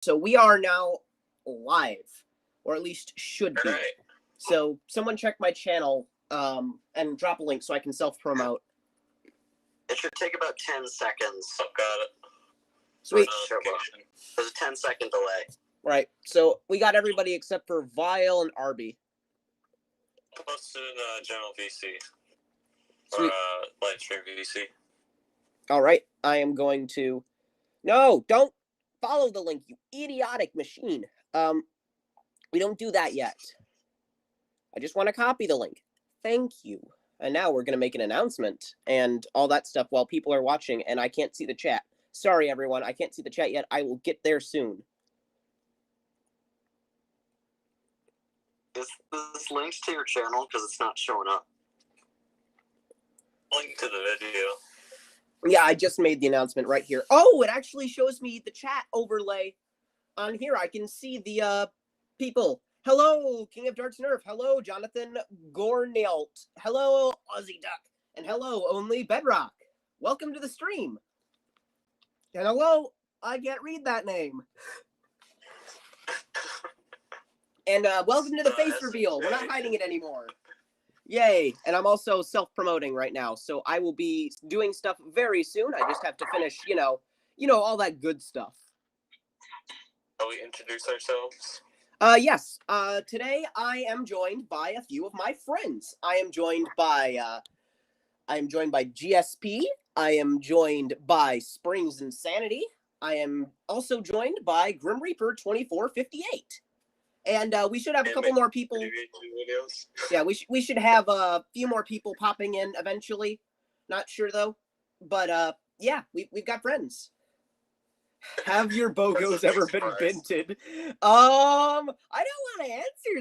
So we are now live, or at least should be. Right. So someone check my channel and drop a link so I can self-promote. It should take about 10 seconds. Oh, got it. Sweet. There's a 10-second delay. Right. So we got everybody except for Vile and Arby. Posted in General VC. Sweet. Or Livestream VC. All right. I am going to... No, don't follow the link, you idiotic machine. We don't do that yet. I just want to copy the link. Thank you. And now we're going to make an announcement and all that stuff while people are watching, and I can't see the chat. Sorry, everyone. I can't see the chat yet. I will get there soon. Is this linked to your channel? Because it's not showing up. Link to the video. Yeah, I just made the announcement right here. Oh, it actually shows me the chat overlay on here. I can see the people. Hello, King of Darts Nerf. Hello, Jonathan Gornelt. Hello, Aussie Duck. And hello, Only Bedrock. Welcome to the stream. And hello, I can't read that name. And welcome to the face reveal. We're not hiding it anymore. Yay. And I'm also self-promoting right now, so I will be doing stuff very soon. I just have to finish, you know, all that good stuff. Shall we introduce ourselves? Yes. Today I am joined by a few of my friends. I am joined by GSP. I am joined by Springs&Sanity. I am also joined by GrimReaper2458. And we should have a couple more people. Yeah, we should have a few more people popping in eventually. Not sure though, but yeah, we've got friends. Have your BOGOs ever been vented? I don't want to answer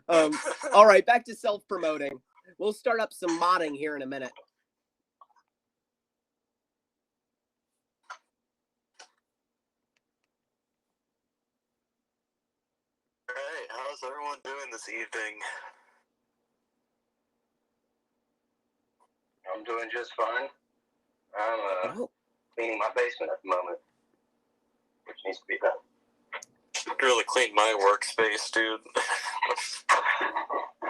that. All right, back to self-promoting. We'll start up some modding here in a minute. Alright, how's everyone doing this evening? I'm doing just fine. I'm cleaning my basement at the moment, which needs to be done. Should really clean my workspace, dude.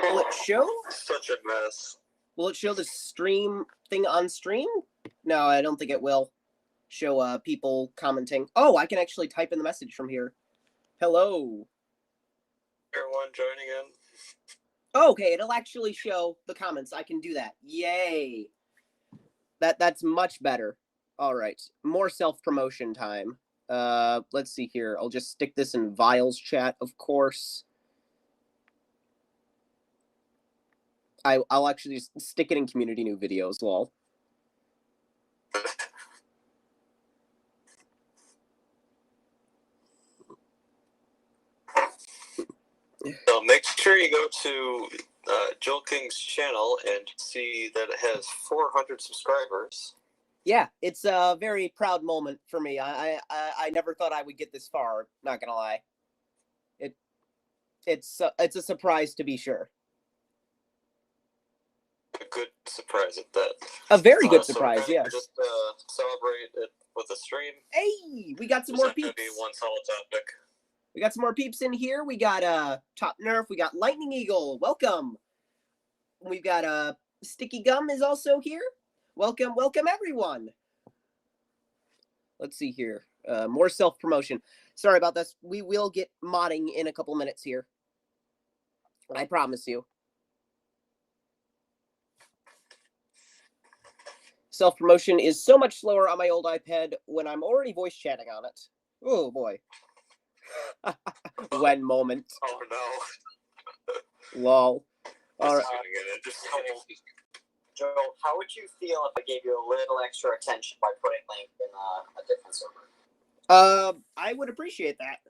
Will it show? Such a mess. Will it show the stream thing on stream? No, I don't think it will show people commenting. Oh, I can actually type in the message from here. Hello. Everyone joining in. Okay, it'll actually show the comments. I can do that. Yay. That's much better. All right. More self-promotion time. Let's see here. I'll just stick this in Vile's chat, of course. I'll actually just stick it in community new videos, lol. So make sure you go to Joel King's channel and see that it has 400 subscribers. Yeah, it's a very proud moment for me. I never thought I would get this far. Not gonna lie. It's a surprise to be sure. A good surprise at that. A very good surprise, yes. Just celebrate it with a stream. Hey, we got some more peeps. Gonna be one solid topic. We got some more peeps in here. We got Top Nerf. We got Lightning Eagle. Welcome. We've got Sticky Gum is also here. Welcome, welcome everyone. Let's see here. More self-promotion. Sorry about this. We will get modding in a couple minutes here. I promise you. Self-promotion is so much slower on my old iPad when I'm already voice chatting on it. Oh boy. When moment. Oh no. Lol. All right. Joel, how would you feel if I gave you a little extra attention by putting Link in a different server? I would appreciate that.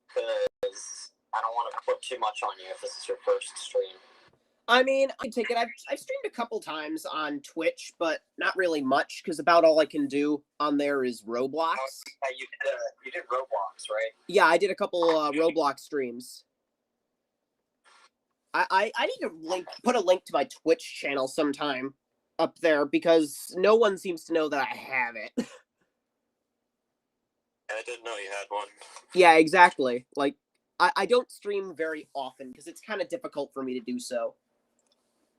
Because I don't want to put too much on you if this is your first stream. I mean, I take it. I've streamed a couple times on Twitch, but not really much because about all I can do on there is Roblox. You did Roblox, right? Yeah, I did a couple Roblox streams. I need to put a link to my Twitch channel sometime. up there because no one seems to know that I have it. I didn't know you had one. Yeah, exactly. Like, I don't stream very often because it's kind of difficult for me to do so.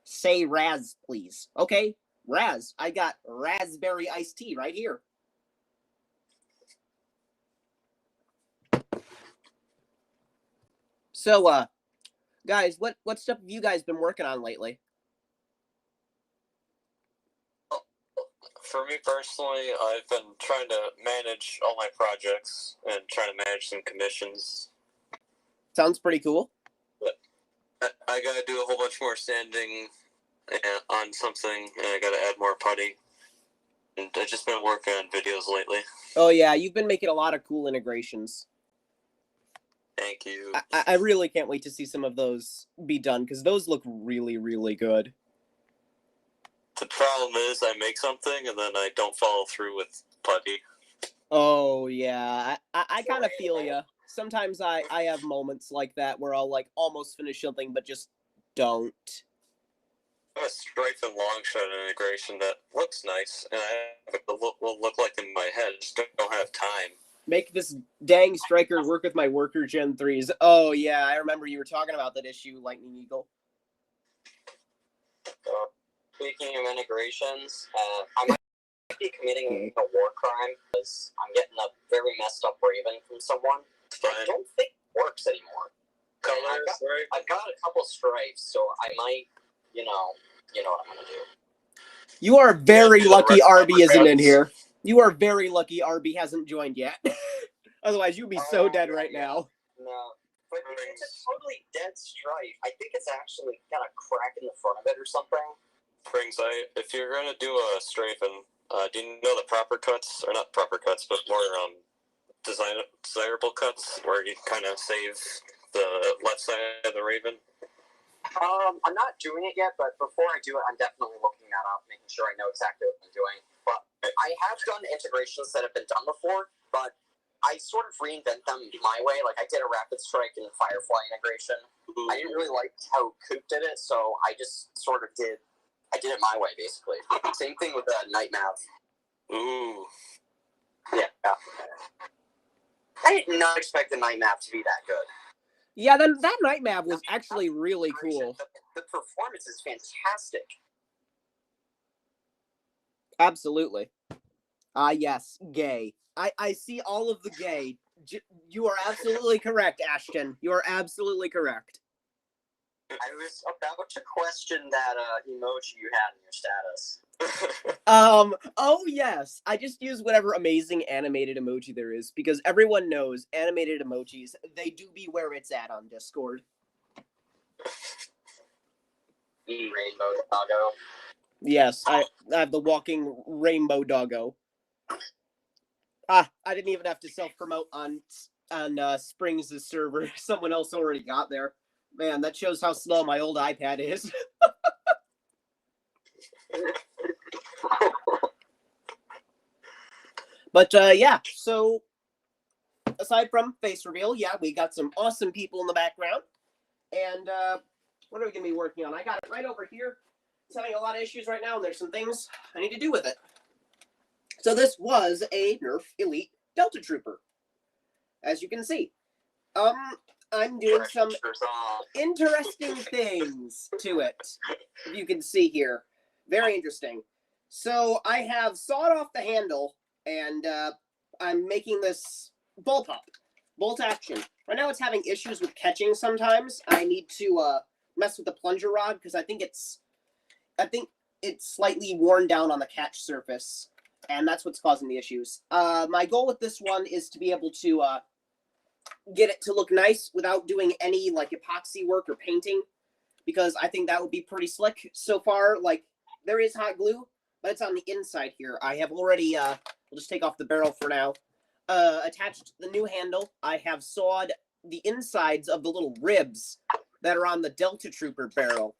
Say Raz, please. Okay, Raz. I got raspberry iced tea right here. So, guys, what stuff have you guys been working on lately? For me personally, I've been trying to manage all my projects and trying to manage some commissions. Sounds pretty cool. But I gotta do a whole bunch more sanding on something, and I gotta add more putty. And I've just been working on videos lately. Oh yeah, you've been making a lot of cool integrations. Thank you. I really can't wait to see some of those be done, because those look really, really good. The problem is I make something, and then I don't follow through with putty. Oh yeah, I kind of feel ya. Sometimes I have moments like that where I'll like almost finish something, but just don't. I have a stripe and long shot integration that looks nice, and it will look like in my head. I just don't have time. Make this dang striker work with my worker Gen 3s. Oh yeah, I remember you were talking about that issue, Lightning Eagle. Speaking of integrations, I might be committing a war crime because I'm getting a very messed up Raven from someone. I don't think it works anymore. Colors, right? I've got a couple stripes, so I might, you know what I'm gonna do. You are very lucky RB isn't in here. You are very lucky RB hasn't joined yet. Otherwise, you'd be so dead right now. No, but it's a totally dead stripe. I think it's actually got a crack in the front of it or something. Springs, if you're gonna do a strafen, do you know the proper cuts, or not proper cuts, but more desirable cuts, where you kind of save the left side of the Raven? I'm not doing it yet, but before I do it, I'm definitely looking that up, making sure I know exactly what I'm doing. But I have done integrations that have been done before, but I sort of reinvent them my way. Like I did a rapid strike and Firefly integration. Ooh. I didn't really like how Coop did it, so I just sort of did it my way, basically. Same thing with the Night Map. Ooh. Yeah. I did not expect the Night Map to be that good. Yeah, then that Night Map was actually really cool. The performance is fantastic. Absolutely. Yes, gay. I see all of the gay. You are absolutely correct, Ashton. You are absolutely correct. I was about to question that emoji you had in your status. Oh yes. I just use whatever amazing animated emoji there is, because everyone knows animated emojis, they do be where it's at on Discord. Rainbow doggo. Yes, I have the walking rainbow doggo. I didn't even have to self-promote on Springs' server. Someone else already got there. Man, that shows how slow my old iPad is. But, yeah, so, aside from face reveal, yeah, we got some awesome people in the background. And, what are we going to be working on? I got it right over here. It's having a lot of issues right now, and there's some things I need to do with it. So this was a Nerf Elite Delta Trooper, as you can see. I'm doing some interesting things to it, if you can see here. Very interesting. So I have sawed off the handle, and I'm making this bolt action. Right now it's having issues with catching sometimes. I need to mess with the plunger rod, because I think it's slightly worn down on the catch surface, and that's what's causing the issues. My goal with this one is to be able to get it to look nice without doing any like epoxy work or painting, because I think that would be pretty slick. So far, like, there is hot glue, but it's on the inside here. I have already, we'll just take off the barrel for now, attached the new handle. I have sawed the insides of the little ribs that are on the Delta Trooper barrel,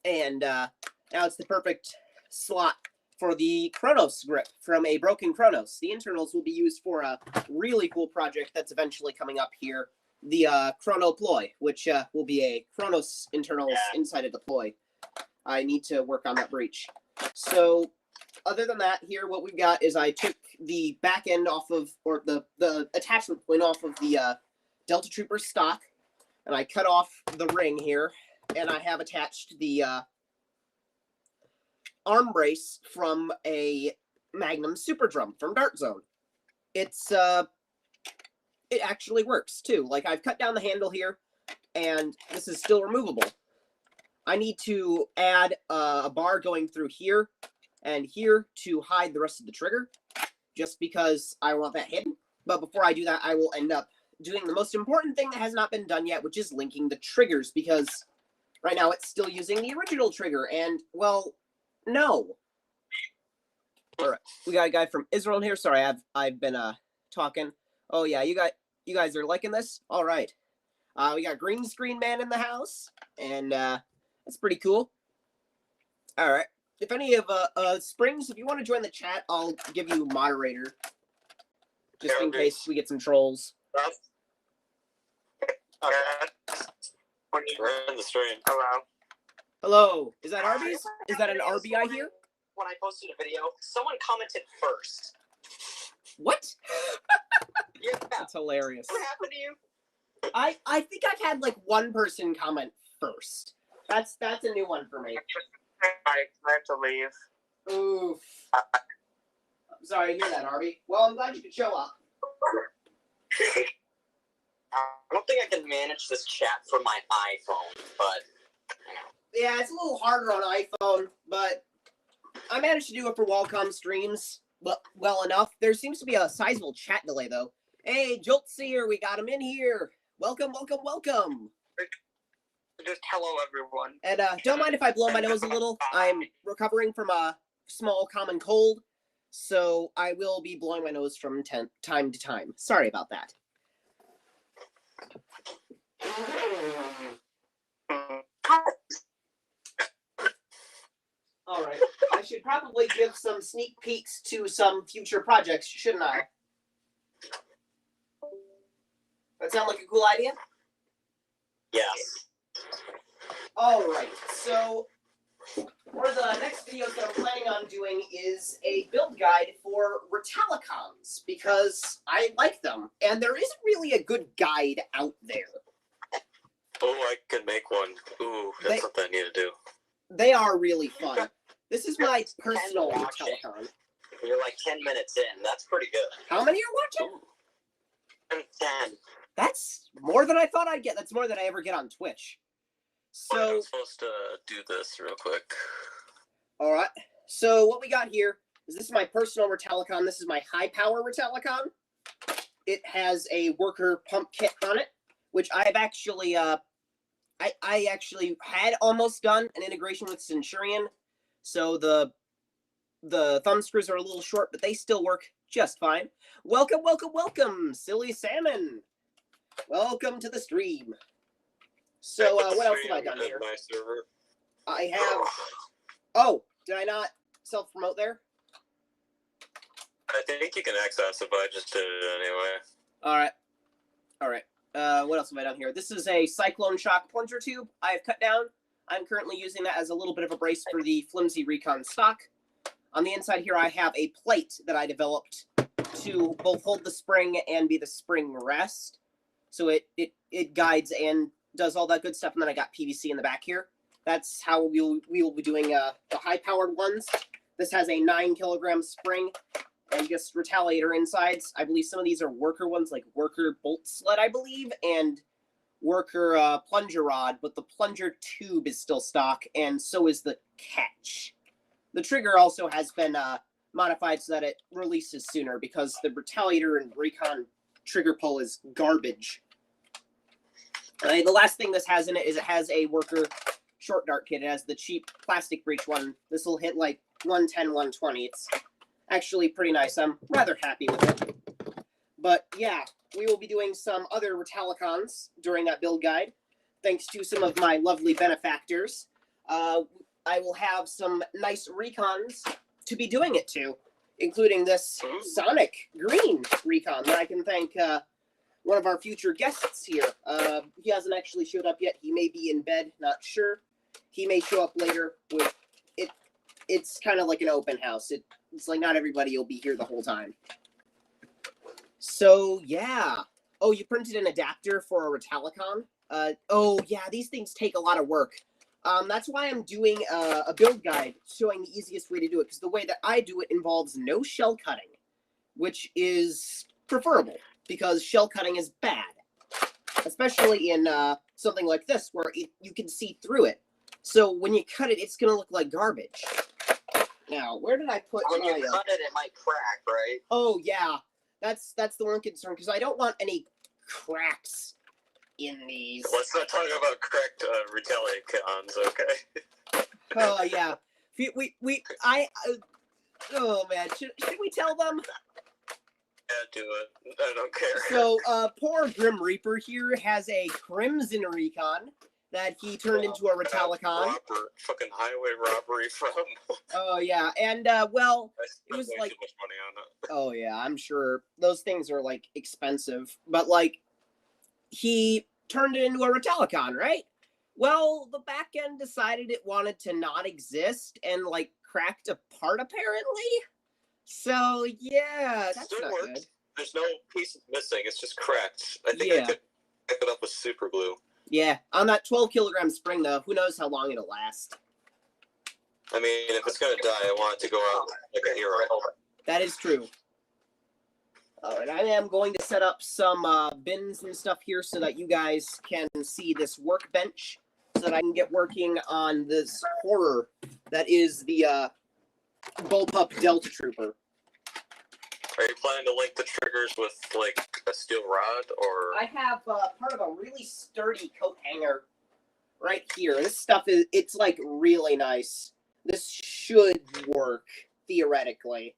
and now it's the perfect slot for the Kronos grip from a broken Kronos. The internals will be used for a really cool project that's eventually coming up here, the Chrono Ploy, which will be a Kronos internals inside of the Ploy. I need to work on that breach. So other than that, here what we've got is I took the back end off of, or the attachment point off of the Delta Trooper stock, and I cut off the ring here, and I have attached the arm brace from a Magnum Super Drum from Dart Zone. It's it actually works too. Like, I've cut down the handle here, and this is still removable. I need to add a bar going through here and here to hide the rest of the trigger, just because I want that hidden. But before I do that, I will end up doing the most important thing that has not been done yet, which is linking the triggers, because right now it's still using the original trigger, and, well, no. All right, we got a guy from Israel here. Sorry, I've been talking. Oh yeah, you guys are liking this? All right. We got Green Screen Man in the house, and that's pretty cool. All right. If any of Springs, if you want to join the chat, I'll give you moderator, just in case we get some trolls. We're in the stream. Hello. Hello. Is that Arby's? Is that an RB I hear? When I posted a video, someone commented first. What? Yeah. That's hilarious. What happened to you? I think I've had like one person comment first. That's a new one for me. I have to leave. Oof. I'm sorry to hear that, Arby. Well, I'm glad you could show up. I don't think I can manage this chat from my iPhone, but... Yeah, it's a little harder on iPhone, but I managed to do it for Wallcom streams well enough. There seems to be a sizable chat delay, though. Hey, Jolt's here. We got him in here. Welcome, welcome, welcome. Just hello, everyone. And don't mind if I blow my nose a little. I'm recovering from a small common cold, so I will be blowing my nose from time to time. Sorry about that. All right. I should probably give some sneak peeks to some future projects, shouldn't I? That sound like a cool idea? Yes. All right. So one of the next videos that I'm planning on doing is a build guide for Retelicons, because I like them, and there isn't really a good guide out there. Oh, I could make one. Ooh, that's something I need to do. They are really fun. This is my personal Retelicon. You're like 10 minutes in. That's pretty good. How many are watching? I'm 10. That's more than I thought I'd get. That's more than I ever get on Twitch. So I'm supposed to do this real quick. All right. So what we got here is, this is my personal Retelicon. This is my high power Retelicon. It has a worker pump kit on it, which I've actually I actually had almost done an integration with Centurion. So the thumb screws are a little short, but they still work just fine. Welcome, welcome, welcome, Silly Salmon. Welcome to the stream. So what else have I done here? My server. I have... Oh, did I not self-promote there? I think you can access it, but I just did it anyway. All right. All right. What else have I done here? This is a Cyclone Shock plunger tube I've cut down. I'm currently using that as a little bit of a brace for the flimsy Recon stock. On the inside here, I have a plate that I developed to both hold the spring and be the spring rest. So it guides and does all that good stuff. And then I got PVC in the back here. That's how we will be doing the high-powered ones. This has a 9-kilogram spring and just retaliator insides. I believe some of these are worker ones, like worker bolt sled, I believe, and worker plunger rod, but the plunger tube is still stock, and so is the catch. The trigger also has been modified so that it releases sooner, because the retaliator and Recon trigger pull is garbage. The last thing this has in it is it has a worker short dart kit. It has the cheap plastic breech one. This will hit like 110, 120. It's actually pretty nice. I'm rather happy with it. But yeah, we will be doing some other Retelicons during that build guide, thanks to some of my lovely benefactors. I will have some nice Recons to be doing it to, including this Sonic Green Recon that I can thank one of our future guests here. He hasn't actually showed up yet. He may be in bed, not sure. He may show up later with it. it's kind of like an open house. It's like not everybody will be here the whole time. So yeah. Oh, you printed an adapter for a Retalicon? Oh yeah, these things take a lot of work. That's why I'm doing a build guide showing the easiest way to do it, because the way that I do it involves no shell cutting, which is preferable because shell cutting is bad, especially in something like this where you can see through it. So when you cut it, it's going to look like garbage. Now, where did I put when my... you cut it, it might crack, right? Oh, yeah. That's the one concern, because I don't want any cracks in these. Let's not talk about cracked Retalicons, okay? Oh, yeah. Oh, man. Should we tell them? Yeah, do it. I don't care. So, poor Grim Reaper here has a Crimson Recon that he turned into a Retalicon. Fucking highway robbery from. Oh, yeah. And, well, it was like... too much money on it. Oh, yeah, I'm sure. Those things are, like, expensive. But, like, he turned it into a Retalicon, right? Well, the back end decided it wanted to not exist and, like, cracked apart, apparently. So, yeah, that's Still not works. good. There's no pieces missing. It's just cracked. I think I could pick it up with super glue. Yeah, on that 12-kilogram spring, though, who knows how long it'll last. I mean, if it's going to die, I want it to go out like a hero. That is true. All right, I am going to set up some bins and stuff here so that you guys can see this workbench so that I can get working on this horror that is the Bullpup Delta Trooper. Are you planning to link the triggers with, like, a steel rod, or...? I have part of a really sturdy coat hanger right here. This stuff it's like really nice. This should work, theoretically.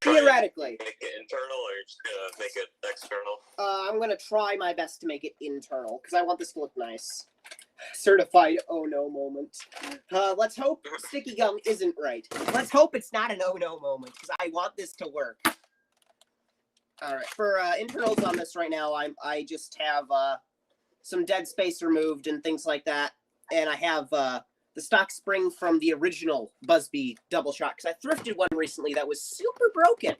Theoretically. Make it internal, or you're just going to make it external? I'm going to try my best to make it internal, because I want this to look nice. Certified oh no moment. Let's hope sticky gum isn't right. Let's hope it's not an oh no moment, because I want this to work. Alright, for internals on this right now, I just have some dead space removed and things like that. And I have the stock spring from the original Busby double shot, because I thrifted one recently that was super broken.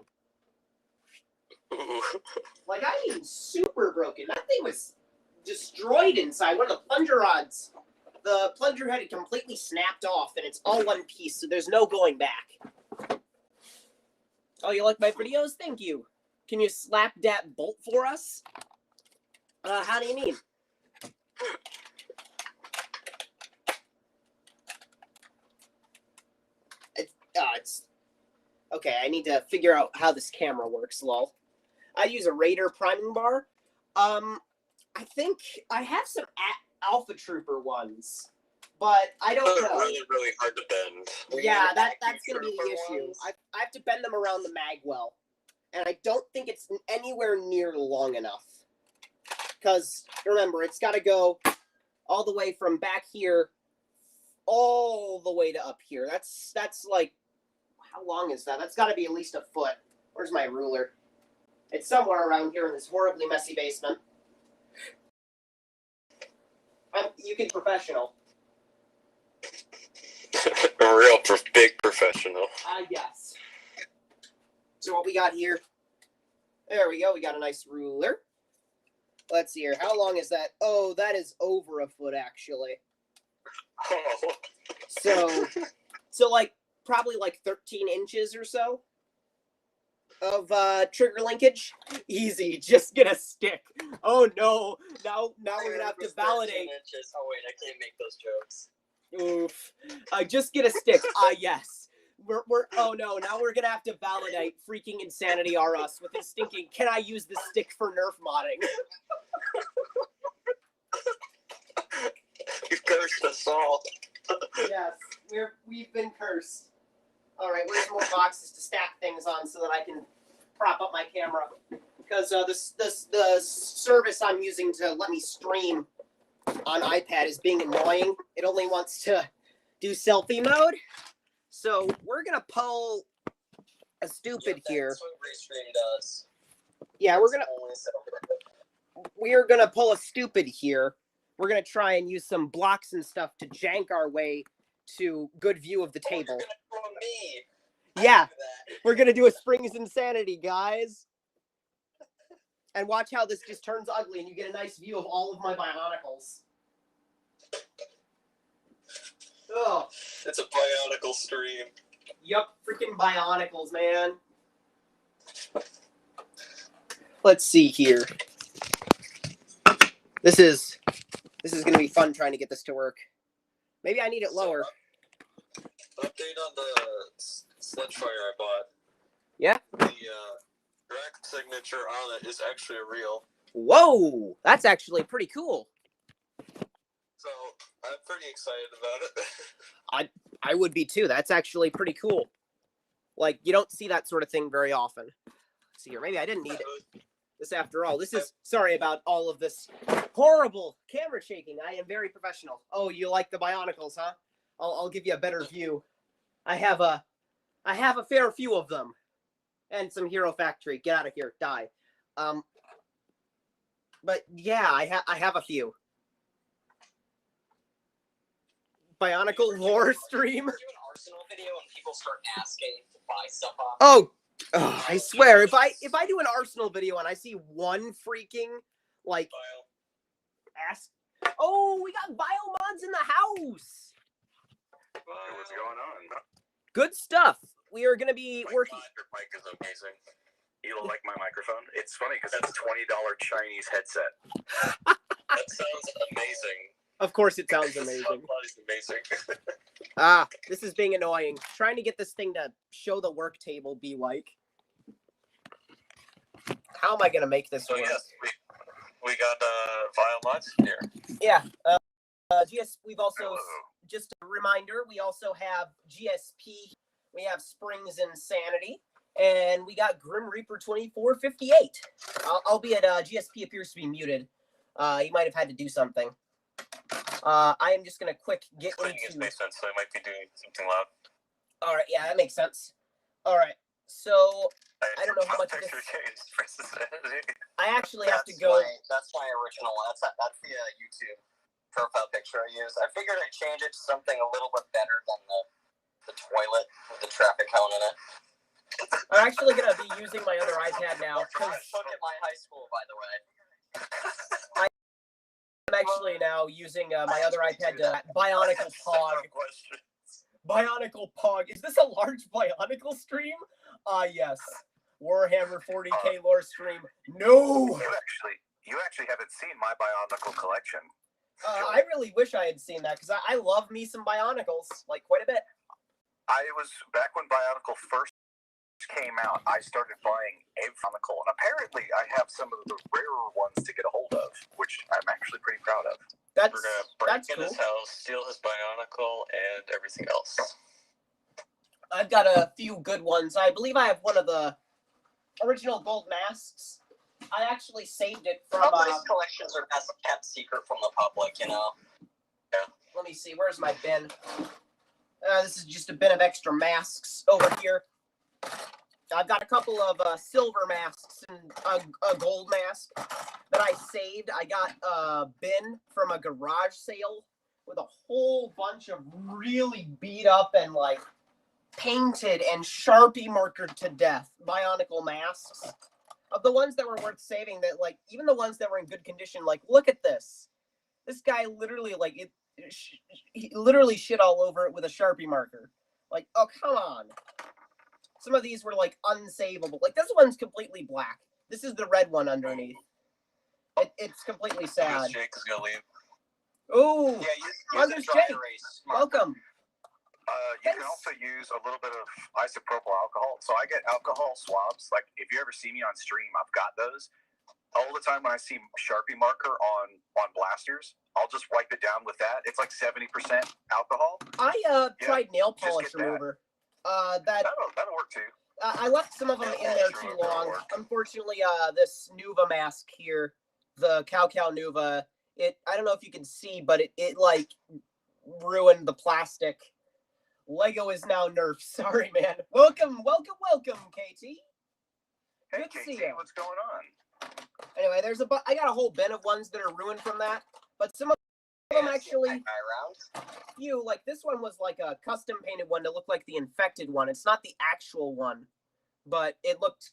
Like, I mean super broken. That thing was destroyed inside. One of the plunger rods, the plunger head had completely snapped off, and it's all one piece, so there's no going back. Oh, you like my videos? Thank you. Can you slap that bolt for us? How do you mean? It's okay. I need to figure out how this camera works. Lol. I use a Raider priming bar. I think I have some Alpha Trooper ones, but I don't know. Really, really hard to bend. Yeah, that's going to be the issue. I have to bend them around the mag well, and I don't think it's anywhere near long enough. Because, remember, it's got to go all the way from back here all the way to up here. That's like, how long is that? That's got to be at least a foot. Where's my ruler? It's somewhere around here in this horribly messy basement. You can professional. A real big professional. Yes. So what we got here? There we go. We got a nice ruler. Let's see here. How long is that? Oh, that is over a foot, actually. Oh. So like, probably like 13 inches or so of trigger linkage. Easy. Just get a stick. Oh, no. Now we're going to have to validate. Inches. Oh, wait. I can't make those jokes. Oof. Just get a stick. Yes. Oh no, now we're gonna have to validate freaking Insanity R us with his stinking, can I use this stick for nerf modding? You cursed us all. Yes, we've been cursed. Alright, where's more boxes to stack things on so that I can prop up my camera? Because the service I'm using to let me stream on iPad is being annoying. It only wants to do selfie mode. So we're gonna pull a stupid here. That's what Restream does. Yeah, we're gonna pull a stupid here. We're gonna try and use some blocks and stuff to jank our way to good view of the table. You're gonna throw me. Yeah, we're gonna do a Springs&Sanity, guys. And watch how this just turns ugly and you get a nice view of all of my Bionicles. Oh. It's a Bionicle stream. Yup, freaking Bionicles, man. Let's see here. This is gonna be fun trying to get this to work. Maybe I need it lower. Update on the Sledgefire I bought. Yeah? The rack signature on it is actually real. Whoa! That's actually pretty cool. So, I'm pretty excited about it. I would be too. That's actually pretty cool. Like, you don't see that sort of thing very often. Let's see here. Maybe I didn't need it. This after all. This is... Sorry about all of this horrible camera shaking. I am very professional. Oh, you like the Bionicles, huh? I'll give you a better view. I have a fair few of them. And some Hero Factory. Get out of here. Die. But yeah, I have a few. Bionicle lore stream. Do an Arsenal video and people start asking to buy stuff off. Oh, I swear, if I do an Arsenal video and I see one freaking like ask, oh, we got VileMods in the house. What's going on? Good stuff. We are gonna be working. Your mic is amazing. You like my microphone? It's funny because that's $20 Chinese headset. That sounds amazing. Of course, it sounds amazing. Amazing. This is being annoying. Trying to get this thing to show the work table be like. How am I gonna make this work? Yes, we got VileMods here. Yeah. We've also, just a reminder, we also have GSP. We have Springs&Sanity. And we got GrimReaper2458. Albeit GSP appears to be muted. He might have had to do something. I am just gonna quick get into. His basement, so I might be doing something loud. All right, yeah, that makes sense. All right, so I don't know how much of this. I actually have to go. That's my original one. That's the YouTube profile picture I use. I figured I'd change it to something a little bit better than the toilet with the traffic cone in it. I'm actually gonna be using my other iPad now. I took at my high school, by the way. I'm actually now using my other iPad to Bionicle Pog. Bionicle Pog. Is this a large Bionicle stream? Yes. Warhammer 40k lore stream. No. You actually haven't seen my Bionicle collection. I really wish I had seen that because I love me some Bionicles, like quite a bit. I was back when Bionicle first came out. I started buying a Bionicle, and apparently I have some of the rarer ones to get a hold of, which I'm actually pretty proud of. We're gonna break in his house, steal his Bionicle, and everything else. I've got a few good ones. I believe I have one of the original gold masks. I actually saved it from. These collections are best kept secret from the public, you know. Yeah. Let me see. Where's my bin? This is just a bin of extra masks over here. I've got a couple of silver masks and a gold mask that I saved. I got a bin from a garage sale with a whole bunch of really beat up and like painted and Sharpie markered to death Bionicle masks. Of the ones that were worth saving, that like even the ones that were in good condition, like look at this. This guy literally like he literally shit all over it with a Sharpie marker. Like, oh come on. Some of these were like unsavable. Like this one's completely black. This is the red one underneath. It's completely sad. Jake's gonna leave. Oh, yeah, there's Jake. Welcome. You can also use a little bit of isopropyl alcohol. So I get alcohol swabs. Like if you ever see me on stream, I've got those. All the time when I see Sharpie marker on blasters, I'll just wipe it down with that. It's like 70% alcohol. I tried nail polish remover. That'll work too. I left some of them in there too long. Unfortunately, this Nuva mask here, the Cow Nuva, I don't know if you can see, but it like ruined the plastic. Lego is now nerfed. Sorry, man. Welcome, KT. Hey, Good to see KT, you. what's going on? Anyway, I got a whole bin of ones that are ruined from that, but some of them actually, like this one was like a custom painted one to look like the infected one. It's not the actual one, but it looked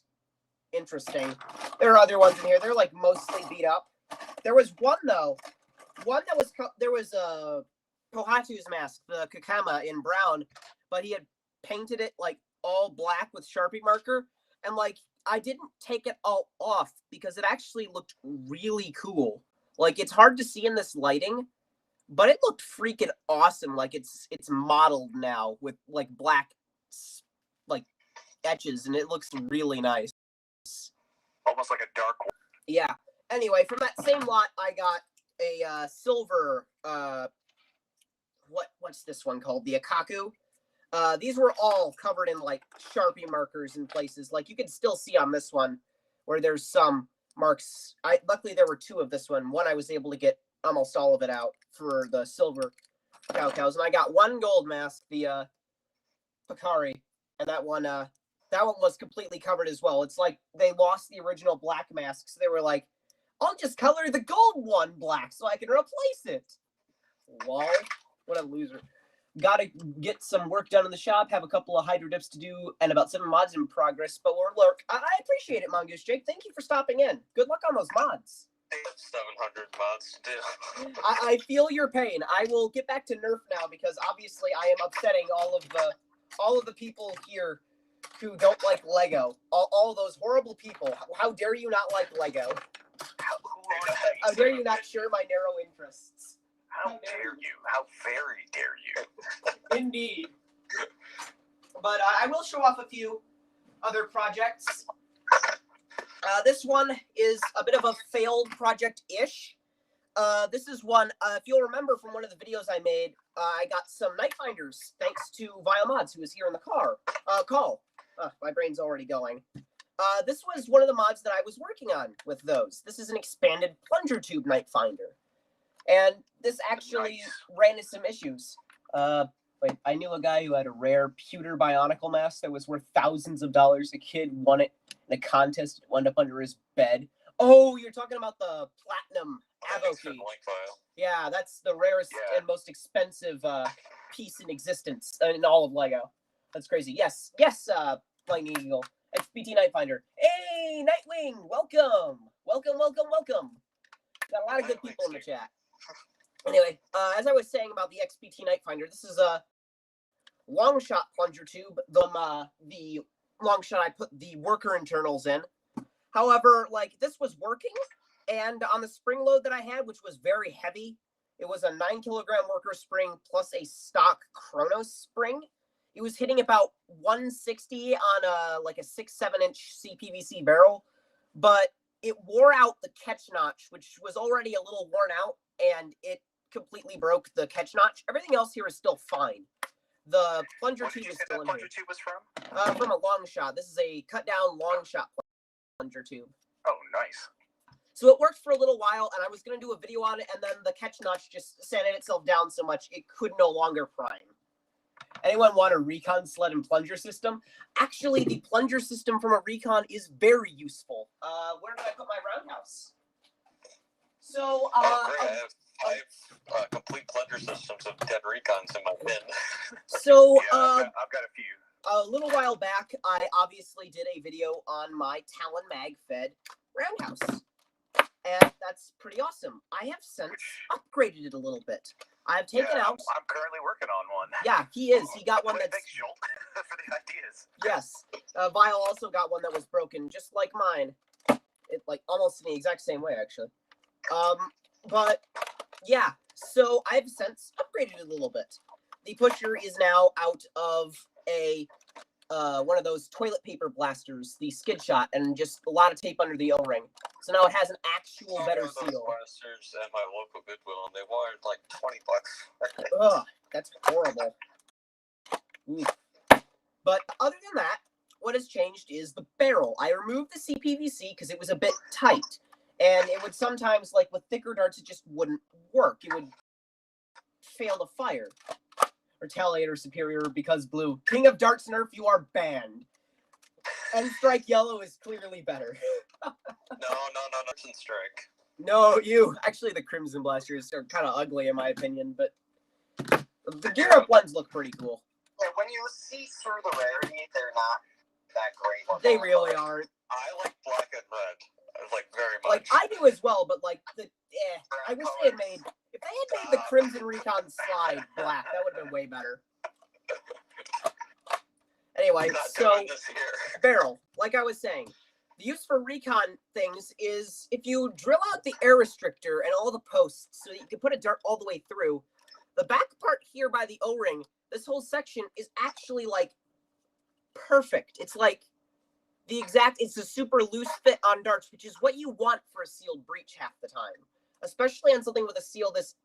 interesting. There are other ones in here. They're like mostly beat up. There was one though, there was a Pohatu's mask, the Kakama in brown, but he had painted it like all black with Sharpie marker, and like I didn't take it all off because it actually looked really cool. Like it's hard to see in this lighting, but it looked freaking awesome. Like it's modeled now with like black like etches, and it looks really nice. Almost like a dark one. Yeah. Anyway, from that same lot, I got a silver. What's this one called? The Akaku. These were all covered in like Sharpie markers in places. Like you can still see on this one where there's some marks. Luckily there were two of this one. One I was able to get almost all of it out for the silver cows, and I got one gold mask, the Picari, and that one was completely covered as well. It's like they lost the original black mask, so they were like, I'll just color the gold one black so I can replace it. Lol. What a loser. Gotta get some work done in the shop, have a couple of hydro dips to do, and about 7 mods in progress, but we're I appreciate it, Mongoose Jake. Thank you for stopping in. Good luck on those mods. 700 mods to do. I feel your pain. I will get back to Nerf now because obviously I am upsetting all of the people here who don't like Lego. All those horrible people. How dare you not like Lego? How dare you not share my narrow interests? How dare you? How very dare you? Indeed. But I will show off a few other projects. This one is a bit of a failed project-ish. This is one, if you'll remember from one of the videos I made, I got some night finders thanks to VileMods, who was here in the call. My brain's already going. This was one of the mods that I was working on with those. This is an expanded plunger tube night finder. And this actually ran into some issues. I knew a guy who had a rare pewter bionicle mask that was worth thousands of dollars. A kid won it in a contest. It wound up under his bed. Oh, you're talking about the platinum Avoki. Yeah, that's the rarest and most expensive piece in existence in all of Lego. That's crazy. Yes, Flying Eagle. XPT Night Finder. Hey, Nightwing, welcome. Welcome. Got a lot of good people in the chat. Anyway, as I was saying about the XPT Night Finder, this is a long shot plunger tube. The long shot I put the worker internals in. However, like this was working, and on the spring load that I had, which was very heavy, it was a 9-kilogram worker spring plus a stock Chronos spring. It was hitting about 160 on like a 6-7 inch CPVC barrel, but it wore out the catch notch, which was already a little worn out, and it completely broke the catch notch. Everything else here is still fine. The plunger tube is still in here. Plunger tube was from? From a long shot. This is a cut down long shot plunger tube. Oh, nice. So it worked for a little while, and I was going to do a video on it, and then the catch notch just sanded itself down so much it could no longer prime. Anyone want a recon sled and plunger system? Actually, the plunger system from a recon is very useful. Where did I put my roundhouse? So, I have complete plunger systems of dead recons in my bin. So, I've got a few. A little while back, I obviously did a video on my Talon mag-fed roundhouse. And that's pretty awesome. I have since upgraded it a little bit. I've taken out... I'm currently working on one. Yeah, he is. He got one that's... Thanks, Joel, for the ideas. Yes. Vile also got one that was broken, just like mine. It, like, almost in the exact same way, actually. But, yeah. So, I've since upgraded it a little bit. The pusher is now out of a... one of those toilet paper blasters, the skid shot, and just a lot of tape under the O-ring. So now it has an actual better seal. Blasters at my local Goodwill, and they wanted like $20. Ugh, that's horrible. Ooh. But other than that, what has changed is the barrel. I removed the CPVC because it was a bit tight, and it would sometimes, like with thicker darts, it just wouldn't work. It would fail to fire. Retaliator superior because blue. King of Darts Nerf, you are banned. And Strike Yellow is clearly better. No, Darts and Strike. No, you. Actually, the Crimson Blasters are kind of ugly in my opinion, but the Gear Up ones look pretty cool. Yeah, when you see through the rarity, they're not that great. They really aren't. I like black and red. Like, very much. Like, I do as well, but, like, I wish they had made... If they had made the Crimson Recon slide black, that would have been way better. Anyway, so, barrel, like I was saying, the use for recon things is if you drill out the air restrictor and all the posts so that you can put a dart all the way through, the back part here by the O-ring, this whole section is actually, like, perfect. It's like it's a super loose fit on darts, which is what you want for a sealed breach half the time, especially on something with a seal this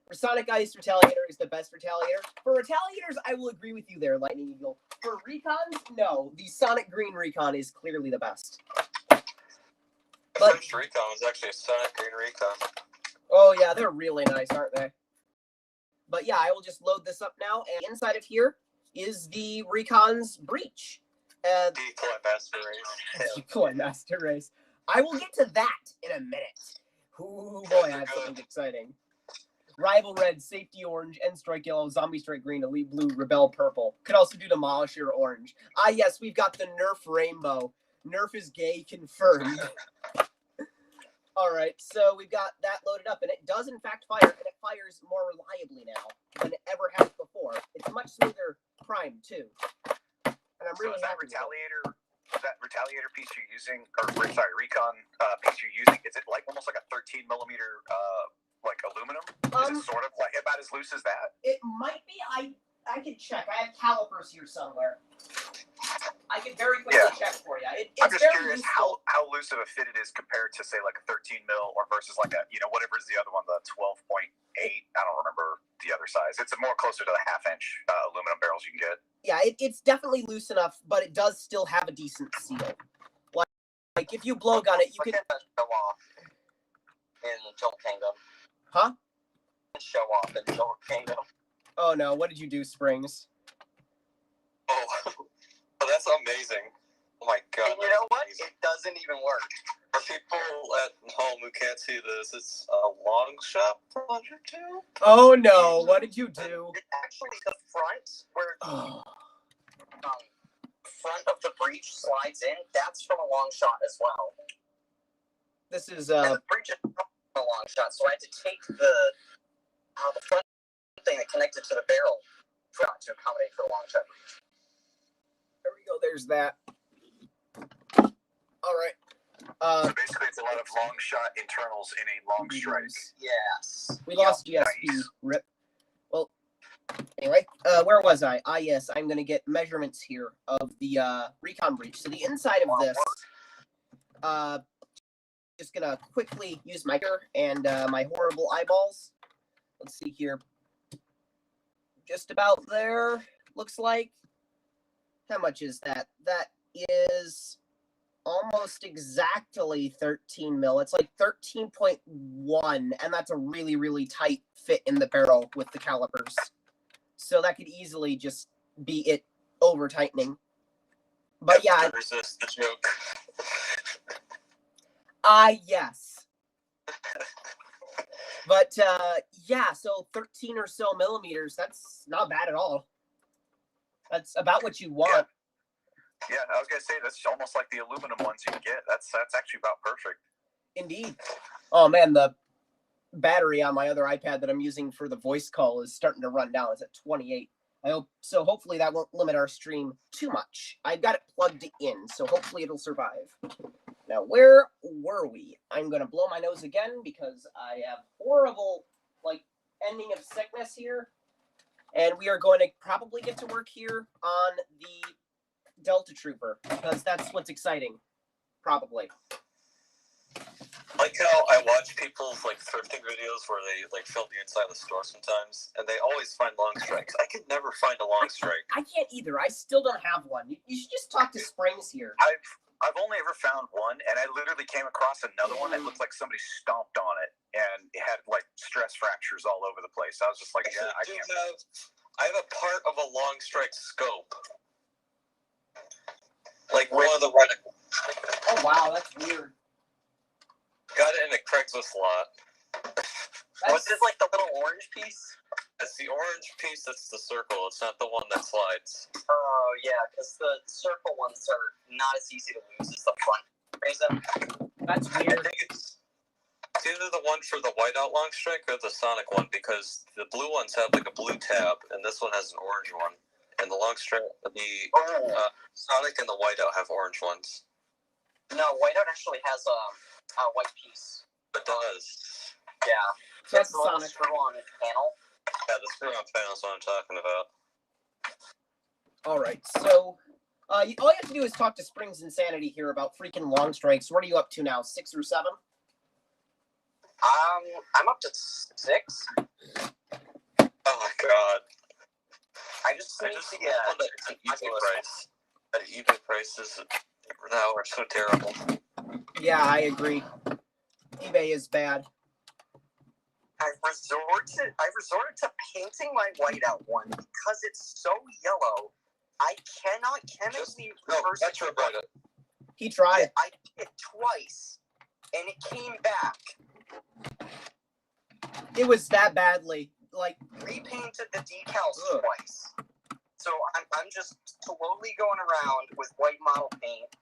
For Sonic Ice, Retaliator is the best Retaliator. For Retaliators, I will agree with you there, Lightning Eagle. For Recons, no. The Sonic Green Recon is clearly the best. The first Recon was actually a Sonic Green Recon. Oh, yeah, they're really nice, aren't they? But yeah, I will just load this up now, and inside of here is the Recon's breach. Decoy Master Race. Decoy Master Race. I will get to that in a minute. Ooh, boy, I have something exciting. Rival Red, Safety Orange, End Strike Yellow, Zombie Strike Green, Elite Blue, Rebel Purple. Could also do Demolisher Orange. Ah, yes, we've got the Nerf Rainbow. Nerf is gay confirmed. All right, so we've got that loaded up, and it does, in fact, fire, and it fires more reliably now than it ever has before. It's much smoother prime, too. And I'm really happy with it. That Retaliator piece you're using, Recon piece you're using, is it like almost like a 13 millimeter like aluminum? Is it sort of like about as loose as that? It might be. I could check. I have calipers here somewhere. I could very quickly check for you. I'm just curious how loose of a fit it is compared to say like a 13 mil or versus like a whatever is the other one, the 12.8. I don't remember the other size. It's more closer to the half-inch aluminum barrels you can get. Yeah, it's definitely loose enough, but it does still have a decent seal. Like if you blow gun it, you can show off in Jolt Kingdom. Huh? Show off in Jolt Kingdom. Oh no! What did you do, Springs? Oh, that's amazing! Oh my god! And you know what? Amazing. It doesn't even work. For people at home who can't see this, it's a long shot plunger too. Oh no! What did you do? It's actually the front where front of the breach slides in. That's from a long shot as well. This is And the breach is from a long shot, so I had to take the front thing that connected to the barrel to accommodate for the long shot breach. There we go. There's that. All right. So basically, it's a lot of long shot internals in a long strike. Yes. We lost GSP. Nice. Rip. Well, anyway, where was I? Ah, yes, I'm going to get measurements here of the Recon breach. So the inside of this, just going to quickly use my finger and my horrible eyeballs. Let's see here. Just about there, looks like. How much is that? That is almost exactly 13 mil. It's like 13.1, and that's a really, really tight fit in the barrel with the calipers. So that could easily just be it over-tightening. But yeah. Resist the joke. Yes. But, yeah, so 13 or so millimeters, that's not bad at all. That's about what you want. Yeah, I was gonna say that's almost like the aluminum ones you can get. That's actually about perfect. Indeed. Oh man, the battery on my other iPad that I'm using for the voice call is starting to run down. It's at 28. Hopefully that won't limit our stream too much. I've got it plugged in, so hopefully it'll survive. Now, where were we? I'm gonna blow my nose again because I have horrible ending of sickness here, and we are going to probably get to work here on the Delta Trooper, because that's what's exciting, probably. Like how I watch people's thrifting videos where they film the inside of the store sometimes, and they always find long strikes. I could never find a long strike. I can't either. I still don't have one. You should just talk to Springs here. I've only ever found one, and I literally came across another one that looked like somebody stomped on it, and it had stress fractures all over the place. I was just like, I have a part of a long strike scope. One of the Oh wow, that's weird. Got it in a Craigslist lot. What's this, like the little orange piece? It's the orange piece that's the circle. It's not the one that slides. Oh, yeah, because the circle ones are not as easy to lose as the front reason. That's I weird. think it's either the one for the whiteout long strike or the Sonic one, because the blue ones have like a blue tab, and this one has an orange one. And the long strike, the Sonic and the whiteout have orange ones. No, whiteout actually has a white piece. It does. Yeah. So that's the little Sonic. screw on its panel. Yeah, the screw-on panel is what I'm talking about. All right, so all you have to do is talk to Springs&Sanity here about freaking long strikes. What are you up to now? 6 or 7? I'm up to 6. Oh my god! I just found that it's an eBay price. That eBay prices now are so terrible. Yeah, I agree. eBay is bad. I've resorted to painting my whiteout one because it's so yellow. I cannot chemically reverse it. He tried. I did it twice, and it came back. It was that badly. Like, Repainted the decals twice. So I'm just slowly going around with white model paint,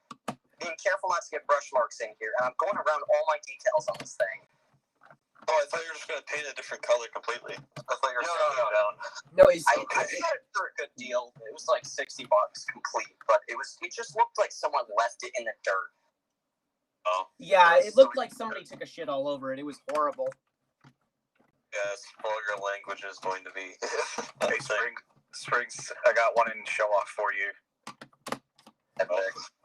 being careful not to get brush marks in here, and I'm going around all my decals on this thing. Oh, I thought you were just going to paint a different color completely. I thought you were No. No, he's. I got it for a good deal. It was like $60 complete, but it just looked like someone left it in the dirt. Oh. Yeah, it looked like somebody took a shit all over it. It was horrible. Yes, vulgar language is going to be. Hey, Springs, I got one in show off for you.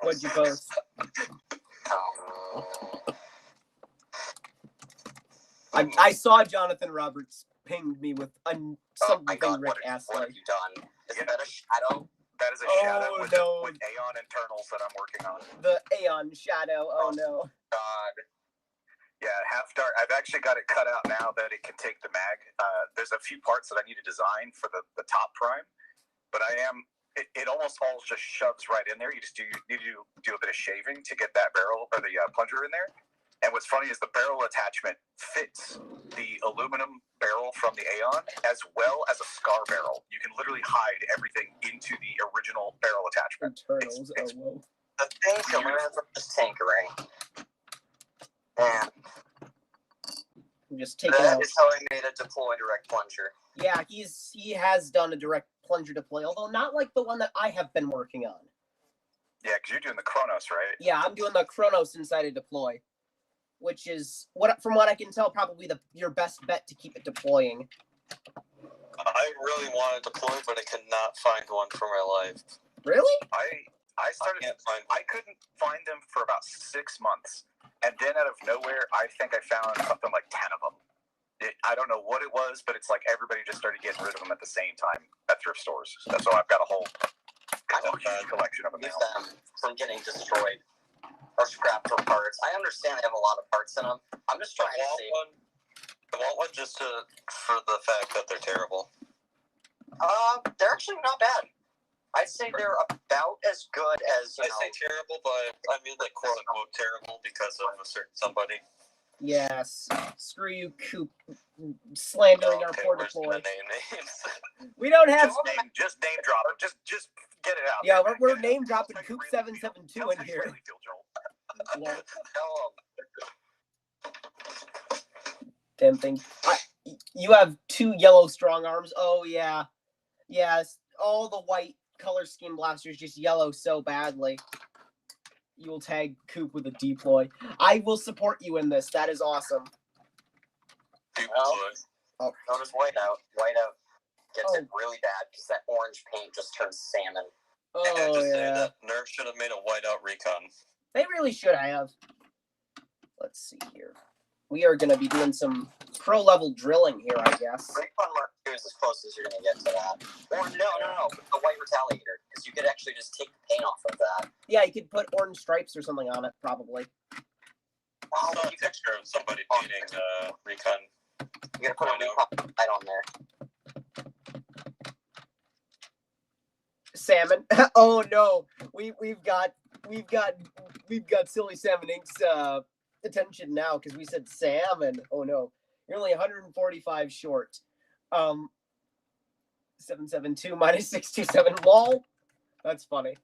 What'd you post? I saw Jonathan Roberts pinged me with something Rick asked. What have you done? Is that a shadow? That is a shadow with Aeon internals that I'm working on. The Aeon shadow. Oh no. God. Yeah, half dark. I've actually got it cut out now that it can take the mag. There's a few parts that I need to design for the top prime, but it almost all just shoves right in there. You just need to do a bit of shaving to get that barrel or the plunger in there. And what's funny is the barrel attachment fits the aluminum barrel from the Aeon as well as a Scar barrel. You can literally hide everything into the original barrel attachment. Internals. Whoa. The thing killer is tinkering. Man. I'm just taking That out. is how I made a deploy direct plunger. Yeah, he has done a direct plunger deploy, although not like the one that I have been working on. Yeah, because you're doing the Chronos, right? Yeah, I'm doing the Chronos inside a deploy, which is from what I can tell, probably your best bet to keep it deploying. I really want to deploy, but I could not find one for my life. Really? I couldn't find them for about 6 months. And then out of nowhere, I think I found something like 10 of them. I don't know what it was, but it's like everybody just started getting rid of them at the same time at thrift stores. So I've got a whole huge collection of them now. From getting destroyed or scrapped for parts. I understand they have a lot of parts in them. I'm just trying to see. I want one just for the fact that they're terrible. They're actually not bad. I'd say they're about as good as, I say terrible, but I mean like quote-unquote terrible because of a certain somebody. Yes. Screw you, Coop. Slandering our poor deploy. We don't have... Just name drop it. Just get it out. Yeah, we're name dropping Coop772 in here. Yeah. Damn thing. You have 2 yellow strong arms. Oh, yeah. Yes. All the white color scheme blasters just yellow so badly. You will tag Coop with a deploy. I will support you in this. That is awesome. Oh, notice whiteout. Whiteout gets it really bad because that orange paint just turns salmon. Oh, say that Nerf should have made a whiteout recon. They really should have. Let's see here. We are going to be doing some pro-level drilling here, I guess. Recon Mark II is as close as you're going to get to that. Or no. The white retaliator, because you could actually just take the paint off of that. Yeah, you could put orange stripes or something on it, probably. I saw a picture of somebody painting recon. You got to put a recon light on there. Salmon. Oh no, we've got Silly Salmon Inc.'s attention now because we said salmon. Oh no, you're only 145 short. 772 minus 627. Lol. That's funny.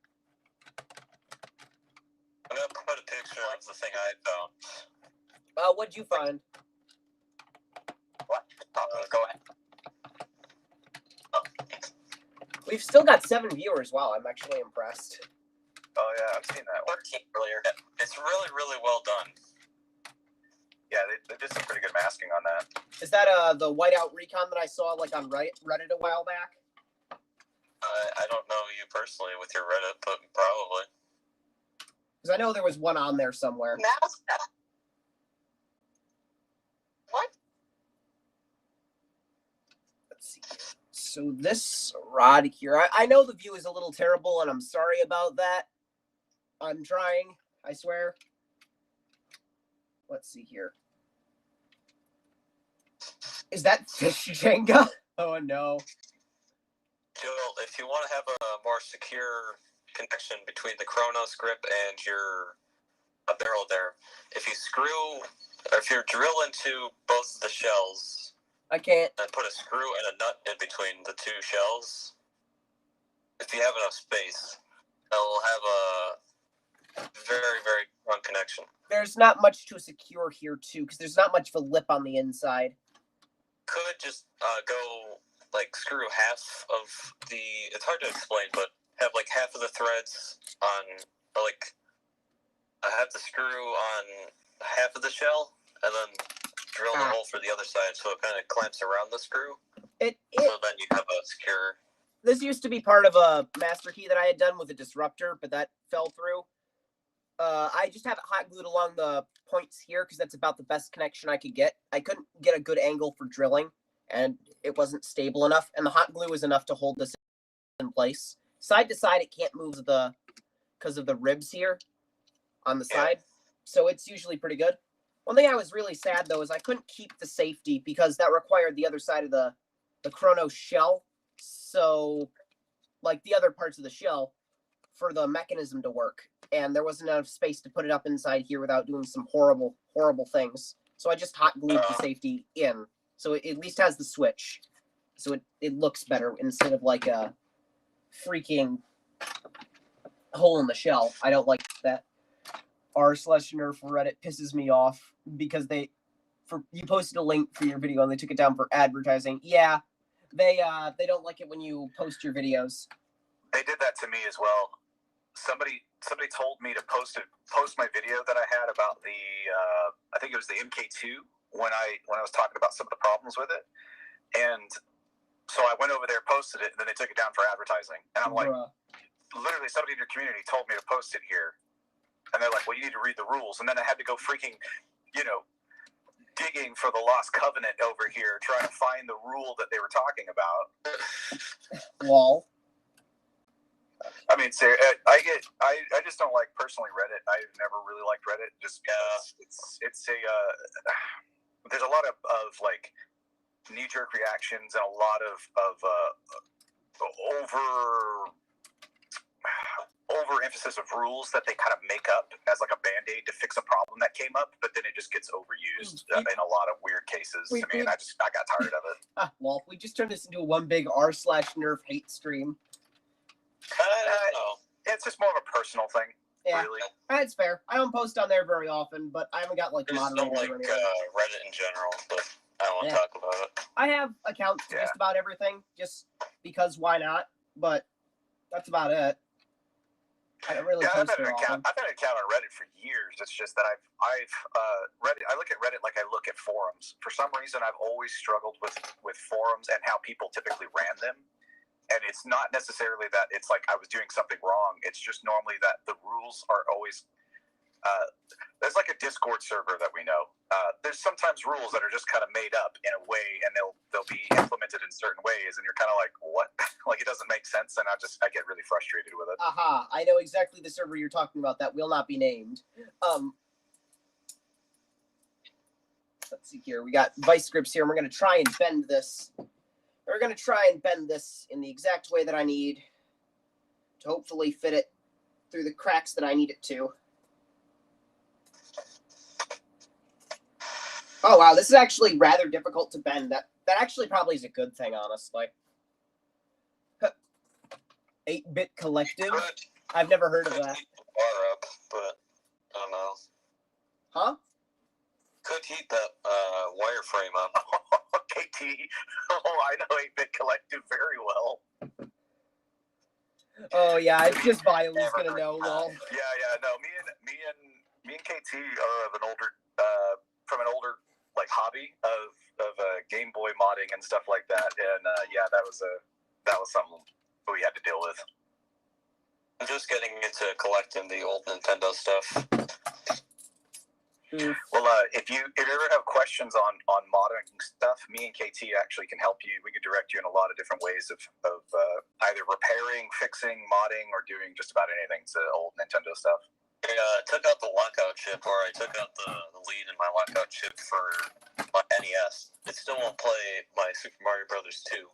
I'm gonna put a picture of the thing I found. What'd you find? What? Go ahead. We've still got 7 viewers. Wow, I'm actually impressed. Oh yeah, I've seen that one. 13 earlier. It's really, really well done. Yeah, they did some pretty good masking on that. Is that the whiteout recon that I saw like on Reddit a while back? I don't know you personally with your Reddit, but probably. Because I know there was one on there somewhere. Mask? What? Let's see. So this rod here, I know the view is a little terrible, and I'm sorry about that. I'm trying, I swear. Let's see here. Is that fish Jenga? Oh no. Joel, if you want to have a more secure connection between the Chronos grip and your barrel there, if you drill into both of the shells, I can't. and put a screw and a nut in between the two shells, if you have enough space, it'll have a very, very strong connection. There's not much to secure here too, because there's not much of a lip on the inside. Could just go like screw half of the. It's hard to explain, but have like half of the threads on, or like have the screw on half of the shell, and then drill the hole for the other side, so it kind of clamps around the screw. So then you have a secure. This used to be part of a master key that I had done with a disruptor, but that fell through. I just have it hot glued along the points here because that's about the best connection I could get. I couldn't get a good angle for drilling, and it wasn't stable enough. And the hot glue is enough to hold this in place. Side to side, it can't move because of the ribs here on the side. So it's usually pretty good. One thing I was really sad, though, is I couldn't keep the safety because that required the other side of the Chronos shell. So, like the other parts of the shell, for the mechanism to work, and there wasn't enough space to put it up inside here without doing some horrible, horrible things. So I just hot glued the safety in, so it at least has the switch, so it looks better instead of like a freaking hole in the shell. I don't like that. r/nerf for Reddit pisses me off because you posted a link for your video and they took it down for advertising. Yeah, they don't like it when you post your videos. They did that to me as well. Somebody told me to post my video that I had about the I think it was the MK2 when I was talking about some of the problems with it, and so I went over there, posted it, and then they took it down for advertising. And I'm like, literally, somebody in your community told me to post it here, and they're like, well, you need to read the rules. And then I had to go freaking, digging for the Lost Covenant over here, trying to find the rule that they were talking about. Lol. I mean, I just don't like personally Reddit. I've never really liked Reddit just because it's there's a lot of like knee-jerk reactions and a lot of overemphasis of rules that they kind of make up as like a band-aid to fix a problem that came up, but then it just gets overused in a lot of weird cases. I got tired of it. Well, we just turned this into a one big r/nerf hate stream. It's just more of a personal thing, really. That's fair. I don't post on there very often, but I haven't got like moderators don't like or anything. Reddit in general, but I don't want to talk about it. I have accounts for just about everything, just because why not? But that's about it. I don't really post I've had an account on Reddit for years. It's just that I've Reddit. I look at Reddit like I look at forums. For some reason, I've always struggled with forums and how people typically ran them. And it's not necessarily that it's like I was doing something wrong. It's just normally that the rules are always there's like a Discord server that we know. There's sometimes rules that are just kind of made up in a way, and they'll be implemented in certain ways, and you're kind of like, what? Like it doesn't make sense, and I get really frustrated with it. Aha! I know exactly the server you're talking about. That will not be named. Let's see here. We got vice grips here, and we're gonna try and bend this. We're going to try and bend this in the exact way that I need to hopefully fit it through the cracks that I need it to. Oh wow, this is actually rather difficult to bend. That actually probably is a good thing, honestly. 8-bit collective. I've never heard of that. Bar up, but I don't know. Huh? Could heat that wireframe up. KT. Oh, I know 8-bit collective very well. Oh yeah, it's just Vile's gonna know. Well, yeah. No, me and KT are of an older, from an older like hobby of Game Boy modding and stuff like that, and yeah, that was something we had to deal with. I'm just getting into collecting the old Nintendo stuff. Well, if you ever have questions on modding stuff, me and KT actually can help you. We can direct you in a lot of different ways of either repairing, fixing, modding, or doing just about anything to old Nintendo stuff. I took out the lockout chip, or I took out the lead in my lockout chip for my NES. It still won't play my Super Mario Brothers 2,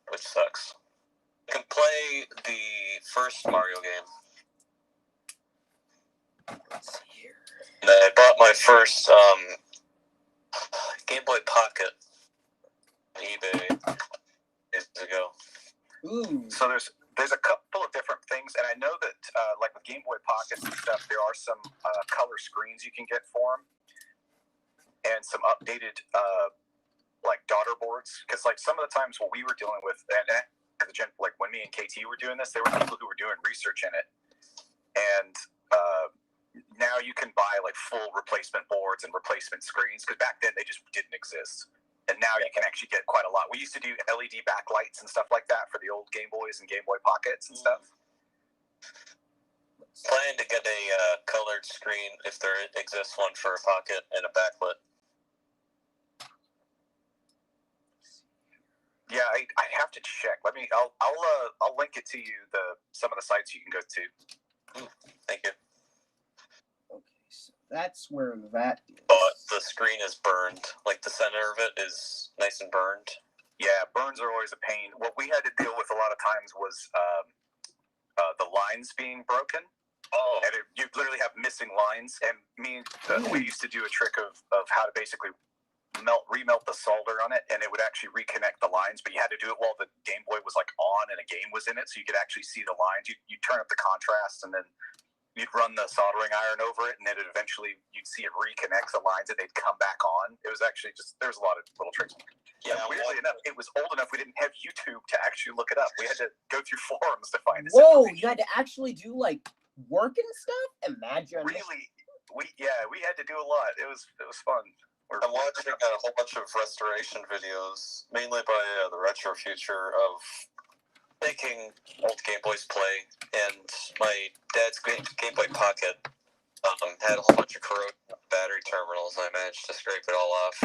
which sucks. I can play the first Mario game. let's see here. And I bought my first Game Boy Pocket on eBay days ago. Ooh. So there's a couple of different things, and I know that like with Game Boy Pockets and stuff, there are some color screens you can get for them, and some updated like daughter boards. Because like some of the times what we were dealing with, and like when me and KT were doing this, there were people who were doing research in it, and now you can buy like full replacement boards and replacement screens, because back then they just didn't exist. And now you can actually get quite a lot. We used to do LED backlights and stuff like that for the old Game Boys and Game Boy Pockets and stuff. Planning to get a colored screen if there exists one for a pocket and a backlit. Yeah, I have to check. I'll link it to you, some of the sites you can go to. Thank you. Okay, so that's where that is. But the screen is burned. Like the center of it is nice and burned. Yeah, burns are always a pain. What we had to deal with a lot of times was the lines being broken. Oh. And you literally have missing lines. And we used to do a trick of how to basically remelt the solder on it, and it would actually reconnect the lines, but you had to do it while the Game Boy was like on and a game was in it, so you could actually see the lines. You'd turn up the contrast, and then you'd run the soldering iron over it, and then eventually you'd see it reconnect the lines, and they'd come back on. It was actually there's a lot of little tricks. Yeah, weirdly enough, it was old enough we didn't have YouTube to actually look it up. We had to go through forums to find this. Whoa, you had to actually do like work and stuff? Imagine. Really, we had to do a lot. It was fun. I'm watching a whole bunch of restoration videos, mainly by the Retro Future, of making old Game Boys play, and my dad's Game Boy Pocket had a whole bunch of corroded battery terminals, and I managed to scrape it all off.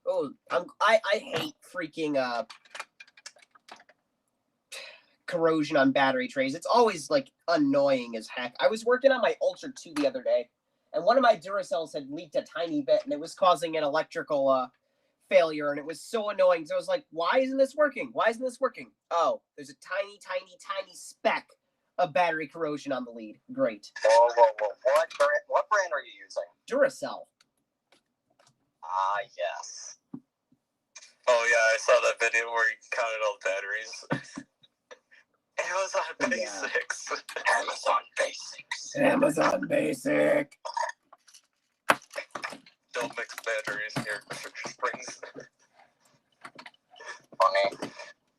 Oh, I hate freaking corrosion on battery trays. It's always like annoying as heck. I was working on my Ultra 2 the other day, and one of my Duracells had leaked a tiny bit, and it was causing an electrical failure, and it was so annoying. So I was like, why isn't this working? Why isn't this working? Oh, there's a tiny, tiny, tiny speck of battery corrosion on the lead. Great. Whoa. What brand are you using? Duracell. Ah, yes. Oh, yeah, I saw that video where he counted all the batteries. Amazon Basics. Yeah. Amazon Basics. Amazon Basic. Don't mix batteries in your Springs. Funny.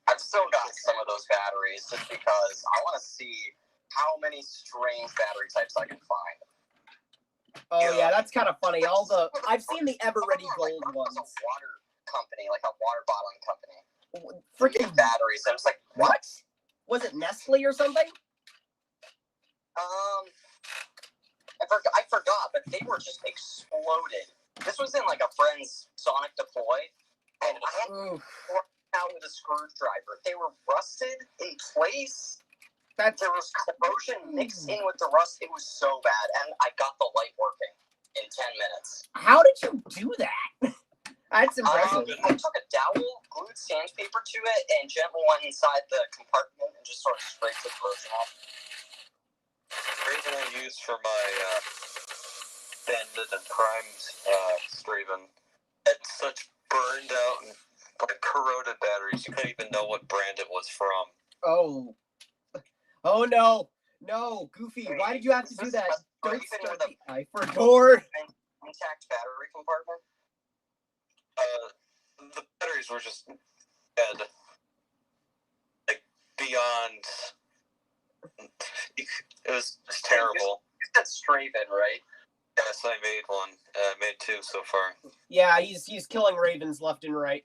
I've still got some of those batteries just because I want to see how many strange battery types I can find. Oh yeah, that's kind of funny. I've seen the Ever Ready Gold ones. A water company, like a water bottling company. Freaking batteries. I was like, what? Was it Nestle or something? I forgot, but they were just exploded. This was in like a friend's Sonic Deploy, and I had to work out with a screwdriver. They were rusted in place. There was corrosion mixed in with the rust. It was so bad, and I got the light working in 10 minutes. How did you do that? That's impressive. I took a dowel, glued sandpaper to it, and gently went inside the compartment and just sort of scraped the corrosion off. The reason I used for my banded and primed Straven had such burned out and like corroded batteries, you couldn't even know what brand it was from. Oh no, Goofy! Why did you have to do that? Don't start the eye for door. Intact battery compartment. The batteries were just dead, like beyond. It was terrible. You said Straven, right? Yes, I made one. I made 2 so far. Yeah, he's killing ravens left and right.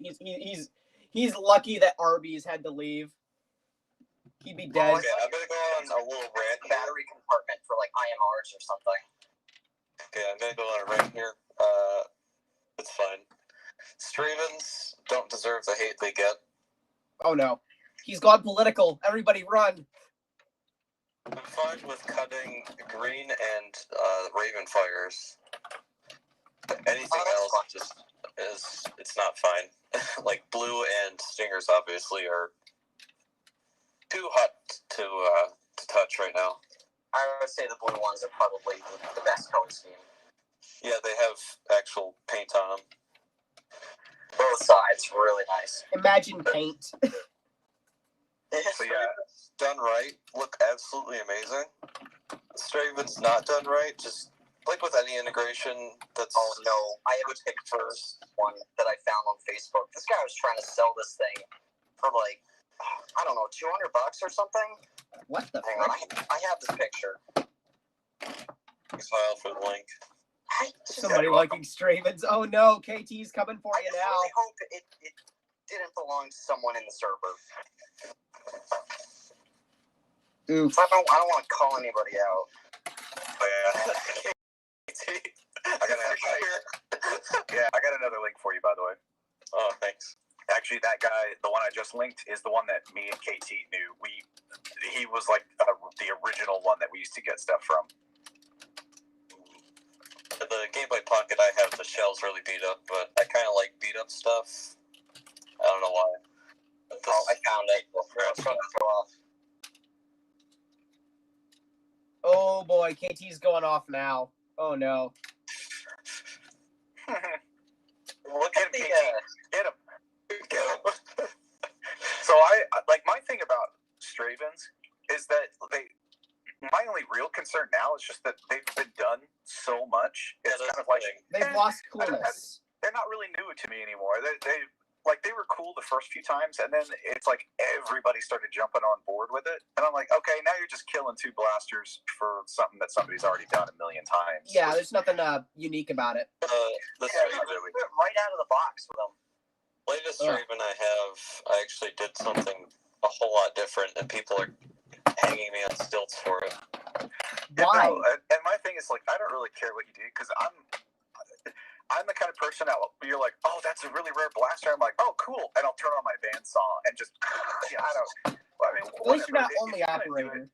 He's lucky that Arby's had to leave. He'd be dead. Okay, I'm gonna go on a little rant. Battery compartment for like IMRs or something. Okay, I'm gonna go on a rant here. It's fine. Stravens don't deserve the hate they get. Oh no, he's gone political. Everybody run! I'm fine with cutting green and raven fires. Anything else just it's not fine. Like blue and stingers obviously are too hot to touch right now. I would say the blue ones are probably the best color scheme. Yeah, they have actual paint on them. Both sides, really nice. Imagine paint. So yeah, done right, look absolutely amazing. Straven's not done right, just like with any integration that's... Oh no, I have a picture one that I found on Facebook. This guy was trying to sell this thing for like, I don't know, $200 or something? What the Hang on, I have this picture. Thanks, Vile, for the link. Somebody liking Stravens. Oh no, KT's coming for you now. I really hope it didn't belong to someone in the server. Oof. I don't want to call anybody out. Oh yeah. I got another link for you, by the way. Oh, thanks. Actually, that guy, the one I just linked, is the one that me and KT knew. He was like the original one that we used to get stuff from. The Game Boy Pocket I have, the shell's really beat up, but I kind of like beat up stuff. I don't know why. Oh, I found it. Oh boy, KT's going off now. Oh no. Look at the Get him. So my thing about Stravens is that my only real concern now is just that they've been done so much. It's kind of like they've lost coolness. They're not really new to me anymore. They were cool the first few times, and then it's like everybody started jumping on board with it. And I'm like, okay, now you're just killing 2 blasters for something that somebody's already done a million times. Yeah, there's nothing unique about it. really. Right out of the box with them. Latest Raven I have, I actually did something a whole lot different, and people are hanging me on stilts for it. Why? And my thing is, like, I don't really care what you do, because I'm the kind of person that you're like, oh, that's a really rare blaster. I'm like, oh, cool, and I'll turn on my bandsaw and just, I don't. Well, I mean, at least you're not only operator.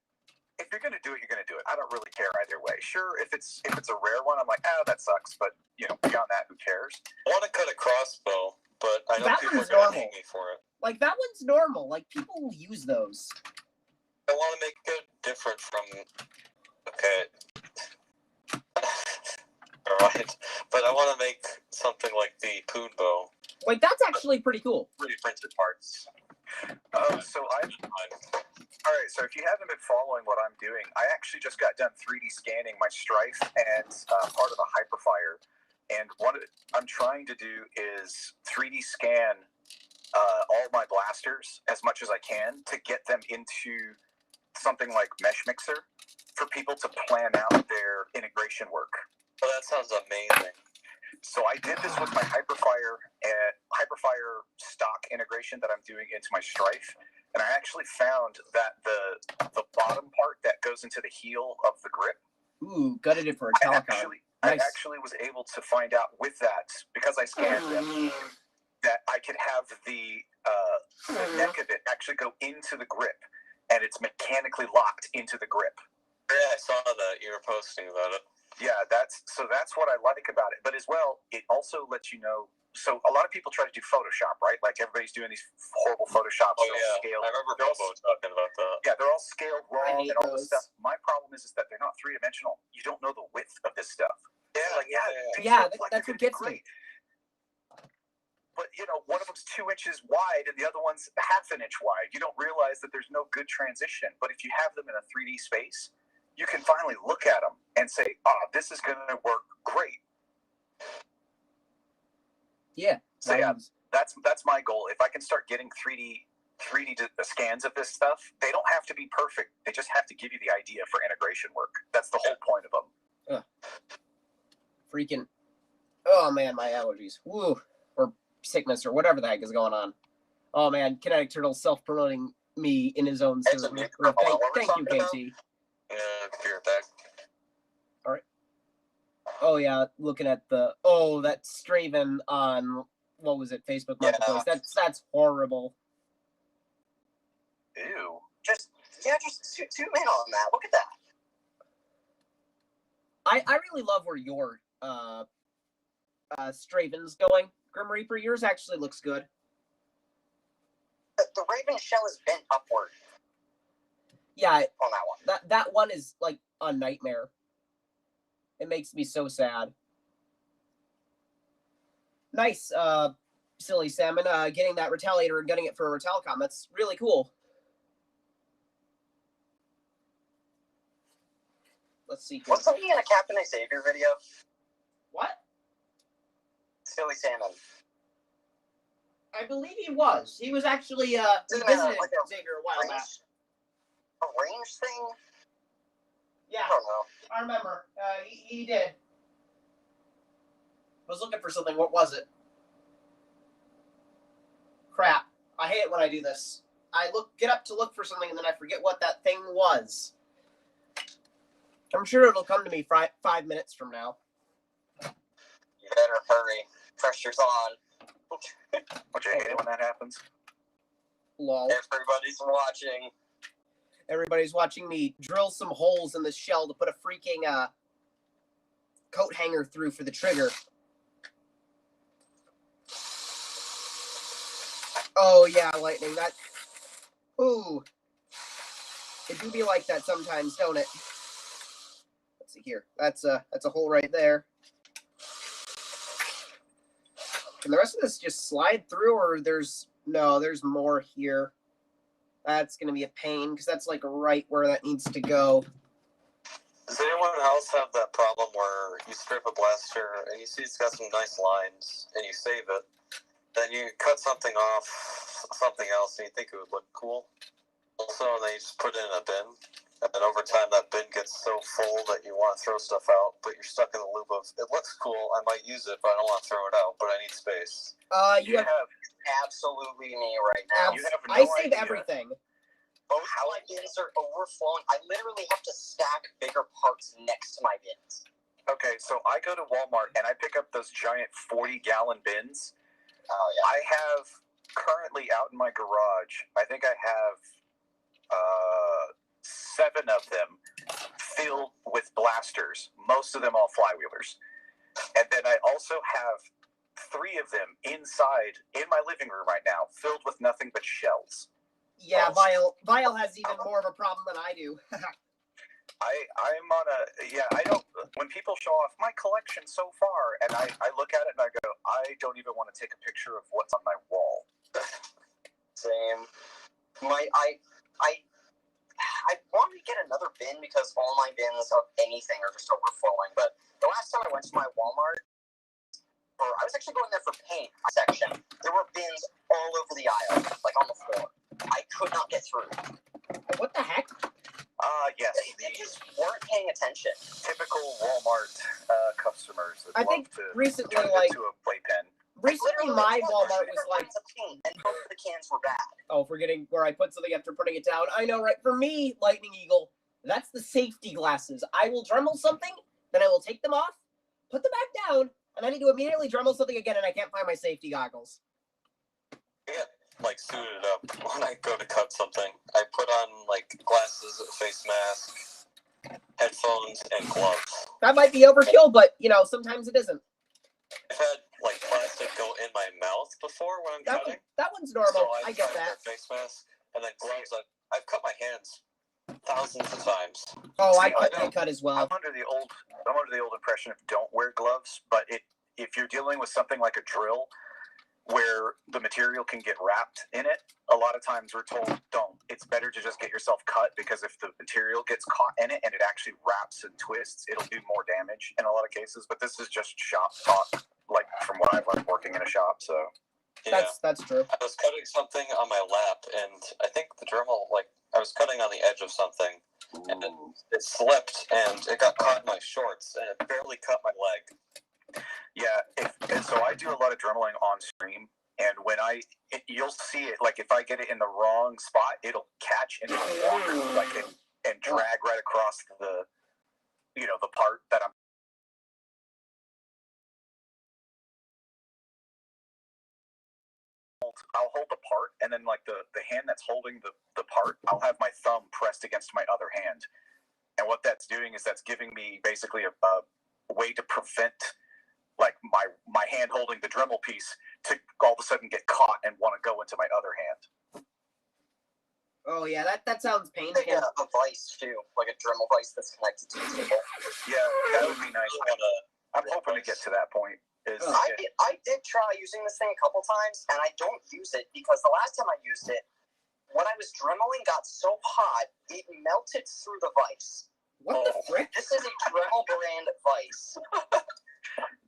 If you're gonna do it, you're gonna do it. I don't really care either way. Sure, if it's a rare one, I'm like, that sucks. But beyond that, who cares? I want to cut a crossbow, but I know that people one's are gonna normal. hate me for it. Like that one's normal. Like people will use those. I want to make it different from. Okay. Alright, but I want to make something like the Poon Bow. Like that's actually pretty cool. 3D printed parts. Alright, so if you haven't been following what I'm doing, I actually just got done 3D scanning my Strife and part of the Hyperfire. And what I'm trying to do is 3D scan all my blasters as much as I can to get them into something like Mesh Mixer for people to plan out their integration work. Oh, that sounds amazing. So I did this with my Hyperfire stock integration that I'm doing into my Strife, and I actually found that the bottom part that goes into the heel of the grip. Ooh, gutted it for a telecom. I actually was able to find out with that, because I scanned them, that I could have the neck of it actually go into the grip, and it's mechanically locked into the grip. Yeah, I saw that. You were posting about it. Yeah, that's what I like about it. But as well, it also lets you know. So a lot of people try to do Photoshop, right? Like everybody's doing these horrible Photoshops. Oh yeah, scaled. I remember Bobo talking about that. Yeah, they're all scaled wrong and all those. this stuff. My problem is that they're not 3-dimensional. You don't know the width of this stuff. Yeah, like, that's what gets me. But, you know, one of them's 2 inches wide and the other one's half an inch wide. You don't realize that there's no good transition. But if you have them in a 3D space, you can finally look at them and say, this is going to work great. Yeah. So, yeah, that's my goal. If I can start getting 3D scans of this stuff, they don't have to be perfect. They just have to give you the idea for integration work. That's the whole point of them. Freaking, oh, man, my allergies. Woo. Or sickness or whatever the heck is going on. Oh man, Kinetic Turtle self-promoting me in his own server. Thank you, KT. Yeah, be right back. All right. Oh yeah, looking at that Straven on what was it, Facebook Marketplace. That's horrible. Ew. Just zoom in on that. Look at that. I really love where your Straven's going. Grim Reaper, yours actually looks good. The Raven shell is bent upward. Yeah, on that one. That one is like a nightmare. It makes me so sad. Nice, Silly Salmon, getting that Retaliator and getting it for a Retalcom. That's really cool. Let's see. Wasn't he in a Captain Xavier video? What? Silly Salmon. I believe he was. He was actually he visited Xavier a while back. A range thing? Yeah. I don't know. I remember. He did. I was looking for something. What was it? Crap. I hate it when I do this. I get up to look for something and then I forget what that thing was. I'm sure it'll come to me 5 minutes from now. You better hurry. Pressure's on. Don't you hate it when that happens? Lol. Everybody's watching. Everybody's watching me drill some holes in the shell to put a freaking coat hanger through for the trigger. Oh yeah, lightning. That. Ooh. It do be like that sometimes, don't it? Let's see here. That's a hole right there. Can the rest of this just slide through, or there's more here? That's going to be a pain, because that's like right where that needs to go. Does anyone else have that problem where you strip a blaster and you see it's got some nice lines and you save it, then you cut something off, something else, and you think it would look cool? Also, and then you just put it in a bin, and then over time that bin gets so full that you want to throw stuff out, but you're stuck in the loop of, it looks cool, I might use it, but I don't want to throw it out, but I need space. You have absolutely me right now. I save everything. Both my bins are overflowing. I literally have to stack bigger parts next to my bins. Okay, so I go to Walmart and I pick up those giant 40-gallon bins. Oh, yeah. I have currently out in my garage, I think I have 7 of them filled with blasters, most of them all flywheelers. And then I also have 3 of them inside in my living room right now, filled with nothing but shells. Yeah, Vile has even more of a problem than I do. I'm on I don't, when people show off my collection so far, and I look at it and I go, I don't even want to take a picture of what's on my wall. Same. I wanted to get another bin because all my bins of anything are just overflowing, but the last time I went to my Walmart, I was actually going there for paint section. There were bins all over the aisle, like on the floor. I could not get through. What the heck? Yes. They just weren't paying attention. Typical Walmart customers that I love think to recently, turn it into a playpen. Recently, my Walmart was like, paint, and both of the cans were bad. Oh, forgetting where I put something after putting it down. I know, right? For me, Lightning Eagle, that's the safety glasses. I will Dremel something, then I will take them off, put them back down, and I need to immediately Dremel something again, and I can't find my safety goggles. Yeah, like suited up when I go to cut something. I put on like glasses, a face mask, headphones, and gloves. That might be overkill, but you know, sometimes it isn't. I've had like plastic go in my mouth before when I'm cutting. That one's normal. So I get that. Face mask and then gloves. I've cut my hands thousands of times. Oh, See, I cut as well. I'm under the old impression of don't wear gloves, but if you're dealing with something like a drill where the material can get wrapped in it, a lot of times we're told don't. It's better to just get yourself cut, because if the material gets caught in it and it actually wraps and twists, it'll do more damage in a lot of cases. But this is just shop talk, like from what I've learned working in a shop. So Yeah. That's true. I was cutting something on my lap, and I think the Dremel, I was cutting on the edge of something, and it slipped, and it got caught in my shorts, and it barely cut my leg. yeah, and so I do a lot of dremeling on stream, and when you'll see it, like if I get it in the wrong spot, it'll catch and and drag right across the part that I'll hold the part, and then like the hand that's holding the part, I'll have my thumb pressed against my other hand. And what that's doing is that's giving me basically a way to prevent like my hand holding the Dremel piece to all of a sudden get caught and want to go into my other hand. Oh yeah, that sounds painful. Like a vice too, like a Dremel vice that's connected to the table. Yeah, that would be nice. I'm hoping to get to that point. I did try using this thing a couple times, and I don't use it because the last time I used it, when I was dremeling got so hot, it melted through the vise. What the frick? This is a Dremel brand vise.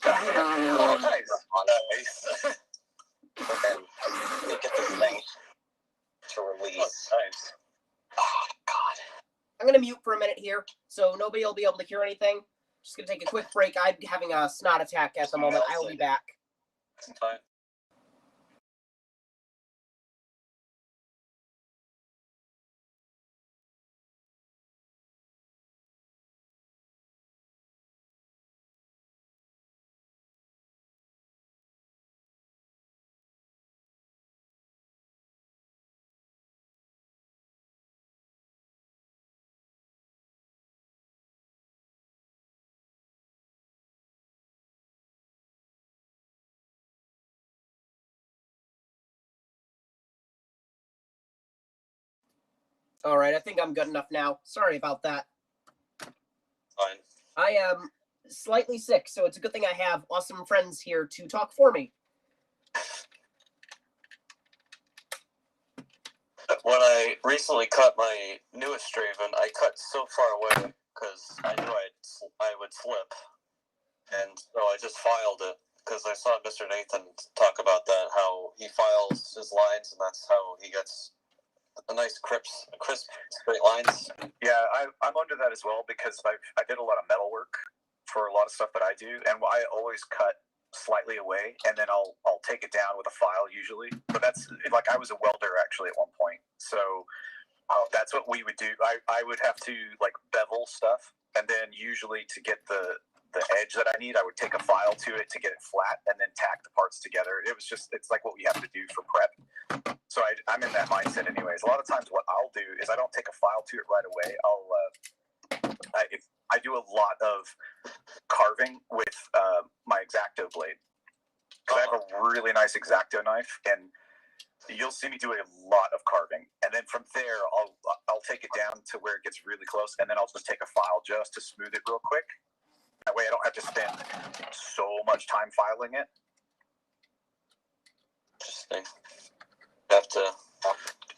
Oh, nice. Nice. Okay, look at this thing to release. Nice. Oh, God. I'm gonna mute for a minute here, so nobody will be able to hear anything. Just gonna take a quick break. I'm having a snot attack at the moment. I will be back. Fine. All right, I think I'm good enough now. Sorry about that. Fine. I am slightly sick, so it's a good thing I have awesome friends here to talk for me. When I recently cut my newest Straven, I cut so far away because I knew I would slip, and so I just filed it because I saw Mr. Nathan talk about that, how he files his lines, and that's how he gets a nice crisp straight lines. Yeah, I'm under that as well because I did a lot of metal work for a lot of stuff that I do, and I always cut slightly away, and then I'll take it down with a file usually. But that's like I was a welder actually at one point, so that's what we would do. I would have to like bevel stuff, and then usually to get the edge that I need, I would take a file to it to get it flat, and then tack the parts together. It's like what we have to do for prep. So I'm in that mindset anyways. A lot of times what I'll do is I don't take a file to it right away. I do a lot of carving with my X-Acto blade. Because I have a really nice X-Acto knife, and you'll see me do a lot of carving. And then from there, I'll take it down to where it gets really close, and then I'll just take a file just to smooth it real quick. That way I don't have to spend so much time filing it. Interesting. Have to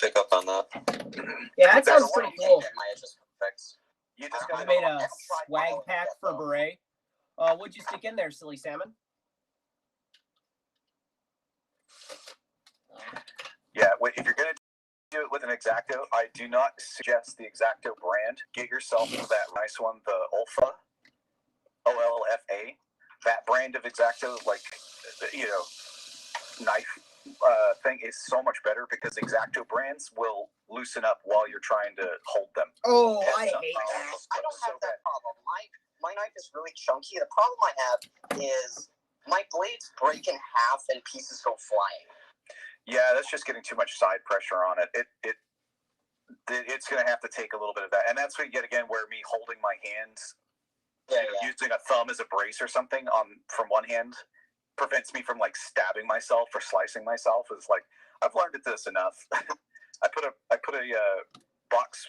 pick up on that. Yeah, that sounds pretty cool. You just I made a swag pack for Beret. What'd you stick in there, silly salmon? Yeah, if you're going to do it with an X-Acto, I do not suggest the X-Acto brand. Get yourself that nice one, the Olfa, OLFA. That brand of X-Acto, like, knife thing is so much better because X-Acto brands will loosen up while you're trying to hold them. Oh, I hate that. I don't have that problem. My knife is really chunky. The problem I have is my blades break in half and pieces go flying. Yeah, that's just getting too much side pressure on it. It's going to have to take a little bit of that. And that's what you get again, where me holding my hands, using a thumb as a brace or something from one hand prevents me from like stabbing myself or slicing myself. It's like, I've learned this enough. I put a box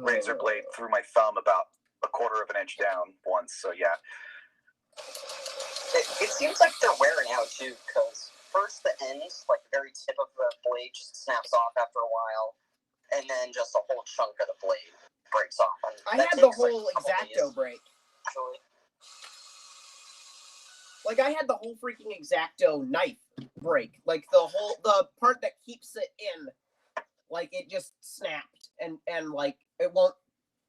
razor blade through my thumb about a quarter of an inch down once. So yeah. It seems like they're wearing out too, because first the end, like the very tip of the blade, just snaps off after a while, and then just a whole chunk of the blade breaks off. I had the whole X-Acto break. Actually. Like, I had the whole freaking X-Acto knife break. Like, the part that keeps it in, like, it just snapped. And like, it won't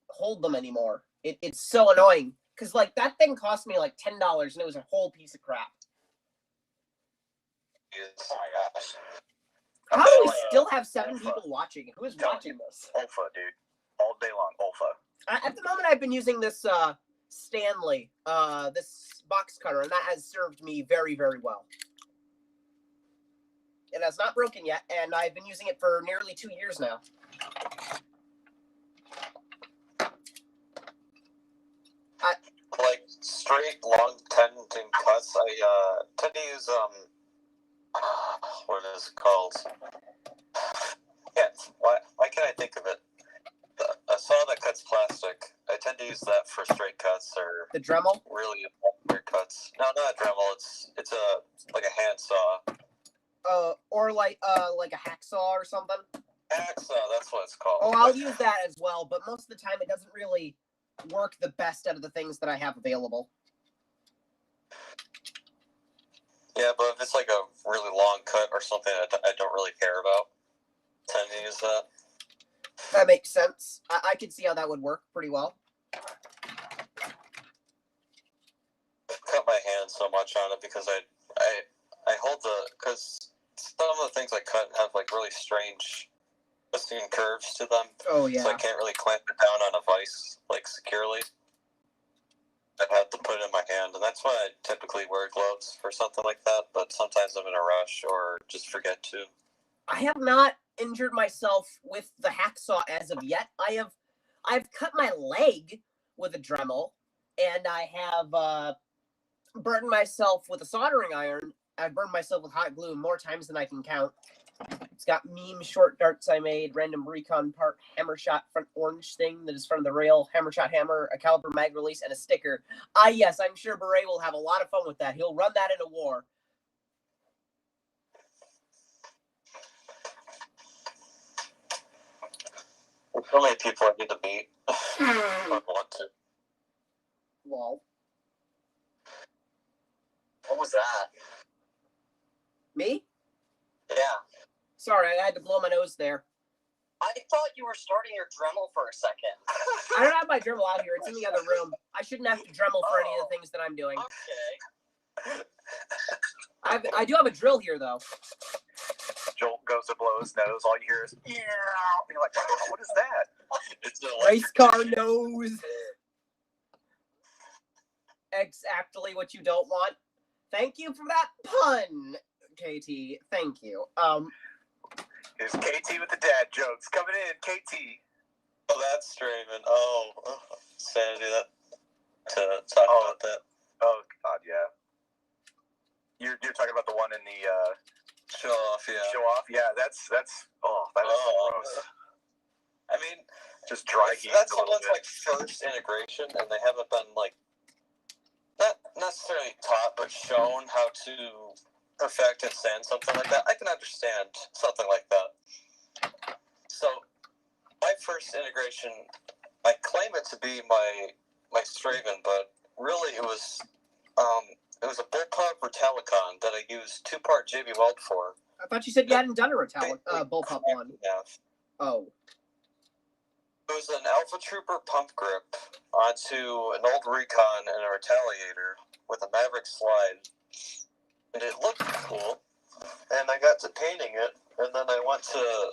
hold them anymore. It's so annoying. Because, like, that thing cost me, like, $10, and it was a whole piece of crap. Oh my gosh. How do we still have 7 people watching? Who is watching this? Ulfa, dude. All day long, Ulfa. At the moment, I've been using this Stanley, this box cutter, and that has served me very, very well. It has not broken yet, and I've been using it for nearly 2 years now. Like straight long tending cuts, I tend to use what is it called? Yeah, why can't I think of it? A saw that cuts plastic. I tend to use that for straight cuts or the Dremel. Really weird cuts. No, not a Dremel. It's a like a hand saw. Or like a hacksaw or something. Hacksaw, that's what it's called. Oh, I'll use that as well, but most of the time it doesn't really work the best out of the things that I have available. Yeah, but if it's like a really long cut or something I don't really care about, I tend to use that. That makes sense. I can see how that would work pretty well. I cut my hand so much on it because I hold because some of the things I cut have like really strange twisting curves to them. Oh yeah. So I can't really clamp it down on a vise like securely. I have to put it in my hand, and that's why I typically wear gloves for something like that. But sometimes I'm in a rush or just forget to. I have not injured myself with the hacksaw as of yet. I've cut my leg with a Dremel, and I have burned myself with a soldering iron. I've burned myself with hot glue more times than I can count. It's got meme short darts I made, random recon part, hammer shot front orange thing that is from the rail, hammer shot hammer, a caliber mag release, and a sticker. Yes, I'm sure Beret will have a lot of fun with that. He'll run that in a war. There's so many people I need to meet. I want to. Lol. What was that? Me? Yeah. Sorry, I had to blow my nose there. I thought you were starting your Dremel for a second. I don't have my Dremel out here. It's in the other room. I shouldn't have to Dremel for any of the things that I'm doing. Okay. I do have a drill here, though. Jolt goes to blow his nose. All you hear is, yeah. You're like, oh, what is that? It's Race car nose. Exactly what you don't want. Thank you for that pun, KT. Thank you. Here's KT with the dad jokes coming in. KT. Oh, that's Draven. Oh, Sanity. To talk about that. Oh God, yeah. You're talking about the one in the show off, yeah. Show off, yeah. That's that is gross. I mean, just dry heat. That's someone's like first integration, and they haven't been like not necessarily taught, but shown how to perfect and sand something like that. I can understand something like that. So, my first integration, I claim it to be my Straven, but really it was a bullpup Retelicon that I used 2-part JB Weld for. I thought you said you hadn't done a bullpup one. Oh. It was an Alpha Trooper pump grip onto an old Recon and a Retaliator with a Maverick slide. And it looked cool. And I got to painting it, and then I went to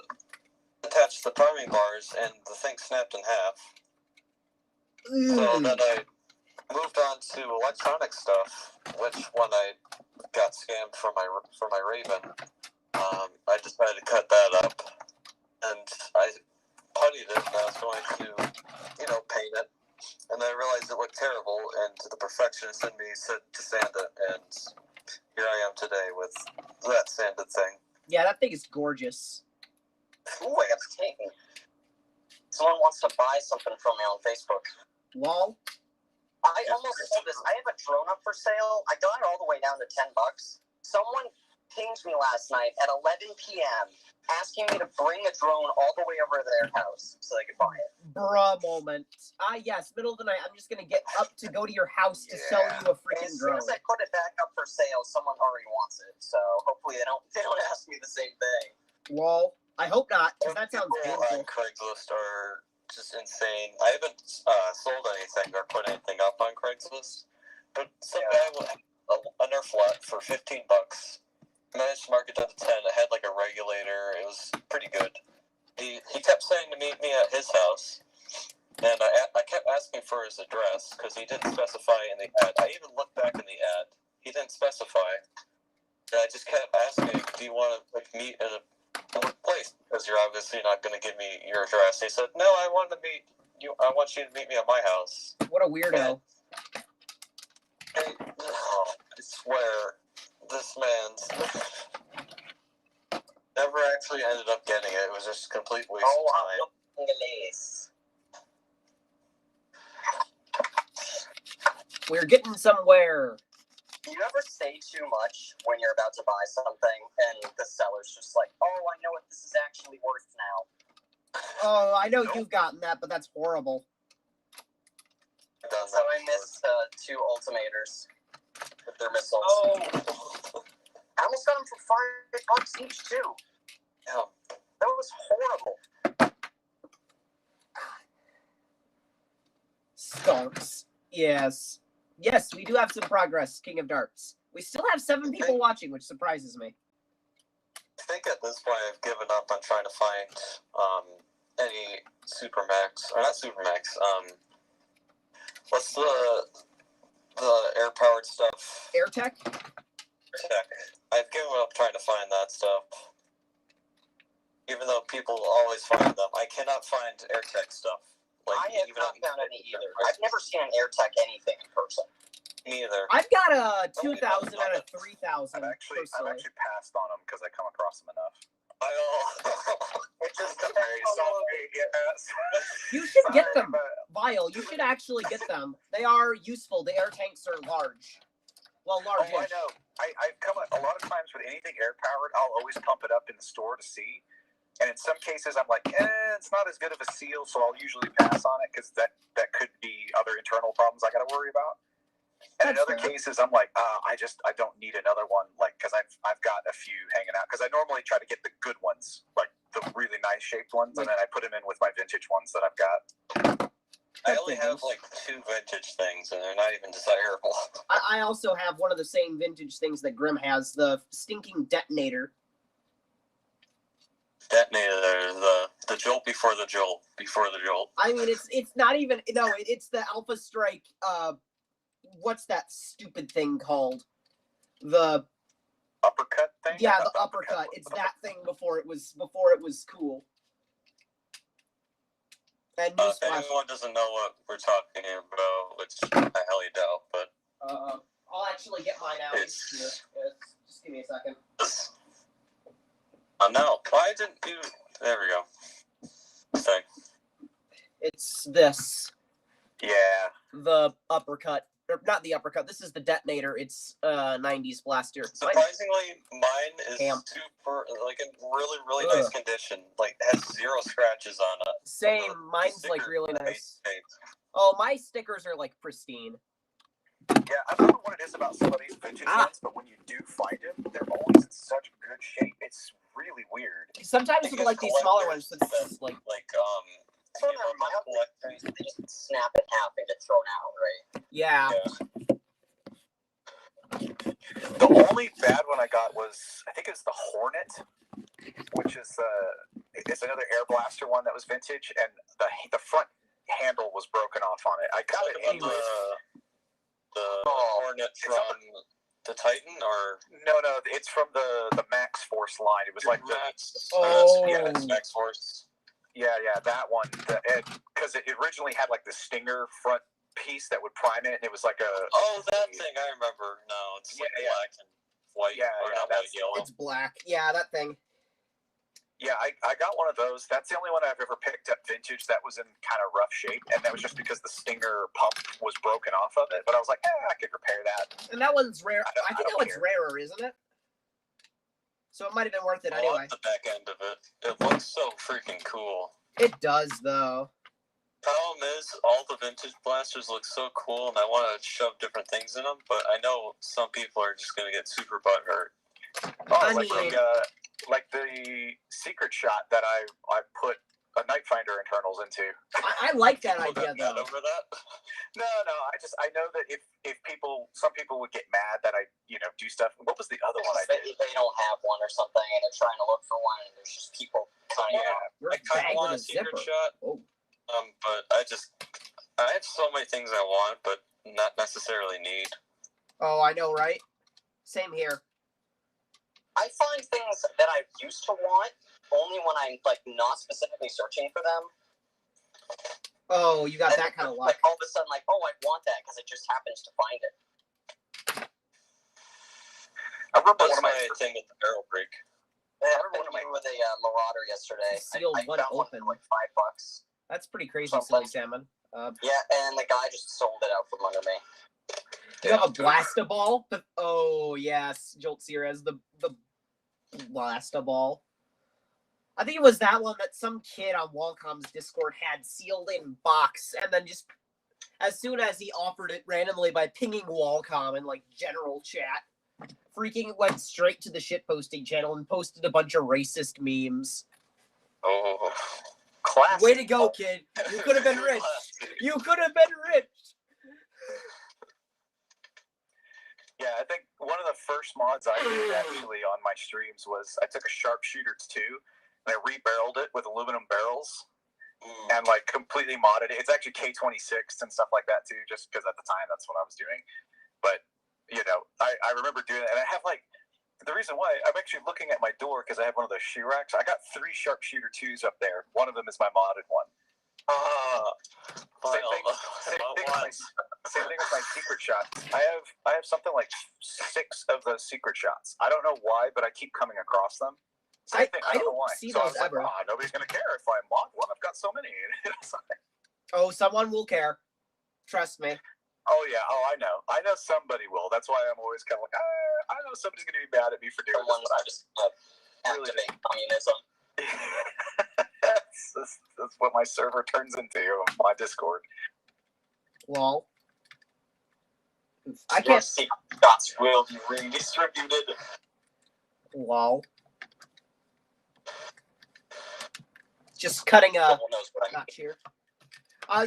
attach the priming bars, and the thing snapped in half. So then I moved on to electronic stuff, which when I got scammed for my Raven, I decided to cut that up, and I puttied it, and I was going to, paint it, and I realized it looked terrible, and the perfectionist in me said to sand it, and here I am today with that sanded thing. Yeah, that thing is gorgeous. Ooh, I got to take. Someone wants to buy something from me on Facebook. Lol. I almost sold this. I have a drone up for sale. I got it all the way down to $10. Someone pinged me last night at 11 p.m. asking me to bring a drone all the way over to their house so they could buy it. Bruh moment. Yes, middle of the night. I'm just gonna get up to go to your house to sell you a freaking drone. As soon as I put it back up for sale, someone already wants it. So hopefully they don't ask me the same thing. Lol. I hope not, because that sounds People painful. on Craigslist are just insane. I haven't sold anything or put anything up on Craigslist, but some guy with a Nerf lot for $15 managed to mark it down to 10. It had like a regulator. It was pretty good. He kept saying to meet me at his house, and I kept asking for his address because he didn't specify in the ad. I even looked back in the ad. He didn't specify. And I just kept asking, do you want to meet at a public place? Because you're obviously not going to give me your address. He said, no, I want you to meet me at my house. What a weirdo. And I swear, this man's never actually ended up getting it. It was just a complete waste of time. We're getting somewhere. Do you ever say too much when you're about to buy something and the seller's just like, oh, I know what this is actually worth now? Oh, I know you've gotten that, but that's horrible. So I missed 2 ultimators with their missiles. Oh. I almost got them for $5 each, too. Yeah. That was horrible. Skunks. Yes. Yes, we do have some progress, King of Darts. We still have 7 people watching, which surprises me. I think at this point I've given up on trying to find any Supermax, or not Supermax, what's the air-powered stuff? AirTech? Tech. I've given up trying to find that stuff. Even though people always find them, I cannot find AirTech stuff. Like, I have not found any either. I've never seen an AirTech anything in person. Me either. I've got a 2,000 and a 3,000. I've actually passed on them because I come across them enough. It just Very sorry, yes. You should get them, Vile. You should actually get them. They are useful. The air tanks are large. Well, large. Oh, I know. I've come a lot of times with anything air powered. I'll always pump it up in the store to see. And in some cases, I'm like, it's not as good of a seal, so I'll usually pass on it because that could be other internal problems I got to worry about. And in other cases, I'm like, I don't need another one, like, because I've got a few hanging out. Because I normally try to get the good ones, like the really nice shaped ones, and then I put them in with my vintage ones that I've got. I only have like 2 vintage things, and they're not even desirable. I also have one of the same vintage things that Grim has, the stinking detonator. Detonator, the jolt before the jolt before the jolt. I mean, it's not even, no, it's the Alpha Strike, what's that stupid thing called? The uppercut thing? Yeah, the uppercut. It's that thing before it was cool. And if anyone doesn't know what we're talking about, which I highly doubt, but I'll actually get mine out. Just give me a second. No, why didn't you? There we go. Thing. It's this. Yeah. The uppercut. Or not the uppercut. This is the detonator. It's 90s blaster. Surprisingly, mine is super, like, in really, really nice condition. Like, has 0 scratches on it. Same. Mine's like really nice. Oh, my stickers are like pristine. Yeah, I don't know what it is about some of these vintage ones, but when you do find them, they're always in such good shape. It's really weird. Sometimes with like these smaller ones, it's like they just snap in half and get thrown out, right? Yeah. The only bad one I got was, I think it was the Hornet, which is it's another air blaster one that was vintage, and the front handle was broken off on it. I got it anyway. The Hornet from the Titan, or no, it's from the Max Force line. It was like Max. Max Force. Yeah, that one. Because it originally had like the Stinger front piece that would prime it, and it was like a. Oh, that thing I remember. No, it's like black and white. Yeah, or not white, yellow. It's black. Yeah, that thing. Yeah, I got one of those. That's the only one I've ever picked up vintage that was in kind of rough shape, and that was just because the stinger pump was broken off of it. But I was like, I could repair that. And that one's rare. I think that one's care. rarer, isn't it? So it might have been worth it anyway. I love the back end of it. It looks so freaking cool. It does, though. Problem is, all the vintage blasters look so cool, and I want to shove different things in them, but I know some people are just going to get super butthurt. Oh, like the secret shot that I put a Night Finder internals into. I like that idea, though. Over that? No. I know that if some people would get mad that I do stuff. What was the other one I did? They don't have one or something, and they're trying to look for one, and there's just people coming out. I kind of want a secret shot. Oh. But I have so many things I want, but not necessarily need. Oh, I know, right? Same here. I find things that I used to want only when I'm not specifically searching for them. Oh, you got that kind of luck. Like all of a sudden, I want that because it just happens to find it. I remember That's one of my thing with the barrel break. I remember one with a Marauder yesterday. Sealed I one found open. one for $5. That's pretty crazy, Something. Silly Salmon. Yeah, and the guy just sold it out from under me. You have a Blast-A-Ball? Oh, yes. Jolt Seer has the Blast-A-Ball. I think it was that one that some kid on Wallcom's Discord had sealed in box, and then just as soon as he offered it randomly by pinging Wallcom in general chat, freaking went straight to the shitposting channel and posted a bunch of racist memes. Oh, classic. Way to go, kid. You could have been rich. You could have been rich. Yeah, I think one of the first mods I did actually on my streams was I took a Sharpshooter 2 and I rebarreled it with aluminum barrels and completely modded it. It's actually K26 and stuff like that too, just because at the time that's what I was doing. But I remember doing it, and I have the reason why I'm actually looking at my door because I have one of those shoe racks. I got 3 Sharpshooter 2s up there. One of them is my modded one. Same thing with my secret shots. I have something like 6 of those secret shots. I don't know why, but I keep coming across them. I don't know why. see so those ever. Nobody's gonna care if I mod one. I've got so many. Oh, someone will care. Trust me. Oh yeah. Oh, I know. I know somebody will. That's why I'm always kind of like, I know somebody's gonna be mad at me for doing this. But I just activate communism. That's what my server turns into on my Discord. Lol. I Your can't. secret shots will be redistributed. Lol. Just cutting a Someone knows what I mean. notch here.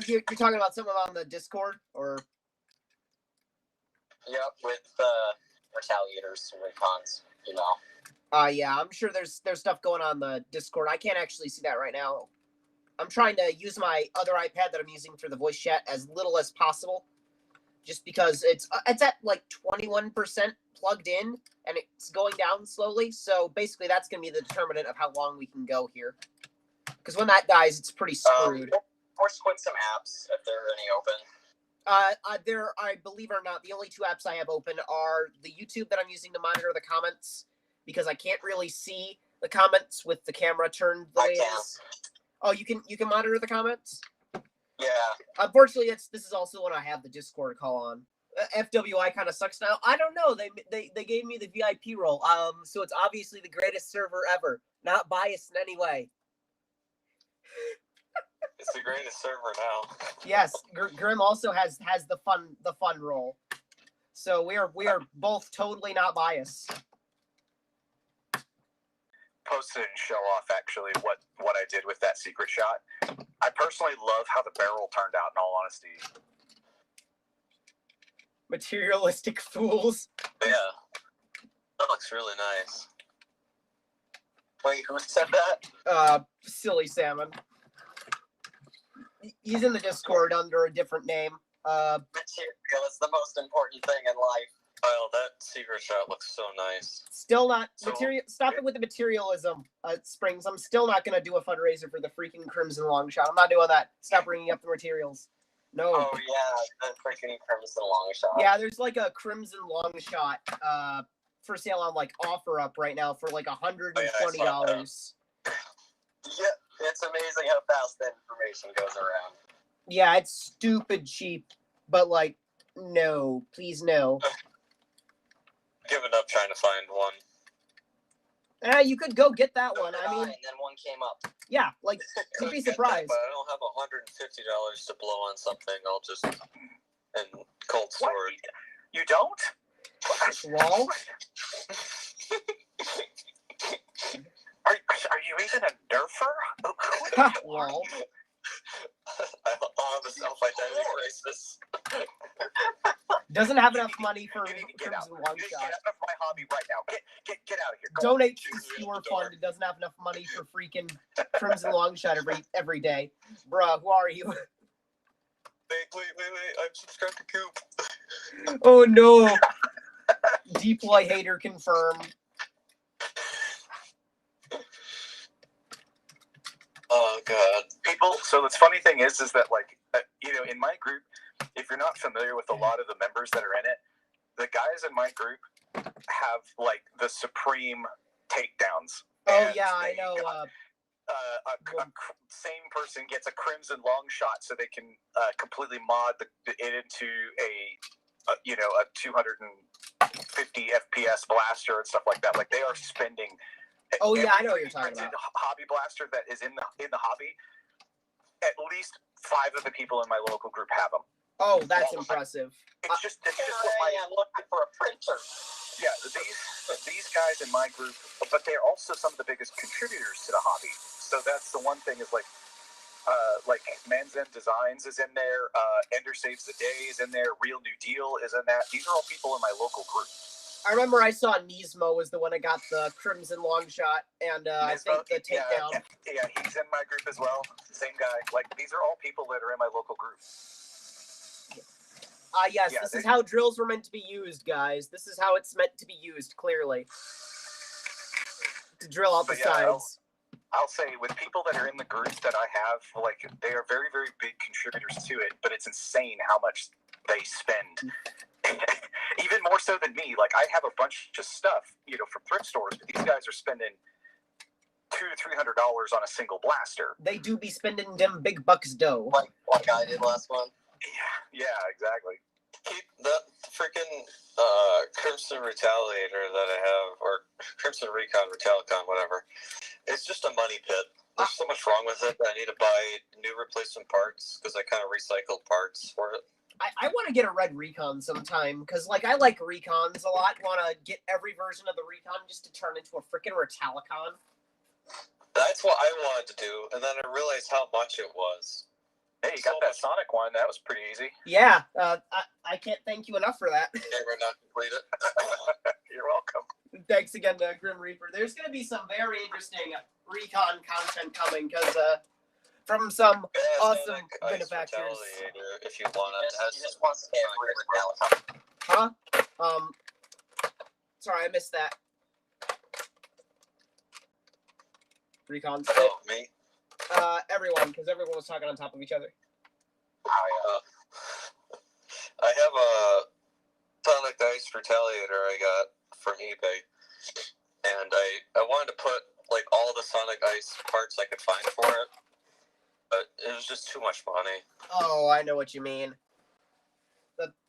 You're talking about something on the Discord, or? Yep, with retaliators and recons, Yeah, I'm sure there's stuff going on the Discord. I can't actually see that right now. I'm trying to use my other iPad that I'm using for the voice chat as little as possible, just because it's at 21% plugged in and it's going down slowly. So basically, that's going to be the determinant of how long we can go here. Because when that dies, it's pretty screwed. Force quit some apps if there are any open. I believe it or not, the only 2 apps I have open are the YouTube that I'm using to monitor the comments, because I can't really see the comments with the camera turned the way it is. Oh, you can monitor the comments? Yeah. Unfortunately, this is also when I have the Discord call on. FWI kind of sucks now. I don't know. They gave me the VIP role. So it's obviously the greatest server ever. Not biased in any way. It's the greatest server now. Yes, Grim also has the fun role. So we are both totally not biased. Posted and show off actually what I did with that secret shot. I personally love how the barrel turned out, in all honesty. Materialistic fools. Yeah. That looks really nice. Wait, who said that? Silly Salmon. He's in the Discord under a different name. Material is the most important thing in life. Kyle, that secret shot looks so nice. Still not material. Stop it with the materialism, Springs. I'm still not gonna do a fundraiser for the freaking Crimson Long Shot. I'm not doing that. Stop bringing up the materials. No. Oh yeah, the freaking Crimson Long Shot. Yeah, there's a Crimson Long Shot for sale on OfferUp right now for $120. Yeah, it's amazing how fast that information goes around. Yeah, it's stupid cheap, but like, no, please no. Given up trying to find one. You could go get that one. I mean, and then one came up. Yeah, like you'd be surprised. But I don't have $150 to blow on something. I'll just in cold storage. What? You don't? Lol. Are you even a nerfer? Lol. I'll have a self-identity crisis. Doesn't have enough money for You need to get out. Crimson Long You need to Shot. get out of my hobby right now. Get out of here. Go Donate on. to the sewer fund. It doesn't have enough money for freaking Crimson Long Shot every day. Bruh, who are you? Wait. I'm subscribed to Coop. Oh no. Deploy hater confirmed. Oh god. People. So the funny thing is that like in my group, if you're not familiar with a lot of the members that are in it, the guys in my group have like the supreme takedowns. Oh yeah, I know. Same person gets a Crimson Long Shot, so they can completely mod it into a 250 FPS blaster and stuff like that. Like they are spending. Oh yeah, I know what you're talking about. Hobby blaster that is in the hobby. At least 5 of the people in my local group have them. Oh, that's impressive. It's just what I'm looking for a printer. Yeah, these guys in my group, but they're also some of the biggest contributors to the hobby. So that's the one thing is like Man's End Designs is in there, Ender Saves the Day is in there, Real New Deal is in that. These are all people in my local group. I remember I saw Nismo was the one that got the Crimson Long Shot, and I think the takedown. Yeah, he's in my group as well. Same guy. Like, these are all people that are in my local group. Yes, this is how drills were meant to be used, guys. This is how it's meant to be used, clearly. To drill out the sides. I'll say, with people that are in the groups that I have, like, they are very, very big contributors to it, but it's insane how much they spend. Even more so than me. Like, I have a bunch of stuff, from thrift stores, but these guys are spending $200 to $300 on a single blaster. They do be spending them big bucks dough. Like I did last month. Yeah, exactly. Keep that freaking Crimson Retaliator that I have, or Crimson Recon Retalicon, whatever. It's just a money pit. There's so much wrong with it that I need to buy new replacement parts because I kind of recycled parts for it. I want to get a red Recon sometime because, like, I like Recons a lot. Want to get every version of the Recon just to turn into a freaking Retalicon. That's what I wanted to do, and then I realized how much it was. Hey, you got that Sonic one. That was pretty easy. Yeah, I can't thank you enough for that. Never not complete it. You're welcome. Thanks again to Grim Reaper. There's going to be some very interesting Recon content coming because from some awesome benefactors. If you want it, he just wants to get Huh? Sorry, I missed that. Recon spit. Oh, me? Everyone, because everyone was talking on top of each other. I have a Sonic Ice Retaliator I got from eBay, and I wanted to put like all the Sonic Ice parts I could find for it, but it was just too much money. Oh, I know what you mean.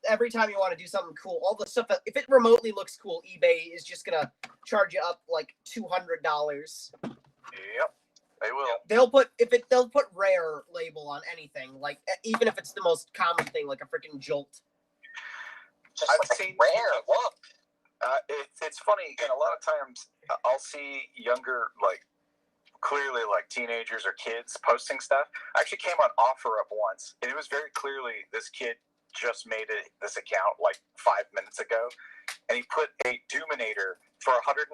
Every time you want to do something cool, all the stuff, if it remotely looks cool, eBay is just gonna charge you up like $200. Yep. They will. They'll put rare label on anything, like even if it's the most common thing, like a freaking Jolt. I've seen rare. Look. It's funny, and a lot of times I'll see younger, like clearly like teenagers or kids posting stuff. I actually came on OfferUp once, and it was very clearly this kid just made this account like 5 minutes ago, and he put a Doominator for $120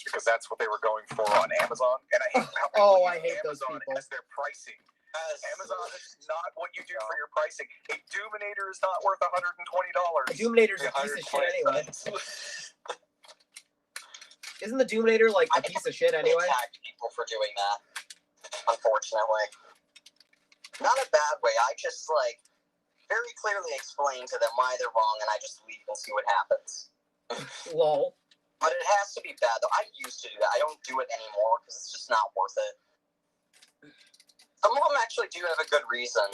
because that's what they were going for on Amazon. And I hate how I hate Amazon those people. as their pricing. Amazon is not what you do for your pricing. A Doominator is not worth $120. Doominator's a piece of shit anyway. Isn't the Doominator like a piece of shit anyway? I attack people for doing that, unfortunately. Not a bad way. I just very clearly explain to them why they're wrong, and I just leave and see what happens. Lol. But it has to be bad, though. I used to do that. I don't do it anymore because it's just not worth it. Some of them actually do have a good reason.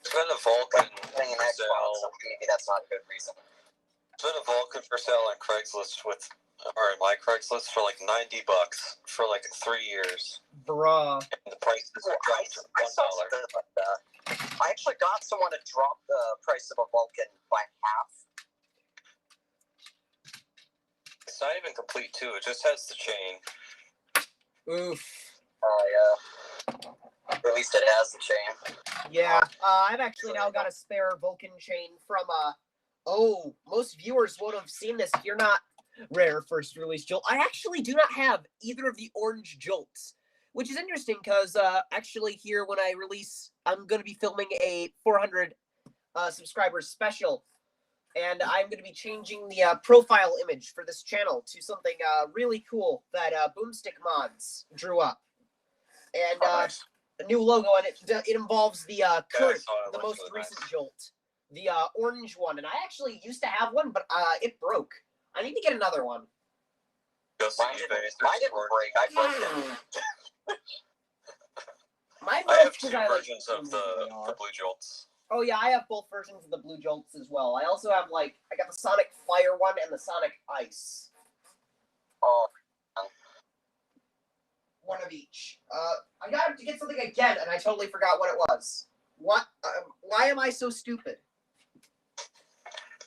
There's been a Vulcan Thing in for Xbox, sale. so maybe that's not a good reason. There's been a Vulcan for sale on Craigslist or my Craigslist for like $90 for like 3 years. Bruh. And the price has dropped to I saw $1. something like that. I actually got someone to drop the price of a Vulcan by half. It's not even complete too. It just has the chain. Oof. Yeah. Or at least it has the chain. Yeah, I've actually now got a spare Vulcan chain from, oh, most viewers would have seen this if you're not rare first release Jolt. I actually do not have either of the orange Jolts, which is interesting because, actually here when I release, I'm going to be filming a 400 subscribers special, and I'm going to be changing the profile image for this channel to something really cool that Boomstick Mods drew up. And, Nice. a new logo, and it involves the current, the most really recent nice. Jolt, the orange one. And I actually used to have one, but it broke. I need to get another one. Mine didn't break. I broke it. Mine I have broke two because versions of the Blue Jolts. Oh yeah, I have both versions of the Blue Jolts as well. I also have I got the Sonic Fire one and the Sonic Ice. Oh. One of each. I got to get something again, and I totally forgot what it was. What? Why am I so stupid?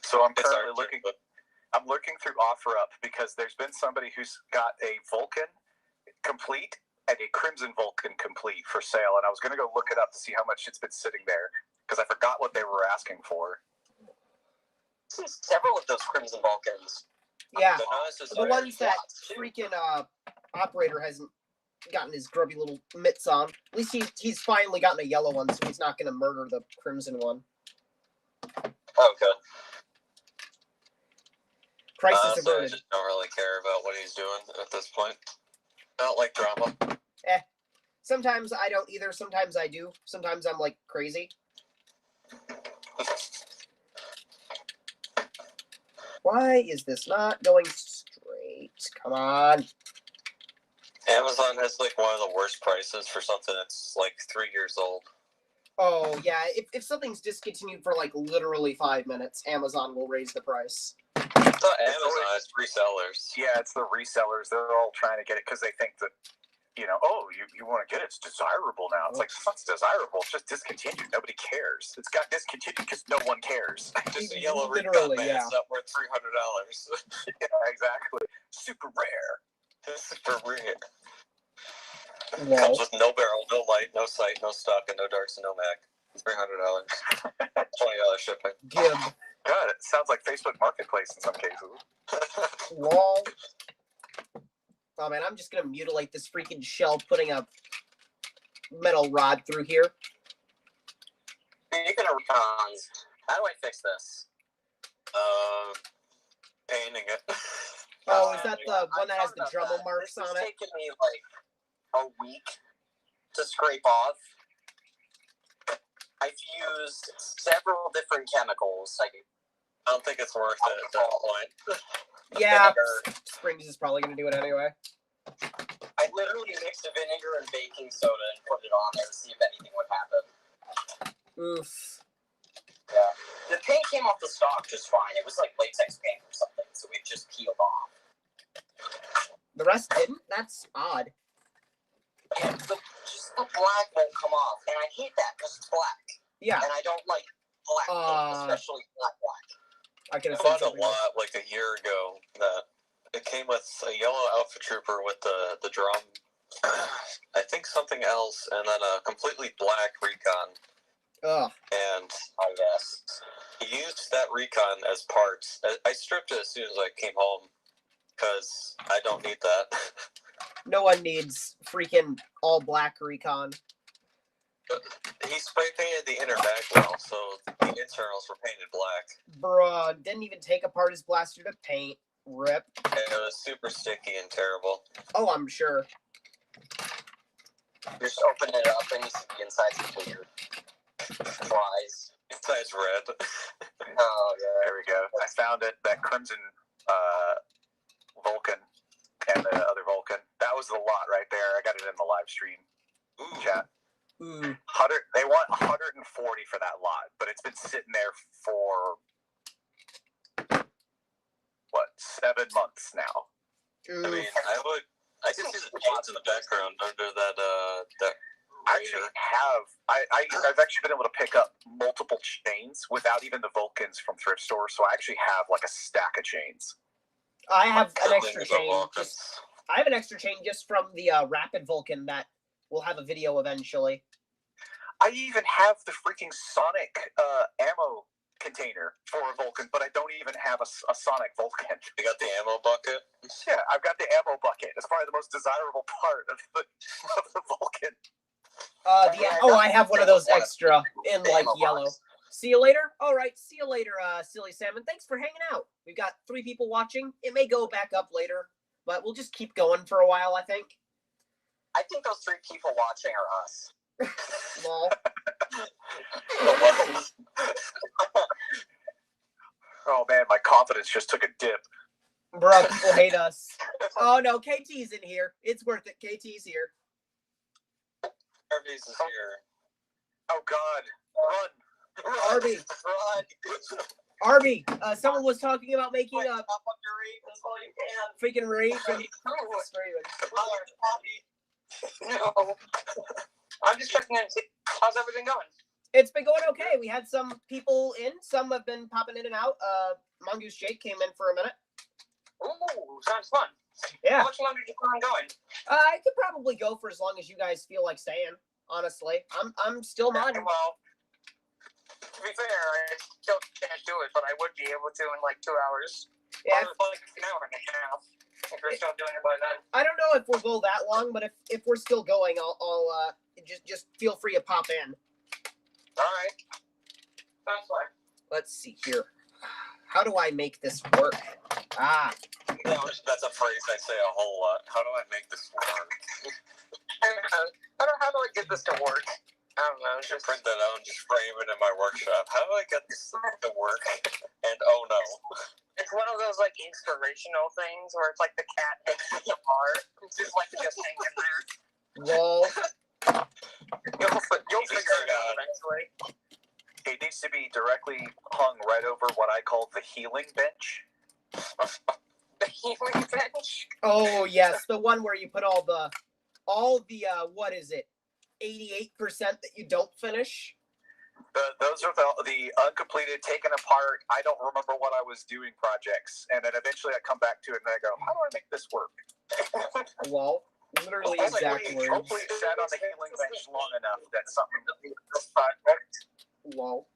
So I'm currently looking. I'm looking through OfferUp because there's been somebody who's got a Vulcan complete and a Crimson Vulcan complete for sale, and I was going to go look it up to see how much it's been sitting there because I forgot what they were asking for. Several of those Crimson Vulcans. Yeah, The the ones that freaking operator hasn't gotten his grubby little mitts on. At least he's finally gotten a yellow one, so he's not going to murder the crimson one. Okay. Crisis averted. I just don't really care about what he's doing at this point. I don't like drama. Sometimes I don't either. Sometimes I do. Sometimes I'm crazy. Why is this not going straight? Come on. Amazon has one of the worst prices for something that's 3 years old. Oh yeah, if something's discontinued for literally 5 minutes, Amazon will raise the price. It's not Amazon, it's resellers. Yeah, it's the resellers. They're all trying to get it because they think that, oh, you want to get it. It's desirable now. It's it's not desirable. It's just discontinued. Nobody cares. It's got discontinued because no one cares. Just a yellow Literally, recon, man. yeah. It's not worth $300. Yeah, exactly. Super rare. Super rare. Whoa. Comes with no barrel, no light, no sight, no stock, and no darts and no mag. $300. $20 shipping. Gib. God, it sounds like Facebook Marketplace in some cases. Lol. Oh man, I'm just gonna mutilate this freaking shell, putting a metal rod through here. Speaking of recons, how do I fix this? Painting it. Oh, is that the one that has the Dremel Dremel marks on This it? has taken me a week to scrape off. I've used several different chemicals. I don't think it's worth it at that point. Yeah, Vinegar. Springs is probably gonna do it anyway. I literally mixed vinegar and baking soda and put it on there to see if anything would happen. Oof. Yeah. The paint came off the stock just fine. It was latex paint or something, so it just peeled off. The rest didn't? That's odd. And just the black won't come off, and I hate that because it's black. Yeah. And I don't like black paint, especially black. I could I have bought said a lot a year ago that it came with a yellow Alpha Trooper with the drum, I think something else, and then a completely black recon. Ugh. And I guess he used that recon as parts. I stripped it as soon as I came home because I don't need that. No one needs freaking all black recon. He spray painted the inner back well, so the internals were painted black. Bruh, didn't even take apart his blaster to paint. Rip. And it was super sticky and terrible. Oh, I'm sure. you just open it up and you see the inside's clear. Flies. Inside's red. Oh yeah. There we go. I found it. That Crimson Vulcan and the other Vulcan. That was the lot right there. I got it in the live stream. Chat. 100. They want 140 for that lot, but it's been sitting there for what, 7 months now. I mean, I can see the chains in the background under that. I've actually been able to pick up multiple chains without even the Vulcans from thrift stores, so I actually have like a stack of chains. I have an extra chain. I have an extra chain just from the Rapid Vulcan that will have a video eventually. I even have the freaking Sonic ammo container for a Vulcan, but I don't even have a Sonic Vulcan. You got the ammo bucket? Yeah, I've got the ammo bucket. It's probably the most desirable part of the Vulcan. I have one of those extra in like yellow. See you later. All right, see you later, Silly Salmon. Thanks for hanging out. We've got 3 people watching. It may go back up later, but we'll just keep going for a while, I think. I think those 3 people watching are us. Lol. Oh man, my confidence just took a dip. Bro, people hate us. Oh no, KT's in here. It's worth it. KT's here. Arby's is here. Oh god, run! Arby. Run! Arby, someone was talking about making a freaking raid. No. I'm just checking in. How's everything going? It's been going okay. We had some people in. Some have been popping in and out. Mongoose Jake came in for a minute. Ooh, sounds fun. Yeah. How much longer do you plan on going? I could probably go for as long as you guys feel like staying. Honestly, I'm still modding. Well, to be fair, I still can't do it, but I would be able to in like 2 hours. Yeah. Or like an hour and a half. If we're still doing it by then. I don't know if we'll go that long, but if we're still going, I'll just feel free to pop in. All right. Sounds fine. Let's see here. How do I make this work? That's a phrase I say a whole lot. How do I make this work? How do I get this to work? I don't know. Just print that out and just frame it in my workshop. How do I get this to work? And oh no. It's one of those like inspirational things where it's like the cat hits the bar. It's just like just hanging there. Lol. You'll figure it out eventually. It needs to be directly hung right over what I call the healing bench. The healing bench? Oh yes, the one where you put all the what is it? 88% that you don't finish. Those are the uncompleted, taken apart, I don't remember what I was doing projects. And then eventually I come back to it and I go, how do I make this work? Well, literally exact words. Hopefully it sat on the healing bench long enough that something this project. Lol.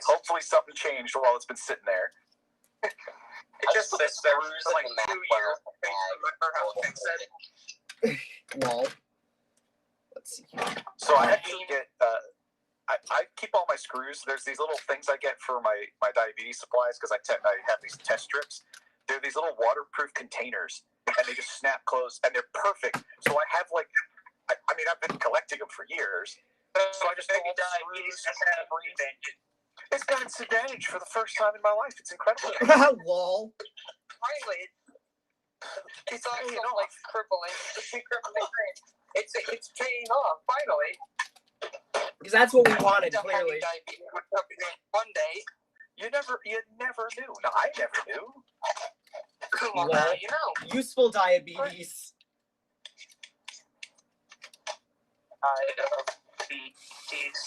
Hopefully something changed while it's been sitting there. It just sits there for like 2 years. Lol. Let's see. So I actually get I keep all my screws. There's these little things I get for my diabetes supplies because I have these test strips. They're these little waterproof containers, and they just snap closed, and they're perfect. So I have like, I mean, I've been collecting them for years. So I just it's got its advantage for the first time in my life. It's incredible. Lol. Finally, it's also like crippling. It's paying off finally. Because that's what we wanted, clearly. One day. You never knew. No, I never knew. Well, now you know. Useful diabetes. Diabetes.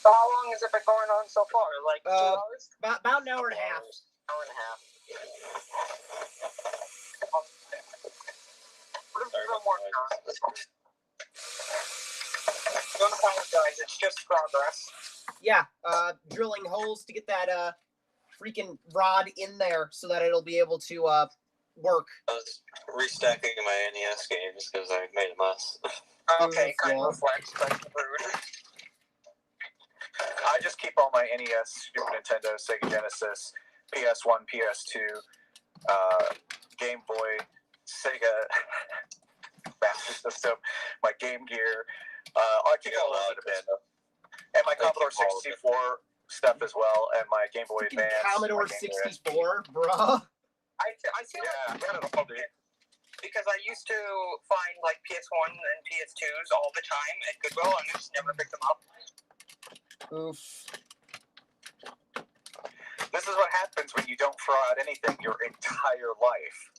So how long has it been going on so far? Like 2 hours? About an hour and a half. Hour and a half. Don't apologize, it's just progress. Yeah, drilling holes to get that freaking rod in there so that it'll be able to work. I was restacking my NES games because I made a mess. Okay, kind of flex, but rude. I just keep all my NES, Super Nintendo, Sega Genesis, PS1, PS2, Game Boy, Sega Master System, my Game Gear. I keep all that in a bin. And my Commodore 64 stuff as well, and my Game Boy Advance. Commodore 64, bruh. I feel like because I used to find like PS1 and PS2s all the time at Goodwill and just never picked them up. Oof. This is what happens when you don't throw out anything your entire life.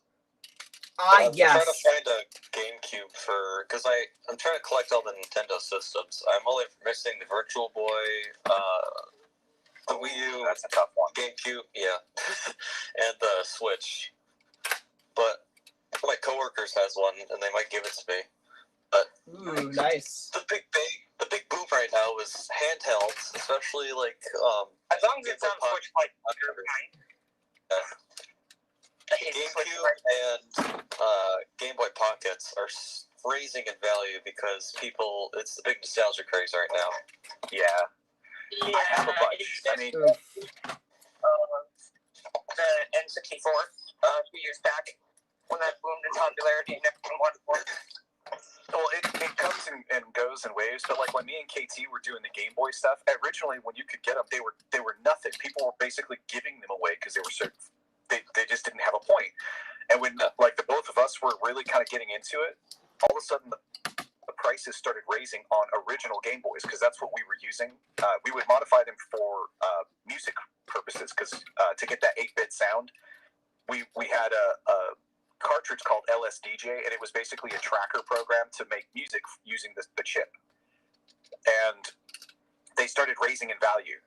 Yes. I'm trying to find a GameCube because I'm trying to collect all the Nintendo systems. I'm only missing the Virtual Boy, the Wii U. That's a tough one. GameCube, yeah, and the Switch. But one of my coworkers has one, and they might give it to me. But ooh, nice. The big boom right now is handhelds, especially like as long as it's on Switch, like GameCube and Game Boy Pockets are raising in value because it's the big nostalgia craze right now. Yeah. I have a bunch. I mean, the N64 a few years back when that boomed in popularity and everyone wanted one. Well, it comes and goes in waves, but like when me and KT were doing the Game Boy stuff, originally when you could get them, they were nothing. People were basically giving them away because they were so they just didn't have a point. And when like the both of us were really kind of getting into it, all of a sudden the prices started raising on original Game Boys because that's what we were using. We would modify them for music purposes because to get that 8-bit sound, we had a cartridge called LSDJ, and it was basically a tracker program to make music using the chip. And they started raising in value,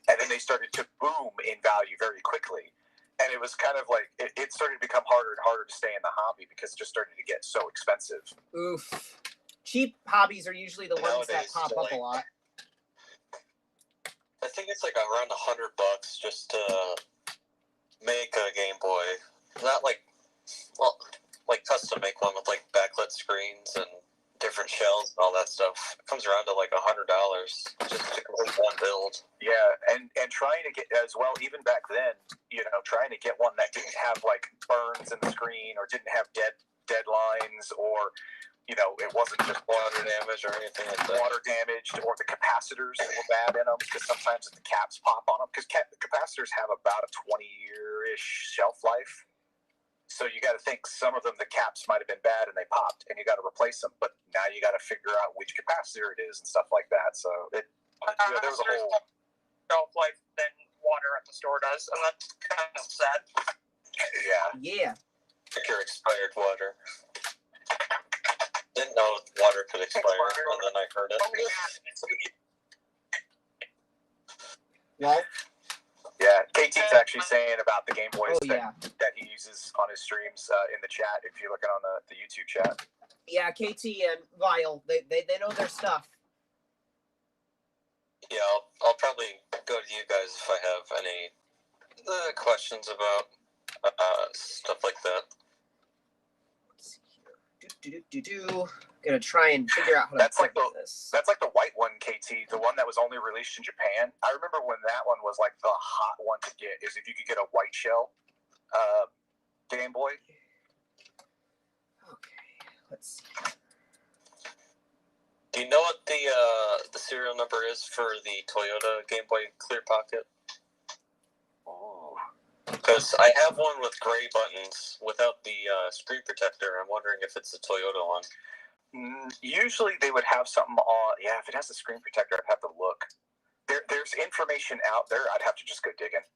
and then they started to boom in value very quickly. And it was kind of like it started to become harder and harder to stay in the hobby because it just started to get so expensive. Oof. Cheap hobbies are usually the ones that Nowadays, pop up a lot. I think it's like around $100 just to make a Game Boy. Not like custom make one with like backlit screens and different shells and all that stuff. It comes around to like $100 just to complete one build. Yeah, and trying to get as well, even back then, trying to get one that didn't have like burns in the screen or didn't have dead lines or it wasn't just water damage or anything like that. Water damaged, or the capacitors were bad in them because sometimes the caps pop on them because capacitors have about a 20-year-ish shelf life. So you got to think some of them, the caps might have been bad and they popped, and you got to replace them. But now you got to figure out which capacitor it is and stuff like that. So there was a whole shelf life than water at the store does, and that's kind of sad. Yeah. Like your expired water. Didn't know water could expire, and then I heard it. Well. Yeah, KT's actually saying about the Game Boys that he uses on his streams in the chat, if you're looking on the YouTube chat. Yeah, KT and Vile, they know their stuff. Yeah, I'll probably go to you guys if I have any questions about stuff like that. Let's see here. Gonna try and figure out how to this. That's like the white one, KT, the one that was only released in Japan. I remember when that one was like the hot one to get, is if you could get a white shell Game Boy. Okay, let's see. Do you know what the serial number is for the Toyota Game Boy Clear Pocket? Because I have one with gray buttons without the screen protector. I'm wondering if it's the Toyota one. Usually they would have something on. Yeah, if it has a screen protector, I'd have to look. There's information out there. I'd have to just go digging.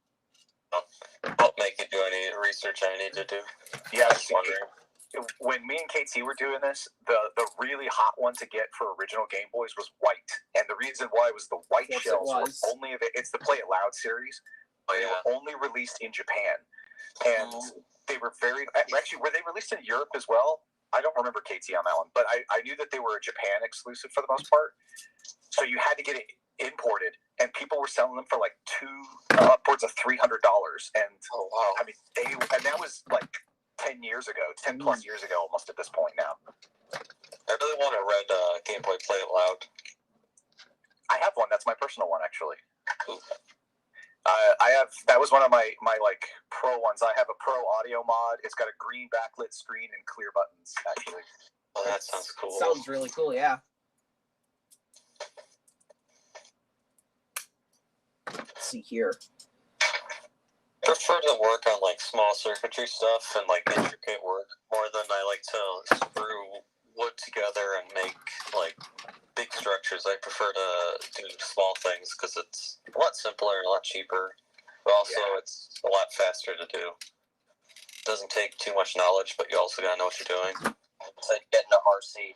I'll make you do any research I need to do. Yeah, I was wondering. When me and KT were doing this, the really hot one to get for original Game Boys was white, and the reason why was the white shells were only it's the Play It Loud series. They were only released in Japan, and they were very actually. Were they released in Europe as well? I don't remember KT on that one, but I knew that they were a Japan exclusive for the most part. So you had to get it imported, and people were selling them for like upwards of $300. And oh wow, I mean, and that was like 10 years ago, 10 plus years ago, almost at this point now. I really want a red Game Boy Play It Loud. I have one. That's my personal one, actually. That was one of my like pro ones. I have a pro audio mod. It's got a green backlit screen and clear buttons, actually. Oh, that sounds cool. Sounds really cool, yeah. Let's see here. prefer to work on like small circuitry stuff and like intricate work more than I like to screw wood together and make like big structures. I prefer to do small things because it's a lot simpler and a lot cheaper, but also it's a lot faster to do. It doesn't take too much knowledge, but you also gotta know what you're doing. It's like getting an RC.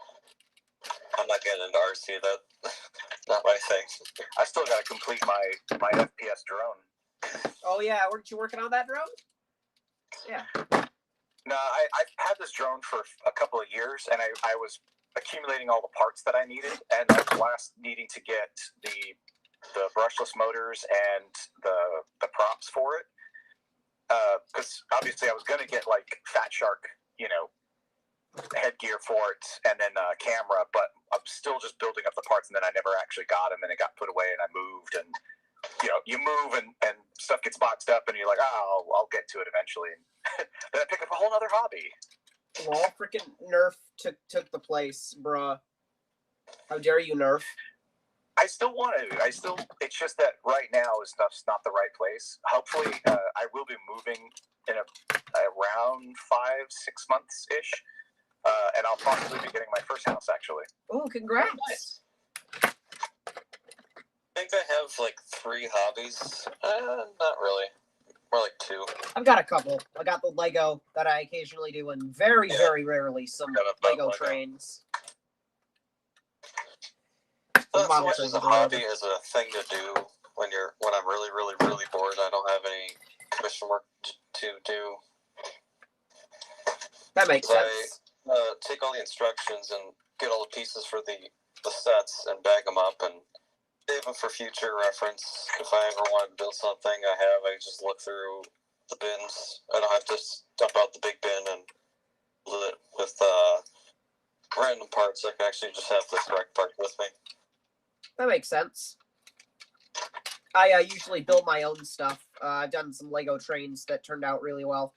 I'm not getting into RC. That not my thing. I still gotta complete my FPS drone. Oh yeah, weren't you working on that drone? Yeah. No, I've had this drone for a couple of years, and I was accumulating all the parts that I needed, and I was last needing to get the brushless motors and the props for it, because obviously I was going to get like Fat Shark, headgear for it, and then camera, but I'm still just building up the parts, and then I never actually got them, and it got put away, and I moved, and you move and stuff gets boxed up, and you're like, oh, I'll get to it eventually. And then I pick up a whole other hobby. Well, freaking Nerf took the place, bruh. How dare you, Nerf? I still want to. It's just that right now is not the right place. Hopefully, I will be moving in around 5-6 months ish, and I'll possibly be getting my first house actually. Oh, congrats! Nice. I think I have like 3 hobbies. Not really. More like 2. I've got a couple. I got the Lego that I occasionally do, and very, very rarely some Lego trains. Not so much as a hobby as a thing to do when I'm really, really, really bored. I don't have any commission work to do. That makes sense. I take all the instructions and get all the pieces for the sets and bag them up and save them for future reference. If I ever want to build something I just look through the bins. I don't have to dump out the big bin and with random parts. I can actually just have the correct part with me. That makes sense. I usually build my own stuff. I've done some Lego trains that turned out really well.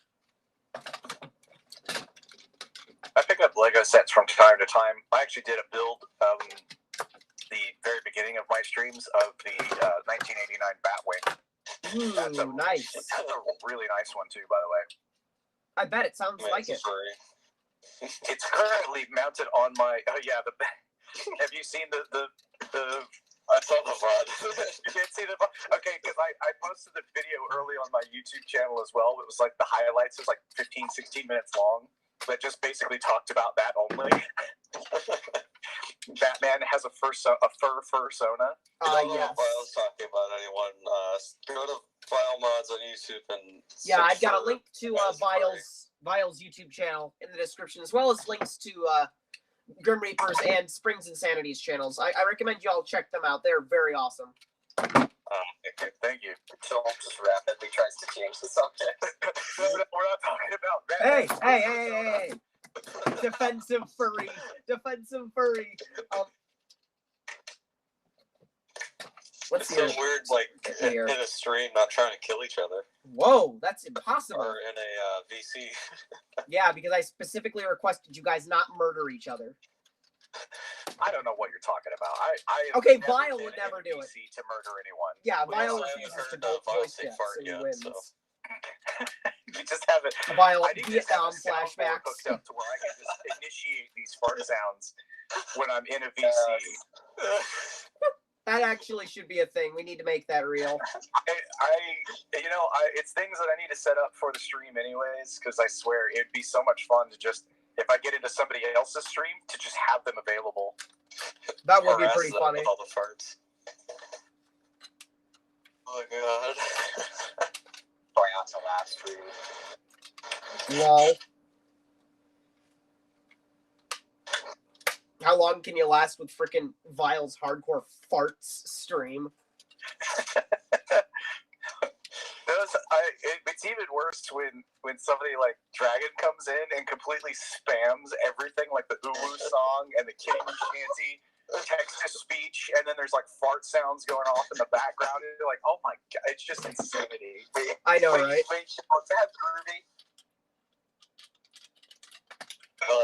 I pick up Lego sets from time to time. I actually did a build the very beginning of my streams of the 1989 Batwing. Ooh, nice. That's a really nice one too, by the way. I bet it sounds like it. It's currently mounted on my. Oh yeah, have you seen the? I saw the VOD. You didn't see the VOD? Okay, because I posted the video early on my YouTube channel as well. It was like the highlights. It was like 15-16 minutes long. That just basically talked about that only. Batman has a fur persona. Yes. If I was talking about anyone, go to VileMods on YouTube and yeah, I've got a link to Vile's YouTube channel in the description, as well as links to GrimReaper's and Springs&Sanity's channels. I recommend you all check them out. They're very awesome. Okay, thank you. Joel just rapidly tries to change the subject. We're not talking about Batman. Hey. Defensive furry. What's it's so weird, like in a stream, not trying to kill each other. Whoa, that's impossible. Or in a VC. Yeah, because I specifically requested you guys not murder each other. I don't know what you're talking about. Okay, Vile would never do it. To murder anyone. Yeah, Vile refuses to voice death, so he wins. So. We just haven't. Vile I need to have a soundboard flashbacks hooked up to where I can just initiate these fart sounds when I'm in a VC. That actually should be a thing. We need to make that real. It's things that I need to set up for the stream anyways, because I swear it'd be so much fun to just, if I get into somebody else's stream, to just have them available. That would be pretty funny. With all the farts. Oh my god. Try not to laugh stream. Lol. How long can you last with frickin' Vile's hardcore farts stream? It's even worse when somebody like Dragon comes in and completely spams everything, like the Uwu song and the Kitty Shanty text to speech, and then there's like fart sounds going off in the background, and you're like, oh my god, it's just insanity. I know, right? Wait, what's that, Groovy?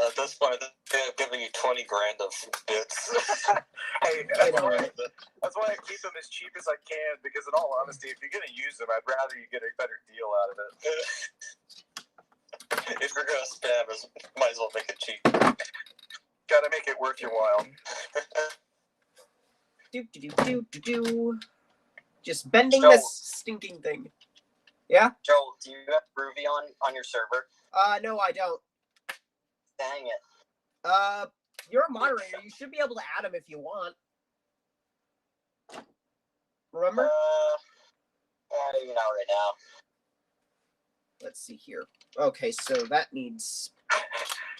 At this point, they're giving you 20 grand of bits. Hey, I know, right? That's why I keep them as cheap as I can, because in all honesty, if you're going to use them, I'd rather you get a better deal out of it. If you're going to spam, might as well make it cheap. Gotta make it worth your while. Just bending Joel. this stinking thing. Yeah? Joel, do you have Groovy on your server? No, I don't. Dang it. You're a moderator. You should be able to add him if you want. Remember? Maybe not right now. Let's see here. Okay, so that needs...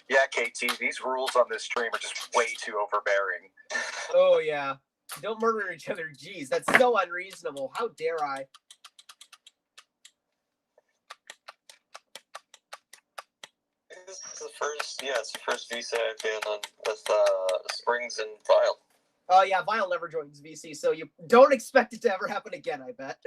Yeah, KT, these rules on this stream are just way too overbearing. Oh, yeah. Don't murder each other. Jeez, that's so unreasonable. How dare I? It's the first VC I've been on with Springs and Vile. Oh, yeah, Vile never joins VC, so you don't expect it to ever happen again, I bet.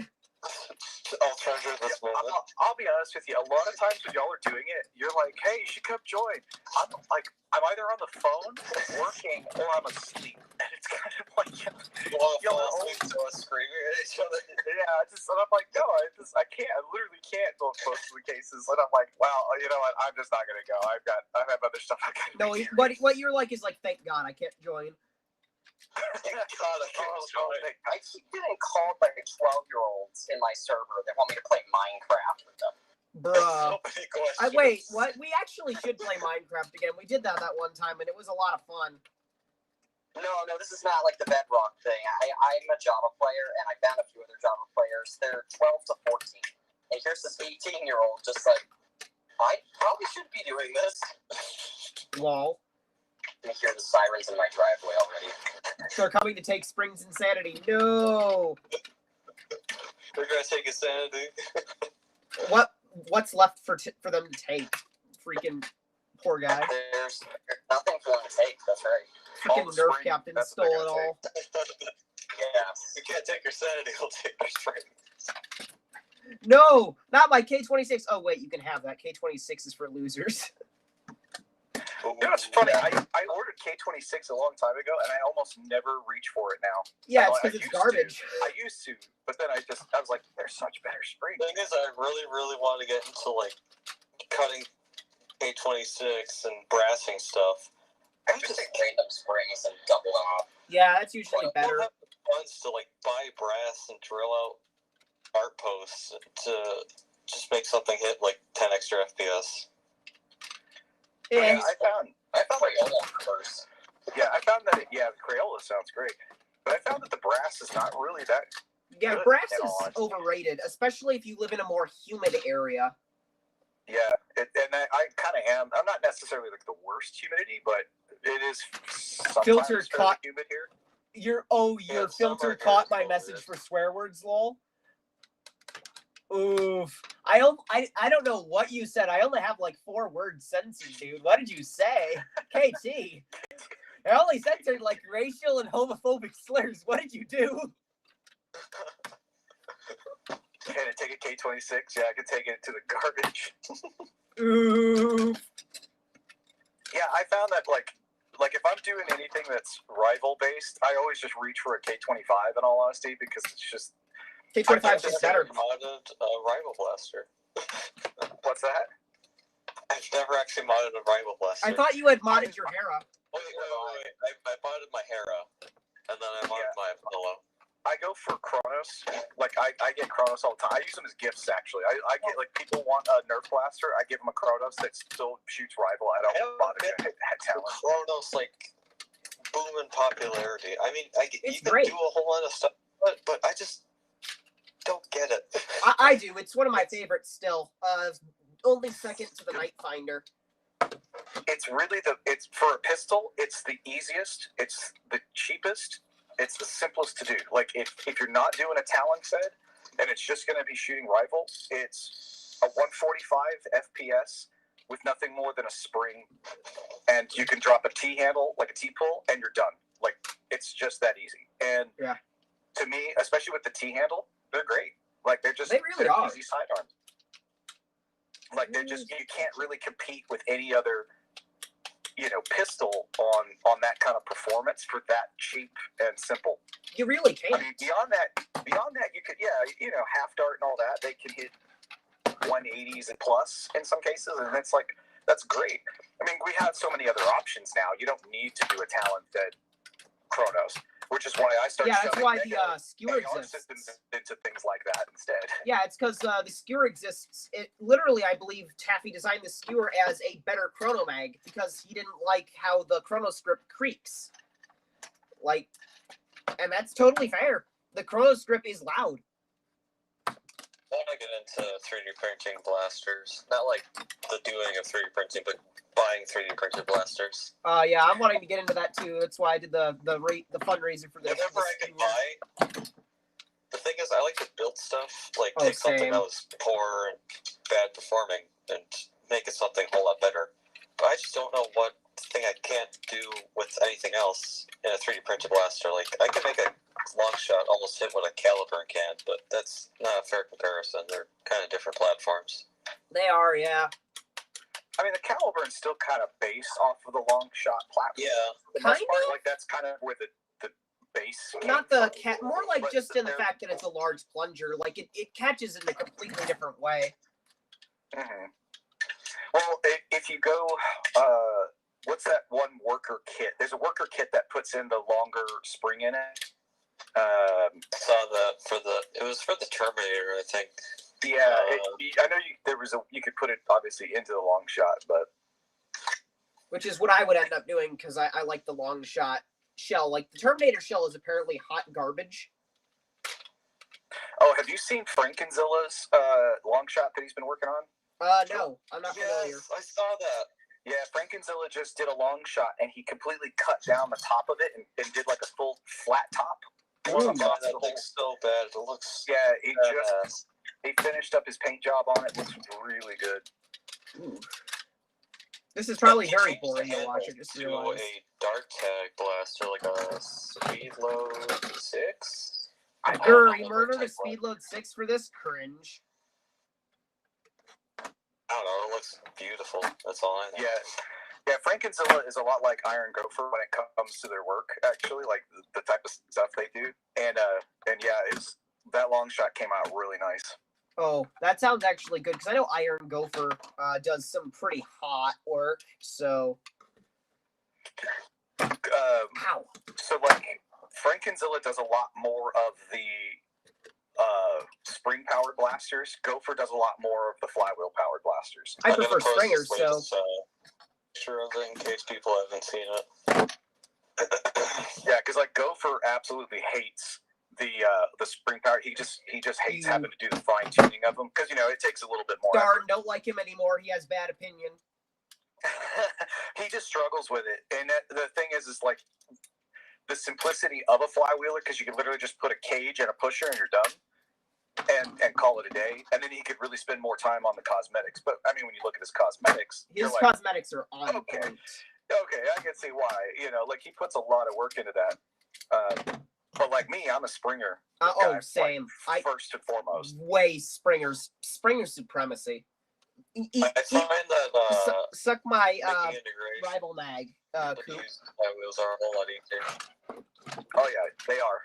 I'll treasure this moment. I'll be honest with you. A lot of times when y'all are doing it, you're like, "Hey, you should come join." I'm either on the phone working or I'm asleep, and it's kind of like y'all are always screaming at each other. Yeah, and I'm like, no, I can't. I literally can't go most of the cases, and I'm like, wow, you know what? I'm just not gonna go. I have other stuff I gotta do. No, what you're like is like, thank God I can't join. Thank God I can't join. I keep getting called by 12-year-olds in my server that want me to play Minecraft with them. Bruh. So many questions. Wait, what? We actually should play Minecraft again. We did that one time, and it was a lot of fun. No, this is not like the Bedrock thing. I'm a Java player, and I found a few other Java players. They're 12 to 14. And here's this 18-year-old just like, I probably shouldn't be doing this. Lol. I can hear the sirens in my driveway already. They're coming to take Springs&Sanity. No. They're gonna take a sanity. What's left for them to take? Freaking poor guy. There's nothing for them to take. That's right. Freaking Nerf captain stole it all. Yeah. You can't take your sanity. He'll take your spring. No, not my K26. Oh wait, you can have that. K26 is for losers. You know what's funny? I ordered K26 a long time ago, and I almost never reach for it now. Yeah, it's because it's garbage. I used to, but then I was like, there's such better springs. The thing is, I really, really want to get into like cutting K26 and brassing stuff. I just take random springs and double them up. Yeah, that's usually better. I don't have the funds to like buy brass and drill out art posts to just make something hit like 10 extra FPS. Yeah, I found Crayola first. Yeah, I found that. Crayola sounds great, but I found that the brass is not really that. yeah, good, brass in all is honesty. overrated, especially if you live in a more humid area. Yeah, I kind of am. I'm not necessarily like the worst humidity, but it is sometimes Filter fairly caught. humid here. Your Yeah, filter summer caught is my so message weird. for swear words, lol. Oof. I don't know what you said. I only have like 4 word sentences, dude. What did you say? KT. I only censored like racial and homophobic slurs. What did you do? Can I take a K26? Yeah, I can take it to the garbage. Oof. Yeah, I found that like if I'm doing anything that's rival based, I always just reach for a K25 in all honesty, because it's just K25 is just better. Modded Rival Blaster. what's that? I've never actually modded a Rival Blaster. I thought you had modded your Hera. Wait. I modded my Hera, and then I modded my Apollo. I go for Kronos. Like I get Kronos all the time. I use them as gifts actually. I get like people want a Nerf blaster. I give them a Kronos that still shoots rival. I don't bother to hit talent. Kronos like boom in popularity. I mean, It's you can great. do a whole lot of stuff, but I just don't get it. I do. It's one of my favorites still. Only second to the Night Finder. It's really it's for a pistol. It's the easiest. It's the cheapest. It's the simplest to do. Like if you're not doing a Talon set and it's just going to be shooting rival, it's a 145 FPS with nothing more than a spring, and you can drop a T handle like a T pull, and you're done. Like it's just that easy. And Yeah. to me, especially with the T handle, they're great. Like they're They are. easy sidearms. Like they're just, you can't really compete with any other pistol on that kind of performance for that cheap and simple. You really can't. I mean, beyond that, you could, half dart and all that, they can hit 180s and plus in some cases, and that's great. I mean, we have so many other options now. You don't need to do a talented Chronos, which is why I started. Yeah, that's why the skewer exists. Systems into things like that instead. Yeah, it's because the skewer exists. It literally, I believe, Taffy designed the skewer as a better chrono mag because he didn't like how the chrono script creaks. And that's totally fair. The chrono script is loud. I want to get into 3D printing blasters. Not like the doing of 3D printing, but buying 3D printed blasters. Yeah, I'm wanting to get into that too. That's why I did the fundraiser for this. Whenever I can buy, the thing is, I like to build stuff. Like take something that was poor and bad performing and make it something a whole lot better. But I just don't know what thing I can't do with anything else in a 3D printed blaster. Like I can make a long shot almost hit what a caliber can, but that's not a fair comparison. They're kind of different platforms. They are, yeah. I mean, the caliber is still kind of based off of the long shot platform. Yeah, the most part, like that's kind of where the base. Not the more like just in the fact that it's a large plunger. Like it catches in a completely different way. Mm-hmm. Well, if you go, what's that one worker kit? There's a worker kit that puts in the longer spring in it. Saw that it was for the Terminator, I think. Yeah, I know you could put it obviously into the long shot, but which is what I would end up doing because I like the long shot shell. Like the Terminator shell is apparently hot garbage. Oh, have you seen Frankenzilla's long shot that he's been working on? No, I'm not familiar. I saw that. Yeah, Frankenzilla's just did a long shot, and he completely cut down the top of it and did like a full flat top. Ooh, that looks so bad. It looks. Yeah, he finished up his paint job on it. Looks really good. Ooh. This is probably very boring to watch. I just realized. A dark tag blaster, like a speed load 6. He murdered a speed load 6 for this cringe. I don't know. It looks beautiful. That's all I know. Yeah. Frankenzilla is a lot like Iron Gopher when it comes to their work. Actually, like the type of stuff they do, and yeah, that long shot came out really nice. Oh, that sounds actually good because I know Iron Gopher does some pretty hot work. So, ow. So like Frankenzilla does a lot more of the spring powered blasters. Gopher does a lot more of the flywheel powered blasters. I prefer stringers, so. Sure, in case people haven't seen it. Yeah, because like Gopher absolutely hates the spring power. He just hates having to do the fine tuning of them because it takes a little bit more. Darn, don't like him anymore. He has bad opinion. He just struggles with it, and the thing is like the simplicity of a flywheeler because you can literally just put a cage and a pusher and you're done. And call it a day, and then he could really spend more time on the cosmetics. But I mean, when you look at his cosmetics, cosmetics are on point. Okay, I can see why. Like he puts a lot of work into that. But like me, I'm a Springer. Same. Like, first and foremost. Way Springer supremacy. I find that suck my rival mag. Coop. Wheels are a whole lot easier. Oh yeah, they are.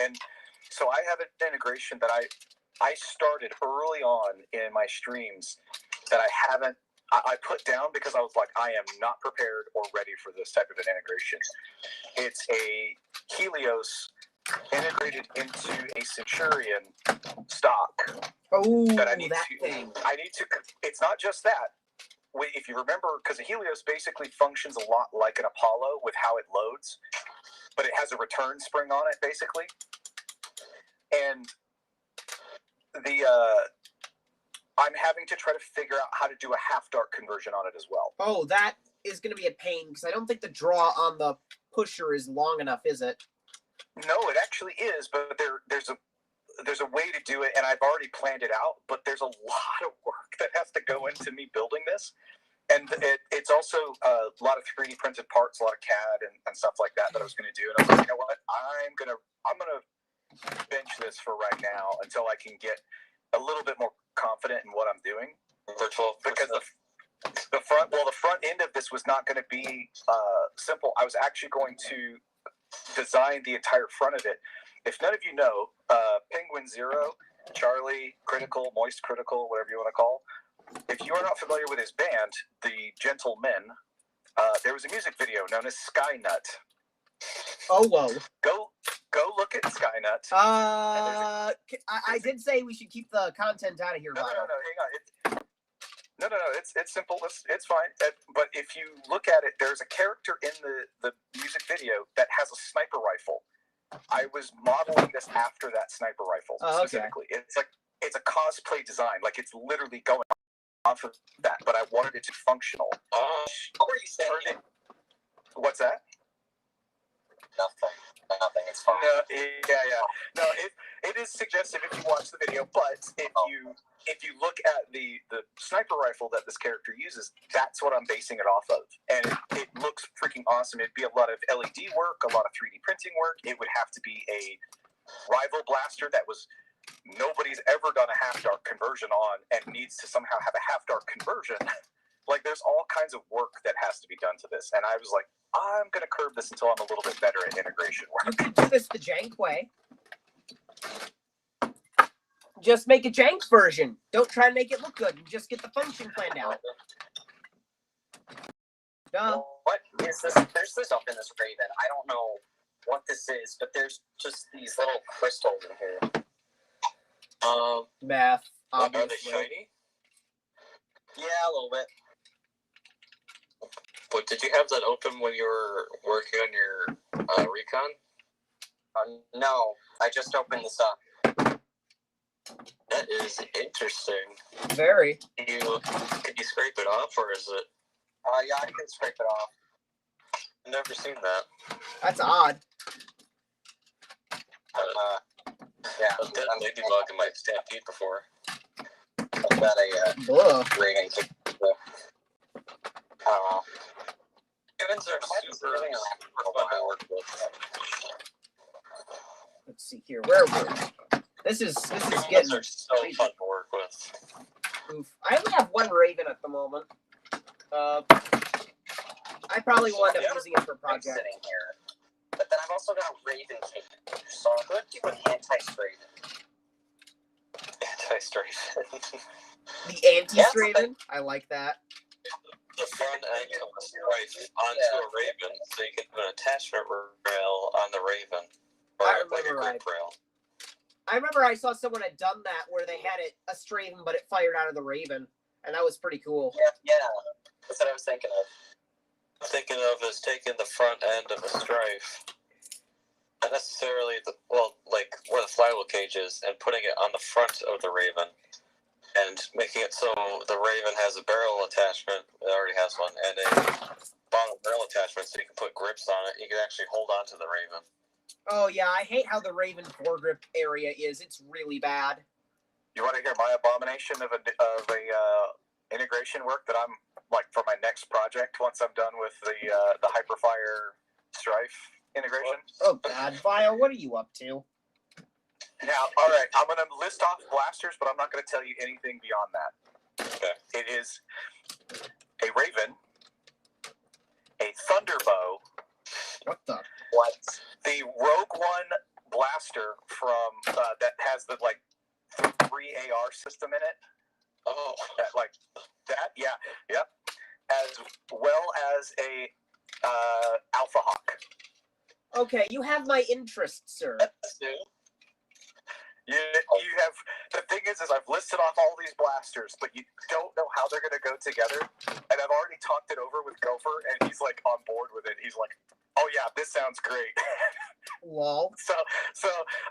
And so I have an integration that I started early on in my streams that I put down because I was like, I am not prepared or ready for this type of an integration. It's a Helios integrated into a Centurion stock. Oh, that I need to. It's not just that. If you remember, because the Helios basically functions a lot like an Apollo with how it loads, but it has a return spring on it basically. And I'm having to try to figure out how to do a half dart conversion on it as well. Oh, that is going to be a pain because I don't think the draw on the pusher is long enough, is it? No, it actually is, but there's a way to do it, and I've already planned it out. But there's a lot of work that has to go into me building this, and it's also a lot of 3D printed parts, a lot of CAD and stuff like that I was going to do. And I was like, you know what, I'm gonna bench this for right now until I can get a little bit more confident in what I'm doing. Virtual, because The front end of this was not going to be simple. I was actually going to design the entire front of it. If none of you know, Penguin Zero, Charlie Critical, Moist Critical, whatever you want to call, if you are not familiar with his band, the Gentlemen, there was a music video known as Skynut. Oh, whoa. Go look at Skynut. I did say we should keep the content out of here. No, hang on. No, it's simple. It's fine. But if you look at it, there's a character in the music video that has a sniper rifle. I was modeling this after that sniper rifle specifically. Okay. It's a cosplay design. Like, it's literally going off of that, but I wanted it to be functional. What were you saying? What's that? Nothing. It's fine. No, yeah. No, it is suggestive if you watch the video, but if you look at the sniper rifle that this character uses, that's what I'm basing it off of, and it looks freaking awesome. It'd be a lot of LED work, a lot of 3D printing work. It would have to be a rival blaster that was nobody's ever done a half-dark conversion on, and needs to somehow have a half-dark conversion. Like, there's all kinds of work that has to be done to this, and I was like, I'm going to curb this until I'm a little bit better at integration work. You can do this the jank way. Just make a jank version. Don't try to make it look good. Just get the function planned out. What is this? There's this up in this Raven. I don't know what this is, but there's just these little crystals in here. Math. Are they shiny? Yeah, a little bit. But did you have that open when you were working on your recon? No, I just opened this up. That is interesting. Very. Could you scrape it off, or is it? Yeah, I can scrape it off. I've never seen that. That's odd. Yeah. I've done ladybug in my Stampede before. I've got a rating kick. Ravens are super fun to work with. Let's see here. Where are we? This is getting. Are so fun to work with. Oof. I only have one Raven at the moment. I probably will end up using it for a project. Sitting here. But then I've also got Raven King, so I'm going to do an anti-Straven. Anti-Straven. The anti-Straven? I like that. The front end of a strife onto a Raven, so you can put an attachment rail on the Raven. Or like a grip rail. I remember I saw someone had done that where they had a Straven, but it fired out of the Raven, and that was pretty cool. Yeah. That's what I was thinking of. I'm thinking of is taking the front end of a strife, not necessarily like where the flywheel cage is, and putting it on the front of the Raven, and making it so the Raven has a barrel attachment. It already has one, and a bottom barrel attachment, so you can put grips on it. You can actually hold on to the Raven. Oh yeah, I hate how the Raven foregrip area is. It's really bad. You want to hear my abomination of a integration work that I'm like for my next project once I'm done with the Hyperfire Strife integration? Oh God, Vile, what are you up to? Now, all right, I'm going to list off blasters, but I'm not going to tell you anything beyond that. Okay. It is a Raven, a Thunderbow. What the? What? The Rogue One blaster from that has the like 3 AR system in it. Oh, that, yeah, yep. As well as a Alpha Hawk. Okay, you have my interest, sir. that's new. You have, the thing is I've listed off all these blasters, but you don't know how they're going to go together. And I've already talked it over with Gopher, and he's like on board with it. He's like, oh yeah, this sounds great. Lol. So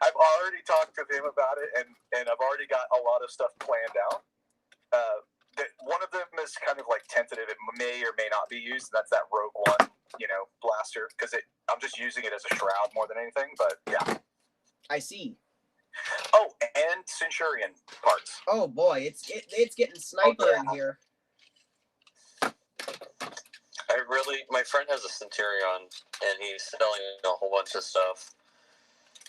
I've already talked with him about it, and I've already got a lot of stuff planned out. One of them is kind of like tentative. It may or may not be used. That's that Rogue One, blaster, because I'm just using it as a shroud more than anything. But yeah, I see. Oh, and Centurion parts. Oh boy, it's getting sniper in here. My friend has a Centurion, and he's selling a whole bunch of stuff.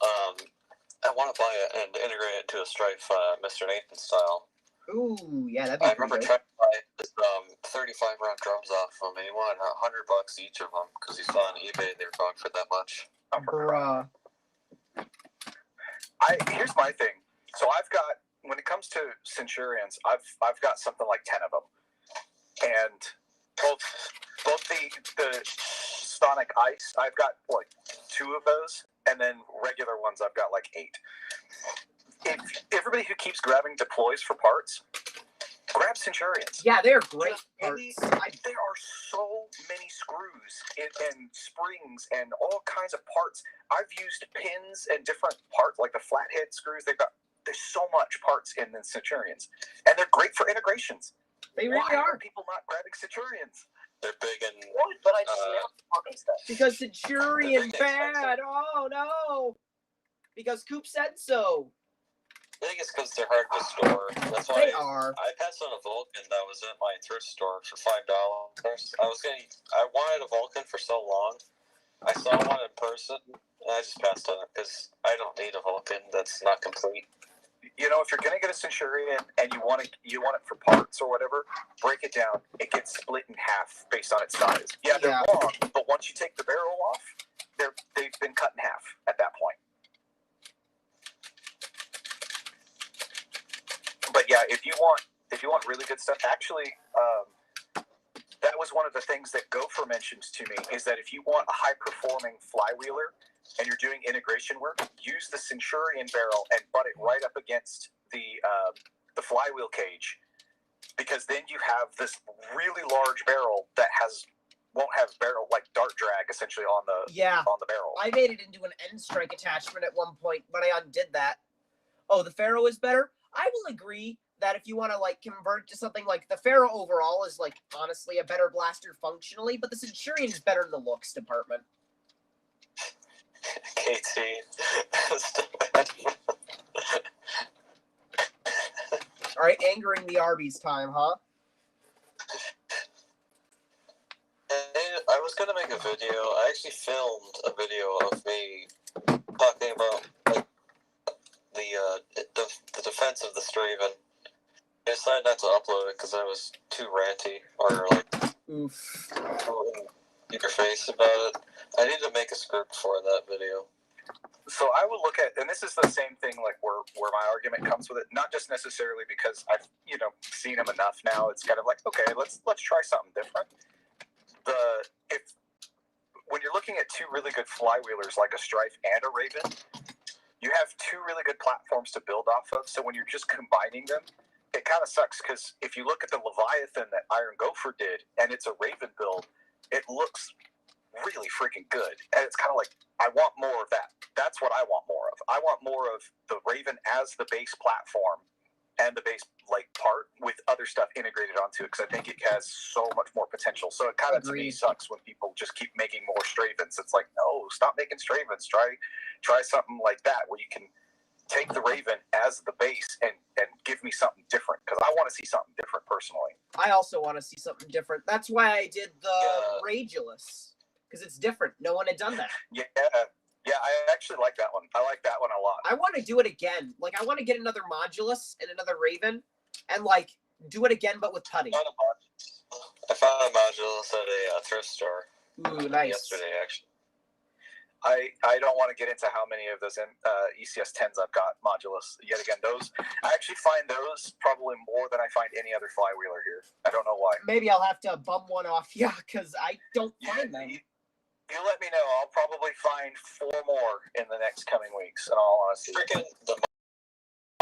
I want to buy it and integrate it to a Strife, Mr. Nathan style. Ooh, yeah, that'd be I pretty remember good. trying to buy 35 round drums off of him. He wanted $100 each of them because he saw on eBay they were going for that much. Bruh. Here's my thing. So I've got, when it comes to Centurions, I've got something like 10 of them, and both the Sonic Ice, I've got like 2 of those, and then regular ones I've got like 8. If everybody who keeps grabbing deploys for parts, grab Centurions. Yeah, they're great Really, parts. there are so many screws and springs and all kinds of parts. I've used pins and different parts, like the flathead screws. There's so much parts in the Centurions, and they're great for integrations. They really Why are. people not grabbing Centurions? They're big and What? But I just stuff. Because Centurion bad. Oh no. Because Coop said so. I think it's because they're hard to store. That's why They are. I passed on a Vulcan that was at my thrift store for $5. I wanted a Vulcan for so long. I saw one in person, and I just passed on it because I don't need a Vulcan that's not complete. You know, if you're gonna get a Centurion and you want it for parts or whatever, break it down. It gets split in half based on its size. Yeah, they're long, but once you take the barrel off, they've been cut in half at that point. But yeah, if you want really good stuff, actually, that was one of the things that Gopher mentioned to me, is that if you want a high-performing flywheeler and you're doing integration work, use the Centurion barrel and butt it right up against the flywheel cage, because then you have this really large barrel that won't have barrel like dart drag essentially on the barrel. I made it into an end strike attachment at one point, but I undid that. Oh, the Pharaoh is better? I will agree that if you want to like convert to something like the Pharaoh overall is like honestly a better blaster functionally, but the Centurion is better in the looks department. KT. All right, angering the Arby's time, huh? I was gonna make a video. I actually filmed a video of me talking about like the defense of the Straven. I decided not to upload it because I was too ranty or like too in your face about it. I need to make a script for that video. So I would look at, and this is the same thing, like where my argument comes with it, not just necessarily because I've seen him enough now. It's kind of like, okay, let's try something different. When you're looking at 2 really good flywheelers like a Strife and a Raven, you have 2 really good platforms to build off of. So when you're just combining them, it kind of sucks, because if you look at the Leviathan that Iron Gopher did, and it's a Raven build, it looks really freaking good. And it's kind of like, I want more of that. That's what I want more of. I want more of the Raven as the base platform and the base like part with other stuff integrated onto it, because I think it has so much more potential. So it kind of to me sucks when people just keep making more Stravens. It's like, no, stop making Stravens. Try something like that where you can take the Raven as the base and give me something different, because I want to see something different personally. I also want to see something different. That's why I did the Ragulus, because it's different. No one had done that. Yeah, I actually like that one. I like that one a lot. I want to do it again. Like, I want to get another Modulus and another Raven and, like, do it again, but with putty. I found a Modulus at a thrift store. Ooh, nice. Yesterday, actually. I don't want to get into how many of those ECS 10s I've got Modulus. Yet again, I actually find those probably more than I find any other flywheeler here. I don't know why. Maybe I'll have to bum one off, because I don't find them. You let me know. I'll probably find 4 more in the next coming weeks, in all honesty. Freaking the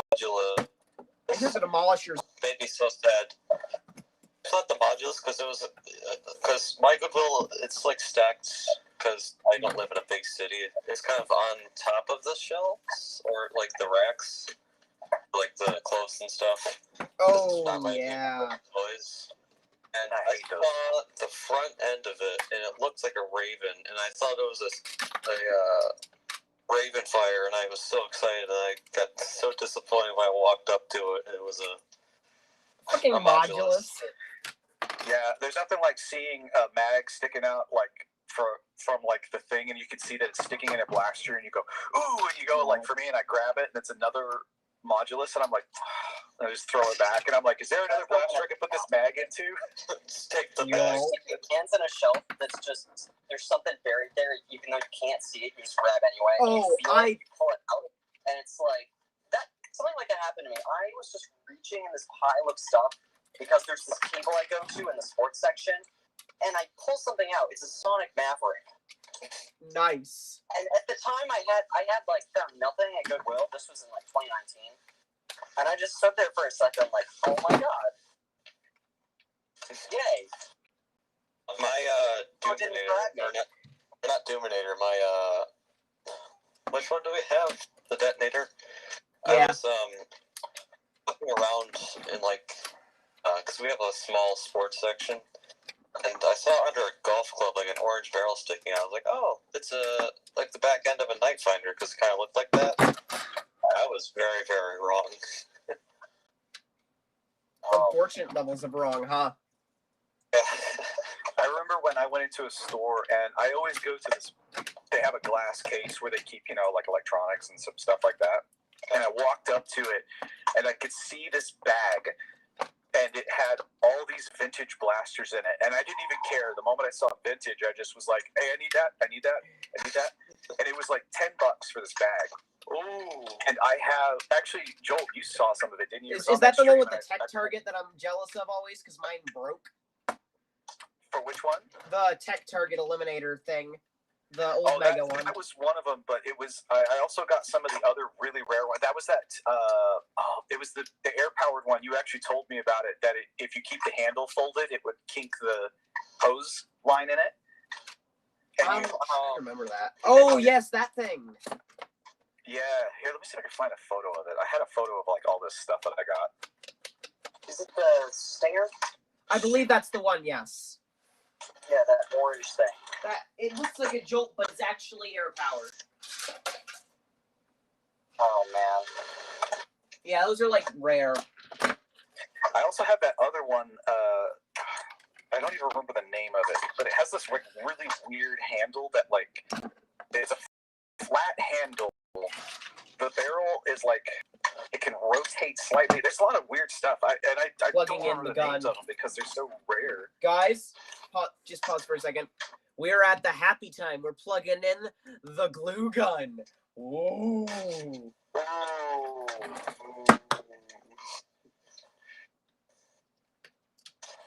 Modulus. I hear the Demolishers made me so sad. It's not the Modulus because my Goodwill, it's like stacked, because I don't live in a big city. It's kind of on top of the shelves, or like the racks, like the clothes and stuff. Oh, yeah. Toys. And I saw the front end of it, and it looked like a Raven, and I thought it was a Raven Fire, and I was so excited, and I got so disappointed when I walked up to it. It was a fucking Modulus. Yeah, there's nothing like seeing a mag sticking out like from like the thing, and you can see that it's sticking in a blaster, and you go, ooh, and you go like for me, and I grab it, and it's another Modulus, and I'm like, I just throw it back, and I'm like, is there another blaster I can put this mag into? Just take the You bag. hands in a shelf that's just, there's something buried there, even though you can't see it, you just grab anyway. Oh, you pull it out, and it's like, that. Something like that happened to me. I was just reaching in this pile of stuff, because there's this table I go to in the sports section, and I pull something out. It's a Sonic Maverick. Nice. And at the time, I had like found nothing at Goodwill. This was in like 2019, and I just stood there for a second, like, oh my god, yay! My Doominator, or not Doominator. My which one do we have? The detonator. Yeah. I was looking around in like, because we have a small sports section. And I saw under a golf club like an orange barrel sticking out. I was like, oh, it's like the back end of a night finder because it kind of looked like that. I was very, very wrong. Unfortunate levels of wrong, huh? I remember when I went into a store, and I always go to this, they have a glass case where they keep, like electronics and some stuff like that. And I walked up to it, and I could see this bag, and it had all these vintage blasters in it. And I didn't even care. The moment I saw vintage, I just was like, hey, I need that, I need that, I need that. And it was like $10 for this bag. Ooh. And I have, actually, Joel, you saw some of it, didn't you? Is that the one with the tech target that I'm jealous of always because mine broke? For which one? The tech target eliminator thing. The old Mega one. That was one of them, but it was. I also got some of the other really rare ones. That was that. It was the air-powered one. You actually told me about it. That if you keep the handle folded, it would kink the hose line in it. I remember that. Oh yes, that thing. Yeah. Here, let me see if I can find a photo of it. I had a photo of like all this stuff that I got. Is it the Stinger? I believe that's the one. Yes. Yeah, that orange thing. It looks like a jolt, but it's actually air powered. Oh man. Yeah, those are like rare. I also have that other one. I don't even remember the name of it, but it has this like really weird handle that like it's a flat handle. The barrel is like it can rotate slightly. There's a lot of weird stuff. I Plugging don't remember in the the names gun. of them because they're so rare. Guys, just pause for a second. We're at the happy time. We're plugging in the glue gun. Ooh.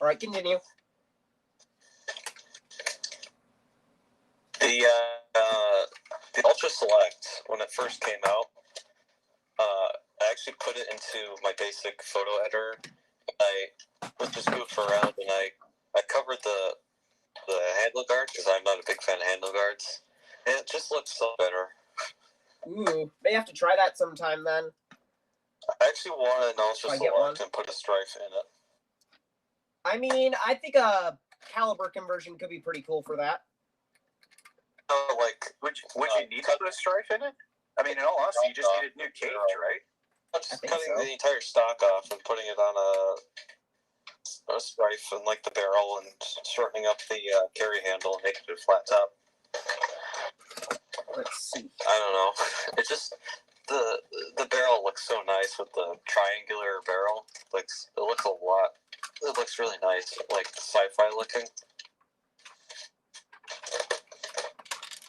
All right, continue. The Ultra Select, when it first came out, I actually put it into my basic photo editor. I was just goofing around, and I covered the handle guard because I'm not a big fan of handle guards, and it just looks so better. Ooh, may have to try that sometime then. I actually want an Ultra Select and put a strife in it. I mean, I think a caliber conversion could be pretty cool for that. Would you need to put a strife in it? I mean, in all honesty, you just need a new cage, right? I'm just cutting the entire stock off and putting it on a strife and like the barrel and shortening up the carry handle and making it a flat top. Let's see. I don't know. It just the barrel looks so nice with the triangular barrel. Like it looks a lot. It looks really nice, like sci-fi looking.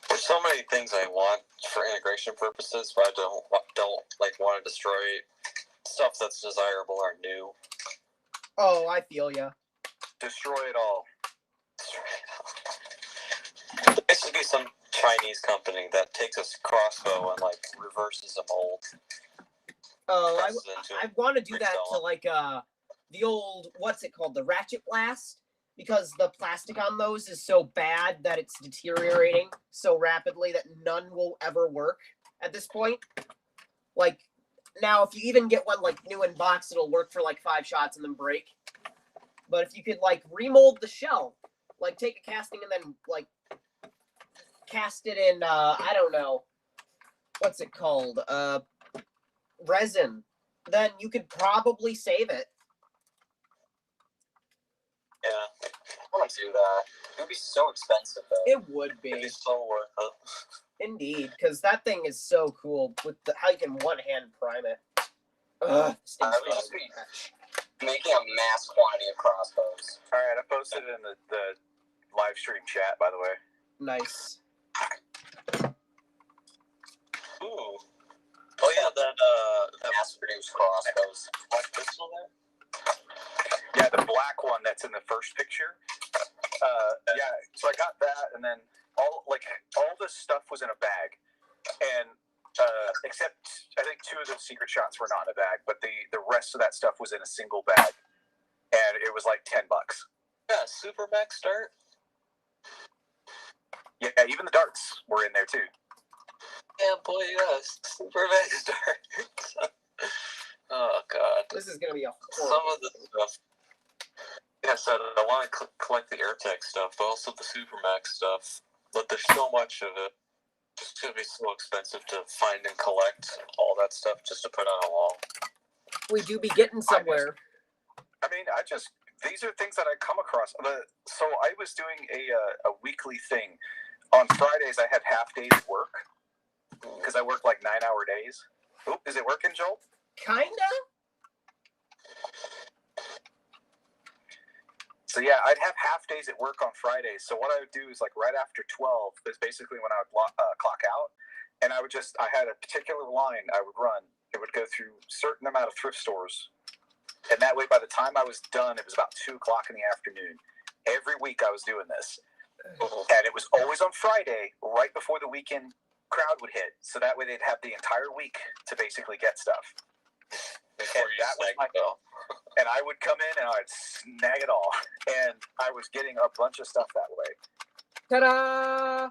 There's so many things I want for integration purposes, but I don't like want to destroy stuff that's desirable or new. Oh, I feel ya. Destroy it all. There used to be some Chinese company that takes a crossbow and like reverses a mold. Oh, I want to do that to like the old, what's it called, the Ratchet Blast, because the plastic on those is so bad that it's deteriorating so rapidly that none will ever work at this point. Like now, if you even get one like new in box, it'll work for like 5 shots and then break. But if you could like remold the shell, like take a casting and then like cast it in I don't know, what's it called, resin, then you could probably save it. Yeah, I want to do that. It would be so expensive, though. It would be. it'd be so worth it. Indeed, because that thing is so cool with how you can one-hand prime it. I would just be making a mass quantity of crossbows. All right, I posted it in the live stream chat, by the way. Nice. Ooh. Oh yeah, that mass-produced crossbows. black pistol there. Yeah, the black one that's in the first picture. Yeah, so I got that, and then all this stuff was in a bag, and except I think 2 of the secret shots were not in a bag, but the rest of that stuff was in a single bag, and it was like $10. Yeah, super max dart. Yeah, even the darts were in there too. Yeah, boy, yeah, super max dart. Oh god, This is gonna be a some of the stuff. Yeah, so I want to collect the AirTech stuff, but also the Supermax stuff. But there's so much of it. It's going to be so expensive to find and collect all that stuff just to put on a wall. We do be getting somewhere. These are things that I come across. So I was doing a weekly thing. On Fridays, I had half days of work because I work like 9-hour days. Oop, is it working, Joel? Kinda. So yeah, I'd have half days at work on Fridays. So what I would do is like right after 12 is basically when I would clock out, and I had a particular line I would run. It would go through a certain amount of thrift stores, and that way by the time I was done, it was about 2 o'clock in the afternoon. Every week I was doing this, and it was always on Friday, right before the weekend crowd would hit. So that way they'd have the entire week to basically get stuff. Before you snag it all. And I would come in and I would snag it all. And I was getting a bunch of stuff that way. Ta-da!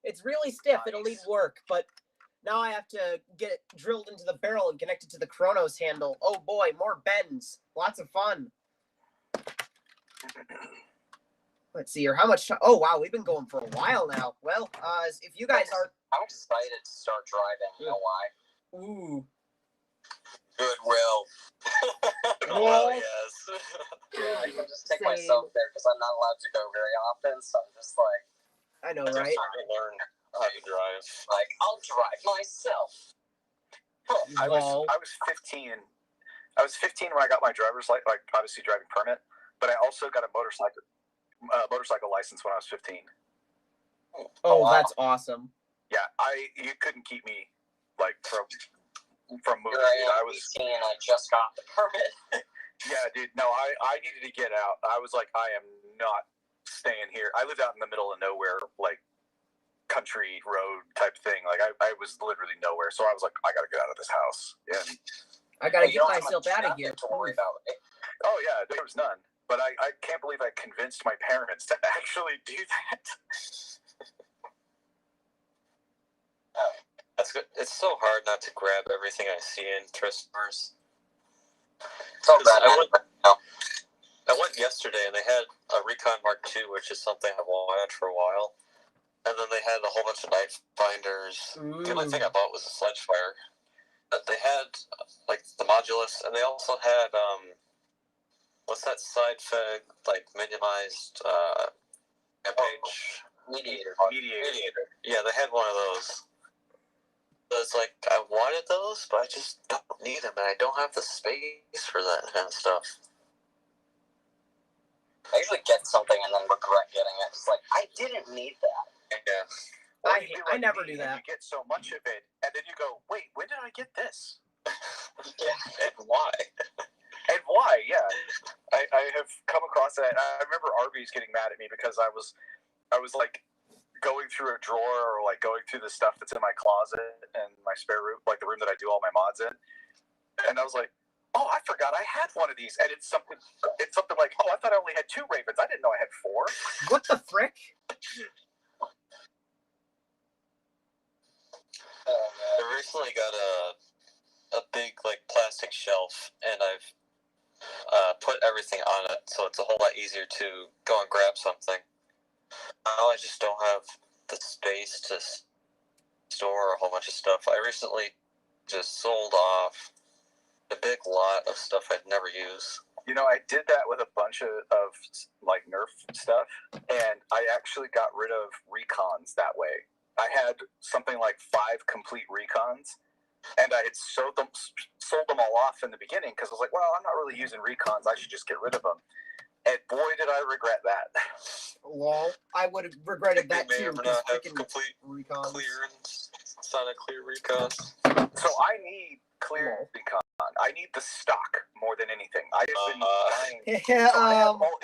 It's really stiff. Nice. It'll need work, but now I have to get it drilled into the barrel and connect it to the Chronos handle. Oh boy, more bends. Lots of fun. Let's see here. How much? Oh wow, we've been going for a while now. Well, if you guys are, I'm excited to start driving. You know why? ooh, Goodwill. Oh, yes. I can just take myself there because I'm not allowed to go very often. So I'm just like, I know, I'm right? trying to learn how to drive. Like, I'll drive myself. I was 15. I was 15 when I got my driver's license, like obviously driving permit. But I also got a motorcycle license when I was 15. Oh, wow. That's awesome. Yeah, you couldn't keep me like from moving. I was 18 and I just got the permit. Yeah, dude. No, I needed to get out. I was like, I am not staying here. I lived out in the middle of nowhere, like country road type thing. Like I was literally nowhere. So I was like, I gotta get out of this house. And I gotta get myself out of here. To worry about it. Oh yeah, there was none. But I can't believe I convinced my parents to actually do that. That's good. It's so hard not to grab everything I see in thrift stores. So bad. I went yesterday and they had a Recon Mark II, which is something I've wanted for a while. And then they had a whole bunch of knife finders. The only thing I bought was a sledge-fire. But they had like the modulus, and they also had what's that side-fed like minimized page? Mediator. Yeah, they had one of those. So it's like I wanted those, but I just don't need them, and I don't have the space for that kind of stuff. I usually get something and then regret getting it. It's like, I didn't need that. Yeah. I never do that. You get so much of it, and then you go, wait, when did I get this? Yeah, and why? And why? Yeah, I have come across that. I remember Arby's getting mad at me because I was like going through a drawer or like going through the stuff that's in my closet and my spare room, like the room that I do all my mods in, and I was like, oh, I forgot I had one of these, and it's something like, oh, I thought I only had 2 Ravens. I didn't know I had 4. What the frick? I recently got a big like plastic shelf, and I've put everything on it, so it's a whole lot easier to go and grab something. Now I just don't have the space to store a whole bunch of stuff. I recently just sold off a big lot of stuff I'd never use. You know, I did that with a bunch of like Nerf stuff, and I actually got rid of recons that way. I had something like 5 complete recons, And I had sold them all off in the beginning because I was like, well, I'm not really using recons. I should just get rid of them. And boy, did I regret that. Well, I would have regretted that may too. or not have complete recons. clear and sonic clear recons. So I need clear recon. I need the stock more than anything. I've been buying.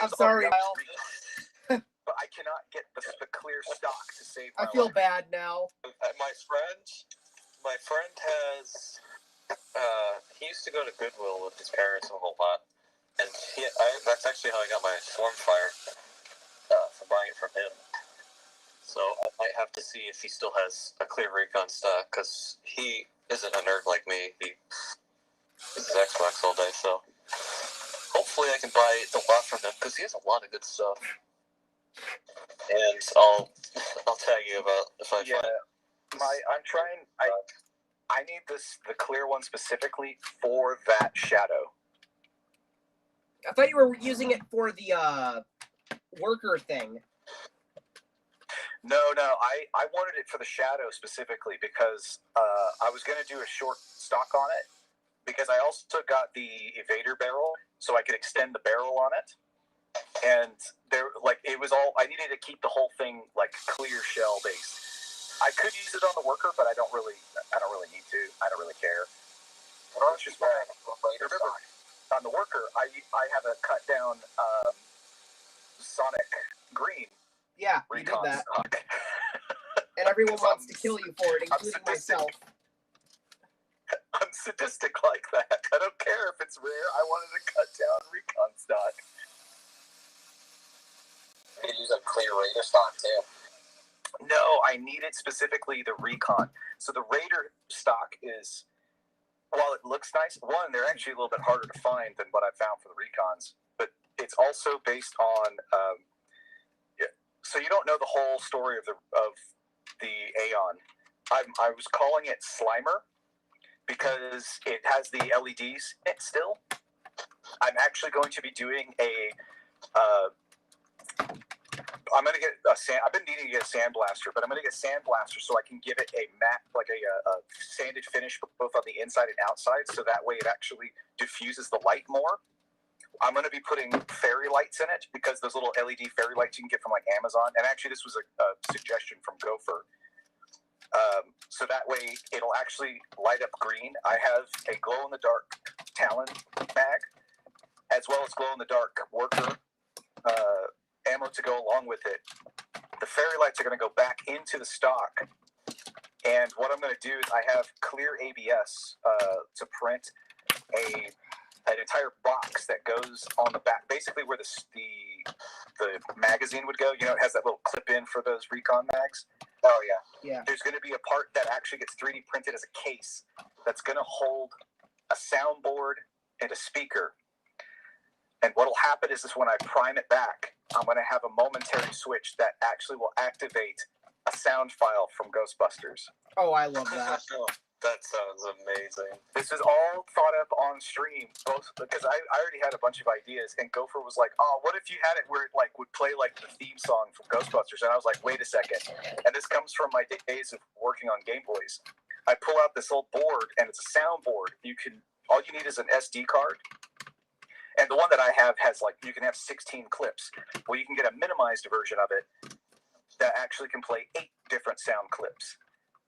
I'm sorry, Kyle. But I cannot get the clear stock to save my I feel life. bad now. My friend has. He used to go to Goodwill with his parents a whole lot, and that's actually how I got my Stormfire from buying it from him. So I might have to see if he still has a clear recon stock, because he isn't a nerd like me. He uses Xbox all day, so hopefully I can buy a lot from him, because he has a lot of good stuff. And I'll tag you about if I find it. I'm trying. I need the clear one specifically for that shadow. I thought you were using it for the worker thing. No, I wanted it for the shadow specifically because I was going to do a short stock on it because I also got the evader barrel so I could extend the barrel on it. And it was all, I needed to keep the whole thing like clear shell based. I could use it on the worker, but I don't really need to. I don't really care. It's just remember, on the worker, I have a cut down Sonic Green. Yeah, you did that. Stock. And everyone wants to kill you for it, including myself. I'm sadistic like that. I don't care if it's rare. I wanted to cut down recon stock. You could use a clear Raider stock too. No, I needed specifically the recon. So the Raider stock is, while it looks nice, one, they're actually a little bit harder to find than what I found for the recons. But it's also based on, so you don't know the whole story of the Aeon. I was calling it Slimer because it has the LEDs in it still. I'm actually going to be doing I'm going to get I've been needing to get a sandblaster, but I'm going to get a sandblaster so I can give it a matte, like a sanded finish both on the inside and outside, so that way it actually diffuses the light more. I'm going to be putting fairy lights in it because those little LED fairy lights you can get from like Amazon, and actually this was a suggestion from Gopher. So that way it'll actually light up green. I have a glow-in-the-dark Talon mag, as well as glow-in-the-dark worker ammo to go along with it. The fairy lights are going to go back into the stock, and what I'm going to do is I have clear ABS to print an entire box that goes on the back, basically where the magazine would go. You know, it has that little clip in for those recon mags. Oh yeah. There's going to be a part that actually gets 3D printed as a case that's going to hold a soundboard and a speaker. And what will happen is when I prime it back, I'm going to have a momentary switch that actually will activate a sound file from Ghostbusters. Oh, I love that. That sounds amazing. This is all thought up on stream, both because I already had a bunch of ideas, and Gopher was like, "Oh, what if you had it where it like would play like the theme song from Ghostbusters?" And I was like, "Wait a second." And this comes from my days of working on Game Boys. I pull out this old board, and it's a soundboard. All you need is an SD card. And the one that I have has you can have 16 clips. Well, you can get a minimized version of it that actually can play 8 different sound clips.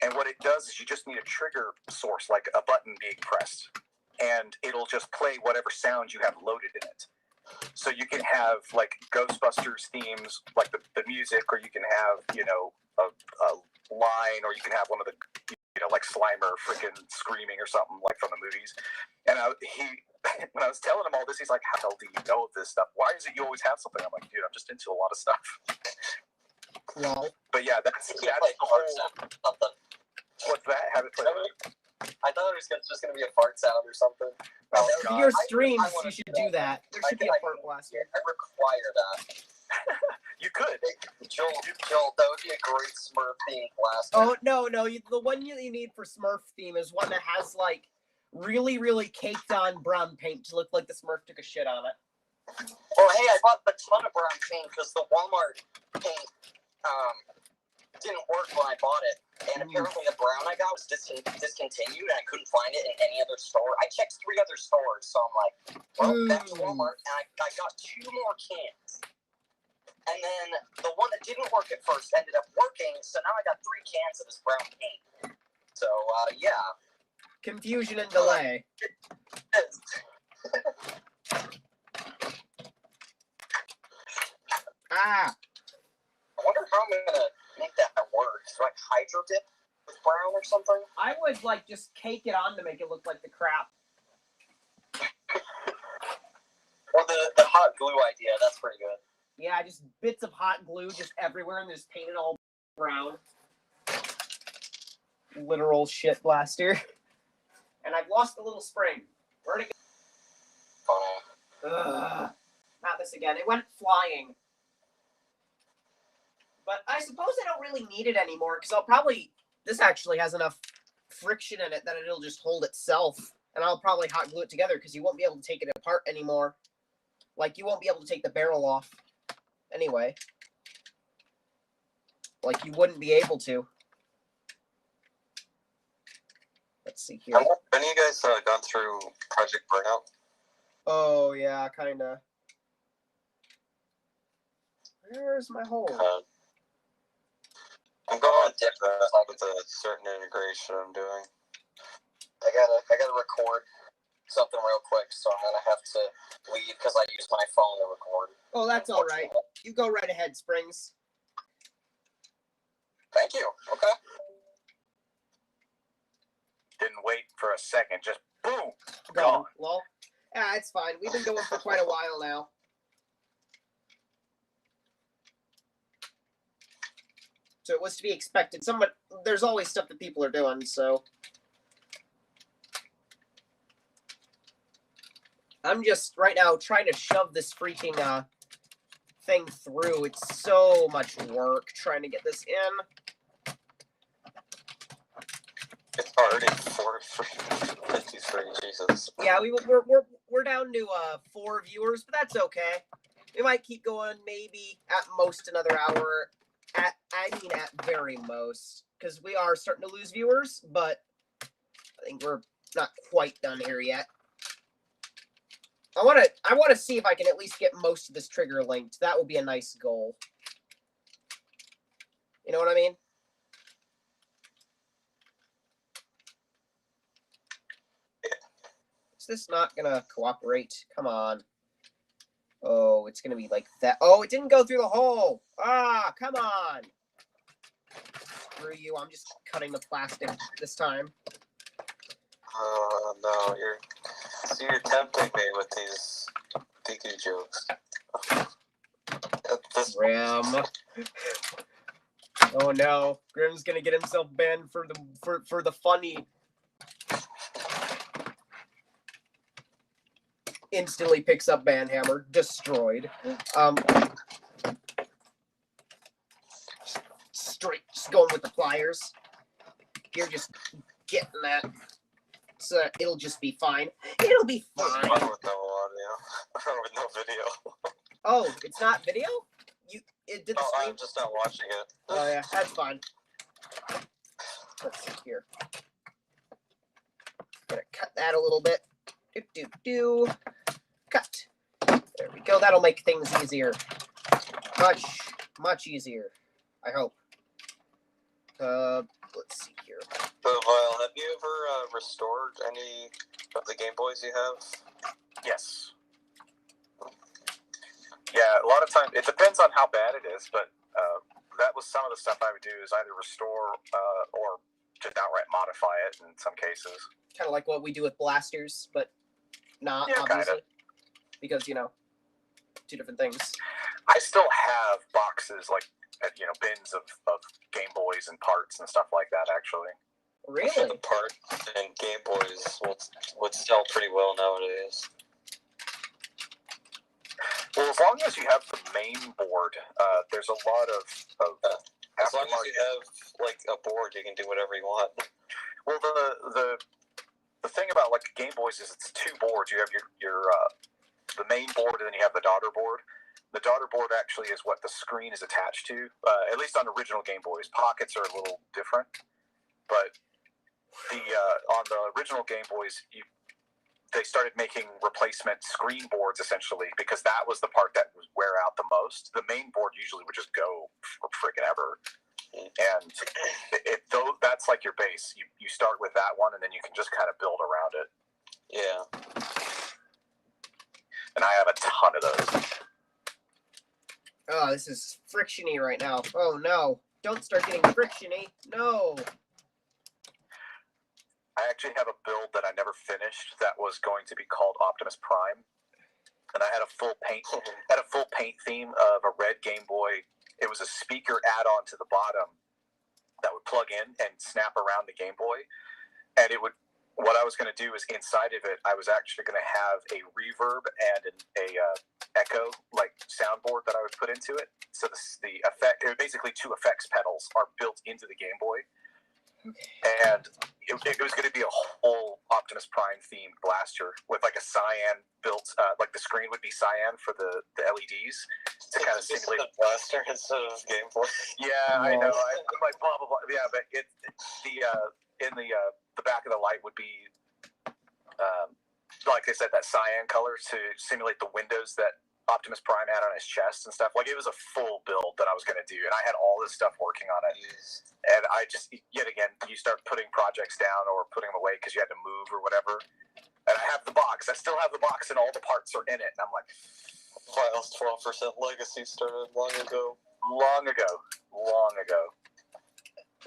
And what it does is you just need a trigger source, like a button being pressed, and it'll just play whatever sound you have loaded in it. So you can have like Ghostbusters themes, like the music, or you can have, a line, or you can have one of the, like Slimer freaking screaming or something like from the movies. And when I was telling him all this, he's like, "How the hell do you know this stuff? Why is it you always have something?" I'm like, "Dude, I'm just into a lot of stuff." Well, but yeah, that's the whole. What's that? Have it play? I thought it was just going to be a fart sound or something. for your streams, you should do that. There should be a fart blaster. I require that. You could. Joel, that would be a great Smurf theme blaster. Oh, no. The one you need for Smurf theme is one that has, like, really, really caked on brown paint to look like the Smurf took a shit on it. Well, hey, I bought a ton of brown paint because the Walmart paint didn't work when I bought it, and apparently the brown I got was discontinued, and I couldn't find it in any other store. I checked 3 other stores, so I'm like, well, back to Walmart, and I got 2 more cans. And then the one that didn't work at first ended up working, so now I got 3 cans of this brown paint. So, yeah. Confusion and delay. Ah. I wonder how I'm gonna make that work. Do I hydro dip with brown or something? I would like just cake it on to make it look like the crap. Or the hot glue idea. That's pretty good. Yeah, just bits of hot glue just everywhere and just paint it all brown. Literal shit blaster. And I've lost the little spring. Where'd it go? Ugh. Not this again. It went flying. But I suppose I don't really need it anymore because I'll probably... This actually has enough friction in it that it'll just hold itself. And I'll probably hot glue it together because you won't be able to take it apart anymore. Like, you won't be able to take the barrel off. Anyway. Like, you wouldn't be able to. Let's see here. Have any of you guys gone through Project Burnout? Oh, yeah, kinda. Where's my hole? I'm going with a certain integration I'm doing. I gotta record something real quick, so I'm gonna have to leave because I use my phone to record. Oh, that's all right. You go right ahead, Springs. Thank you. Okay. Didn't wait for a second, just boom, Go. gone. Well, yeah, it's fine. We've been going for quite a while now. So it was to be expected. There's always stuff that people are doing, so. I'm just, right now, trying to shove this freaking thing through. It's so much work trying to get this in. It's already 4:53, Jesus. Yeah, we're down to 4 viewers, but that's okay. We might keep going, maybe at most another hour. At very most, because we are starting to lose viewers, but I think we're not quite done here yet. I want to see if I can at least get most of this trigger linked. That would be a nice goal. You know what I mean? Is this not gonna cooperate? Come on. Oh, it's gonna be like that. Oh, it didn't go through the hole. Ah, come on. Screw you. I'm just cutting the plastic this time. Oh, no. You're tempting me with these geeky jokes. Grim. Oh no. Grim's gonna get himself banned for the funny. Instantly picks up Banhammer. Destroyed. Straight, just going with the pliers. You're just getting that. So it'll just be fine. It'll be fine. With no audio. With no video. Oh, it's not video? It did the stream? I'm just not watching it. Oh yeah, that's fine. Let's see here. Gonna cut that a little bit. Do. Cut. There we go. That'll make things easier. Much easier. I hope. Let's see here. So, Vile, have you ever restored any of the Game Boys you have? Yes. Yeah, a lot of times, it depends on how bad it is, but that was some of the stuff I would do is either restore or just outright modify it in some cases. Kind of like what we do with blasters, but not, yeah, obviously. Kinda. Because, two different things. I still have boxes, like, bins of Game Boys and parts and stuff like that, actually. Really? The parts and Game Boys would sell pretty well nowadays. Well, as long as you have the main board, there's a lot of as long as you have like a board, you can do whatever you want. Well, the thing about like Game Boys is it's 2 boards. You have your the main board and then you have the daughter board. The daughter board actually is what the screen is attached to. At least on original Game Boys, pockets are a little different. But on the original Game Boys, they started making replacement screen boards essentially because that was the part that would wear out the most. The main board usually would just go for freaking ever. And that's like your base. You start with that one, and then you can just kind of build around it. Yeah. And I have a ton of those. Oh, this is frictiony right now. Oh, no. Don't start getting frictiony. No. I actually have a build that I never finished that was going to be called Optimus Prime. And I had a full paint theme of a red Game Boy. It was a speaker add-on to the bottom that would plug in and snap around the Game Boy. And what I was going to do is inside of it, I was actually going to have a reverb and a echo like soundboard that I would put into it. So the effect, basically 2 effects pedals are built into the Game Boy. And it was going to be a whole Optimus Prime themed blaster with like a cyan built, like the screen would be cyan for the LEDs to kind of simulate a blaster instead of Game Boy. Yeah, I know. I'm like blah blah blah. Yeah, but the back of the light would be, like I said, that cyan color to simulate the windows that Optimus Prime had on his chest and stuff. Like it was a full build that I was going to do, and I had all this stuff working on it. And I just, yet again, you start putting projects down or putting them away because you had to move or whatever. And I have the box. I still have the box, and all the parts are in it. And I'm like, File's 12% legacy started long ago. Long ago.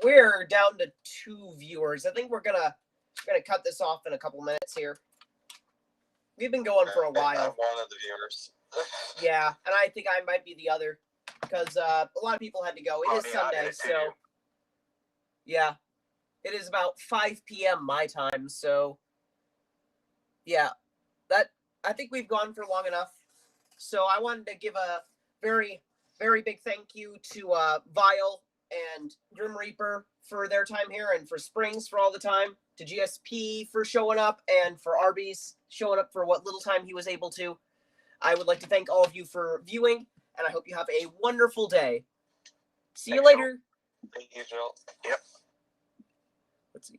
We're down to 2 viewers. I think we're gonna cut this off in a couple minutes here. We've been going for a while. I'm one of the viewers. Yeah, and I think I might be the other because a lot of people had to go. It is Sunday, so yeah, it is about 5 p.m. my time. So yeah, I think we've gone for long enough. So I wanted to give a very, very big thank you to Vile and GrimReaper for their time here, and for Springs for all the time, to GSP for showing up, and for Arby's showing up for what little time he was able to. I would like to thank all of you for viewing, and I hope you have a wonderful day. See you later. Thank you, Joel. Yep. Let's see.